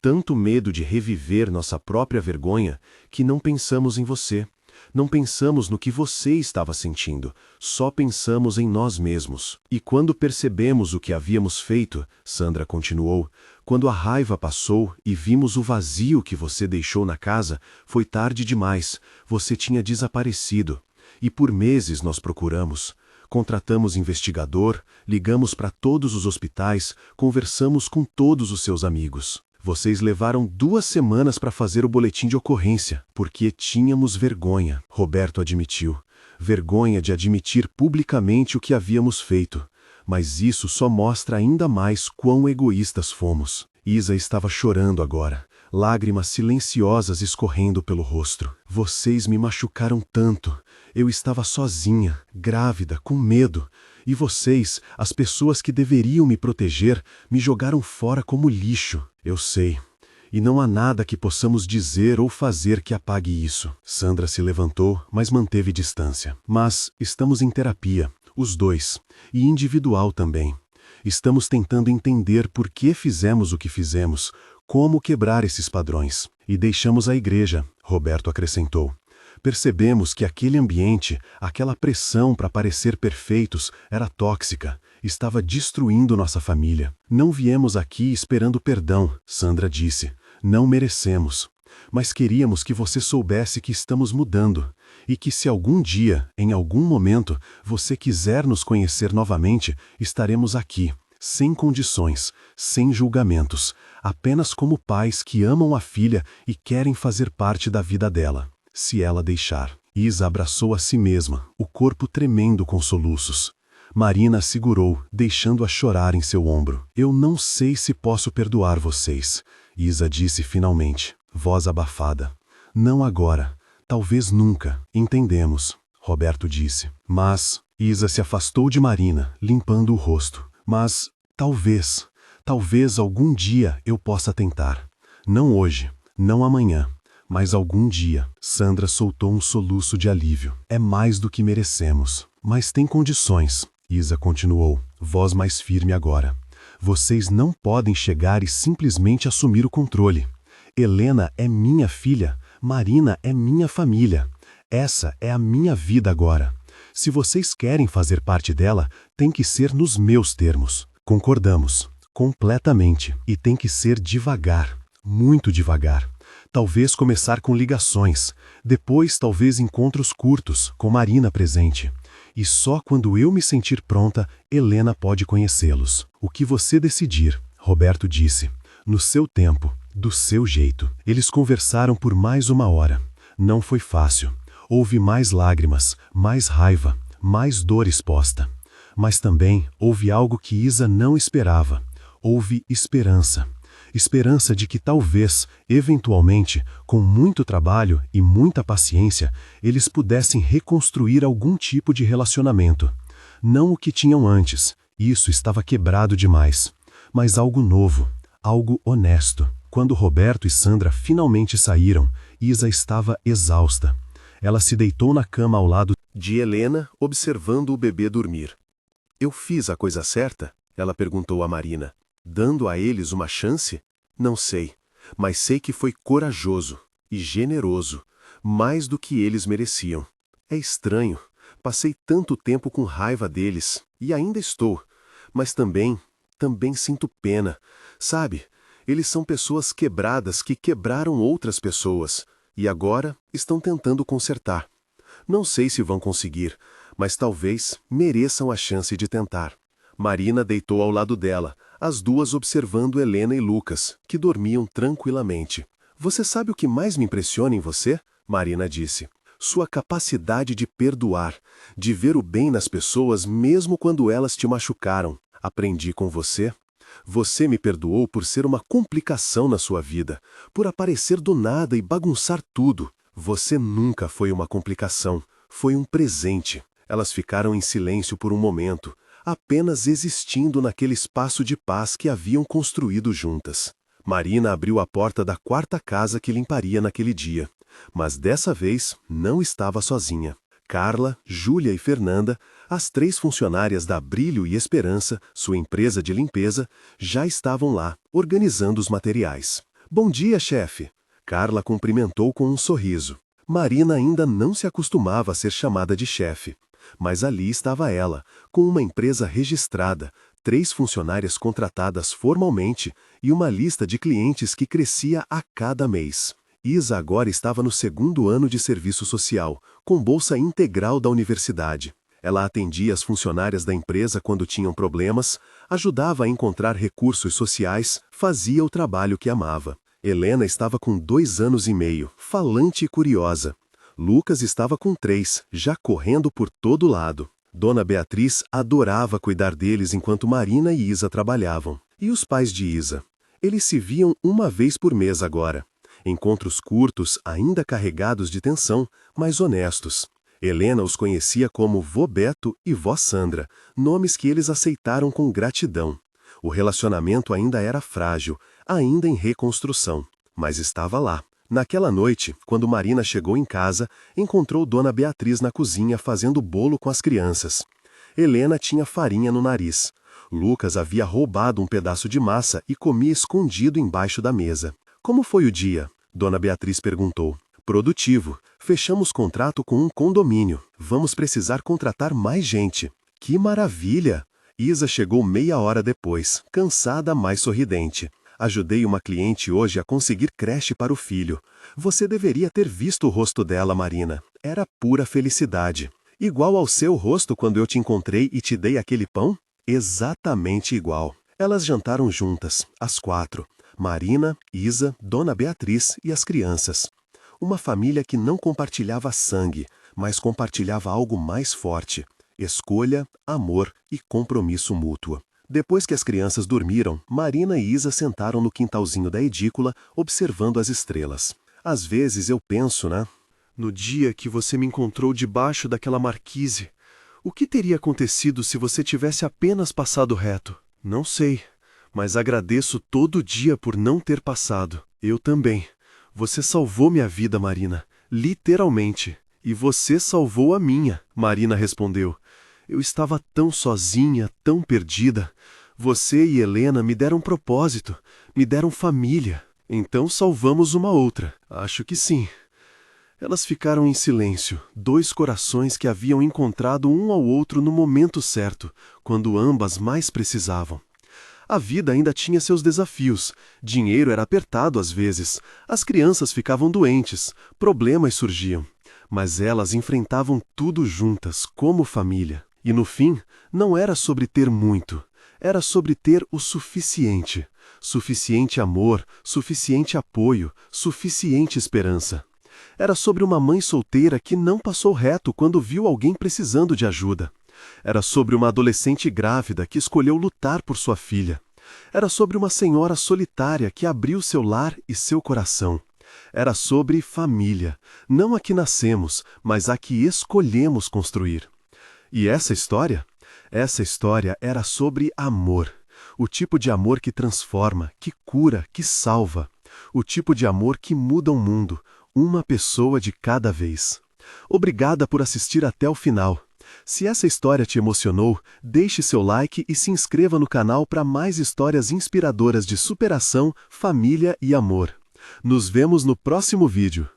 tanto medo de reviver nossa própria vergonha, que não pensamos em você. Não pensamos no que você estava sentindo, só pensamos em nós mesmos. E quando percebemos o que havíamos feito, Sandra continuou, quando a raiva passou e vimos o vazio que você deixou na casa, foi tarde demais, você tinha desaparecido. E por meses nós procuramos. Contratamos investigador, ligamos para todos os hospitais, conversamos com todos os seus amigos. Vocês levaram 2 semanas para fazer o boletim de ocorrência, porque tínhamos vergonha, Roberto admitiu. Vergonha de admitir publicamente o que havíamos feito. Mas isso só mostra ainda mais quão egoístas fomos. Isa estava chorando agora, lágrimas silenciosas escorrendo pelo rosto. Vocês me machucaram tanto. Eu estava sozinha, grávida, com medo. E vocês, as pessoas que deveriam me proteger, me jogaram fora como lixo. Eu sei. E não há nada que possamos dizer ou fazer que apague isso. Sandra se levantou, mas manteve distância. Mas estamos em terapia, os dois, e individual também. Estamos tentando entender por que fizemos o que fizemos, como quebrar esses padrões. E deixamos a igreja, Roberto acrescentou. Percebemos que aquele ambiente, aquela pressão para parecer perfeitos, era tóxica, estava destruindo nossa família. Não viemos aqui esperando perdão, Sandra disse. Não merecemos. Mas queríamos que você soubesse que estamos mudando, e que se algum dia, em algum momento, você quiser nos conhecer novamente, estaremos aqui, sem condições, sem julgamentos, apenas como pais que amam a filha e querem fazer parte da vida dela, se ela deixar. Isa abraçou a si mesma, o corpo tremendo com soluços. Marina a segurou, deixando-a chorar em seu ombro. Eu não sei se posso perdoar vocês, Isa disse finalmente, voz abafada. Não agora, talvez nunca, entendemos, Roberto disse. Mas, Isa se afastou de Marina, limpando o rosto. Mas, talvez algum dia eu possa tentar. Não hoje, não amanhã, mas algum dia. Sandra soltou um soluço de alívio. É mais do que merecemos. Mas tem condições, Isa continuou, voz mais firme agora. Vocês não podem chegar e simplesmente assumir o controle. Helena é minha filha, Marina é minha família. Essa é a minha vida agora. Se vocês querem fazer parte dela, tem que ser nos meus termos. Concordamos, completamente. E tem que ser devagar, muito devagar. Talvez começar com ligações, depois talvez encontros curtos, com Marina presente. E só quando eu me sentir pronta, Helena pode conhecê-los. O que você decidir, Roberto disse. No seu tempo, do seu jeito. Eles conversaram por mais 1 hora. Não foi fácil. Houve mais lágrimas, mais raiva, mais dor exposta. Mas também houve algo que Isa não esperava. Houve esperança. Esperança de que talvez, eventualmente, com muito trabalho e muita paciência, eles pudessem reconstruir algum tipo de relacionamento. Não o que tinham antes, isso estava quebrado demais. Mas algo novo, algo honesto. Quando Roberto e Sandra finalmente saíram, Isa estava exausta. Ela se deitou na cama ao lado de Helena, observando o bebê dormir. Eu fiz a coisa certa? Ela perguntou a Marina. Dando a eles uma chance? Não sei, mas sei que foi corajoso e generoso, mais do que eles mereciam. É estranho, passei tanto tempo com raiva deles, e ainda estou, mas também sinto pena, sabe? Eles são pessoas quebradas que quebraram outras pessoas, e agora estão tentando consertar. Não sei se vão conseguir, mas talvez mereçam a chance de tentar. Marina deitou ao lado dela, as duas observando Helena e Lucas, que dormiam tranquilamente. Você sabe o que mais me impressiona em você? Marina disse. Sua capacidade de perdoar, de ver o bem nas pessoas mesmo quando elas te machucaram. Aprendi com você. Você me perdoou por ser uma complicação na sua vida, por aparecer do nada e bagunçar tudo. Você nunca foi uma complicação, foi um presente. Elas ficaram em silêncio por um momento, apenas existindo naquele espaço de paz que haviam construído juntas. Marina abriu a porta da 4ª casa que limparia naquele dia, mas dessa vez não estava sozinha. Carla, Júlia e Fernanda, as 3 funcionárias da Brilho e Esperança, sua empresa de limpeza, já estavam lá, organizando os materiais. Bom dia, chefe! Carla cumprimentou com um sorriso. Marina ainda não se acostumava a ser chamada de chefe. Mas ali estava ela, com uma empresa registrada, 3 funcionárias contratadas formalmente e uma lista de clientes que crescia a cada mês. Isa agora estava no 2º ano de serviço social, com bolsa integral da universidade. Ela atendia as funcionárias da empresa quando tinham problemas, ajudava a encontrar recursos sociais, fazia o trabalho que amava. Helena estava com 2 anos e meio, falante e curiosa. Lucas estava com 3, já correndo por todo lado. Dona Beatriz adorava cuidar deles enquanto Marina e Isa trabalhavam. E os pais de Isa? Eles se viam uma vez por mês agora. Encontros curtos, ainda carregados de tensão, mas honestos. Helena os conhecia como Vô Beto e Vó Sandra, nomes que eles aceitaram com gratidão. O relacionamento ainda era frágil, ainda em reconstrução, mas estava lá. Naquela noite, quando Marina chegou em casa, encontrou Dona Beatriz na cozinha fazendo bolo com as crianças. Helena tinha farinha no nariz. Lucas havia roubado um pedaço de massa e comia escondido embaixo da mesa. Como foi o dia? Dona Beatriz perguntou. Produtivo. Fechamos contrato com um condomínio. Vamos precisar contratar mais gente. Que maravilha! Isa chegou meia hora depois, cansada, mas sorridente. Ajudei uma cliente hoje a conseguir creche para o filho. Você deveria ter visto o rosto dela, Marina. Era pura felicidade. Igual ao seu rosto quando eu te encontrei e te dei aquele pão? Exatamente igual. Elas jantaram juntas, as 4. Marina, Isa, Dona Beatriz e as crianças. Uma família que não compartilhava sangue, mas compartilhava algo mais forte. Escolha, amor e compromisso mútuo. Depois que as crianças dormiram, Marina e Isa sentaram no quintalzinho da edícula, observando as estrelas. Às vezes eu penso, né? No dia que você me encontrou debaixo daquela marquise, o que teria acontecido se você tivesse apenas passado reto? Não sei, mas agradeço todo dia por não ter passado. Eu também. Você salvou minha vida, Marina, literalmente. E você salvou a minha, Marina respondeu. Eu estava tão sozinha, tão perdida. Você e Helena me deram propósito, me deram família. Então salvamos uma outra. Acho que sim. Elas ficaram em silêncio, 2 corações que haviam encontrado um ao outro no momento certo, quando ambas mais precisavam. A vida ainda tinha seus desafios, dinheiro era apertado às vezes, as crianças ficavam doentes, problemas surgiam. Mas elas enfrentavam tudo juntas, como família. E no fim, não era sobre ter muito, era sobre ter o suficiente. Suficiente amor, suficiente apoio, suficiente esperança. Era sobre uma mãe solteira que não passou reto quando viu alguém precisando de ajuda. Era sobre uma adolescente grávida que escolheu lutar por sua filha. Era sobre uma senhora solitária que abriu seu lar e seu coração. Era sobre família, não a que nascemos, mas a que escolhemos construir. E essa história? Essa história era sobre amor. O tipo de amor que transforma, que cura, que salva. O tipo de amor que muda o mundo, uma pessoa de cada vez. Obrigada por assistir até o final. Se essa história te emocionou, deixe seu like e se inscreva no canal para mais histórias inspiradoras de superação, família e amor. Nos vemos no próximo vídeo.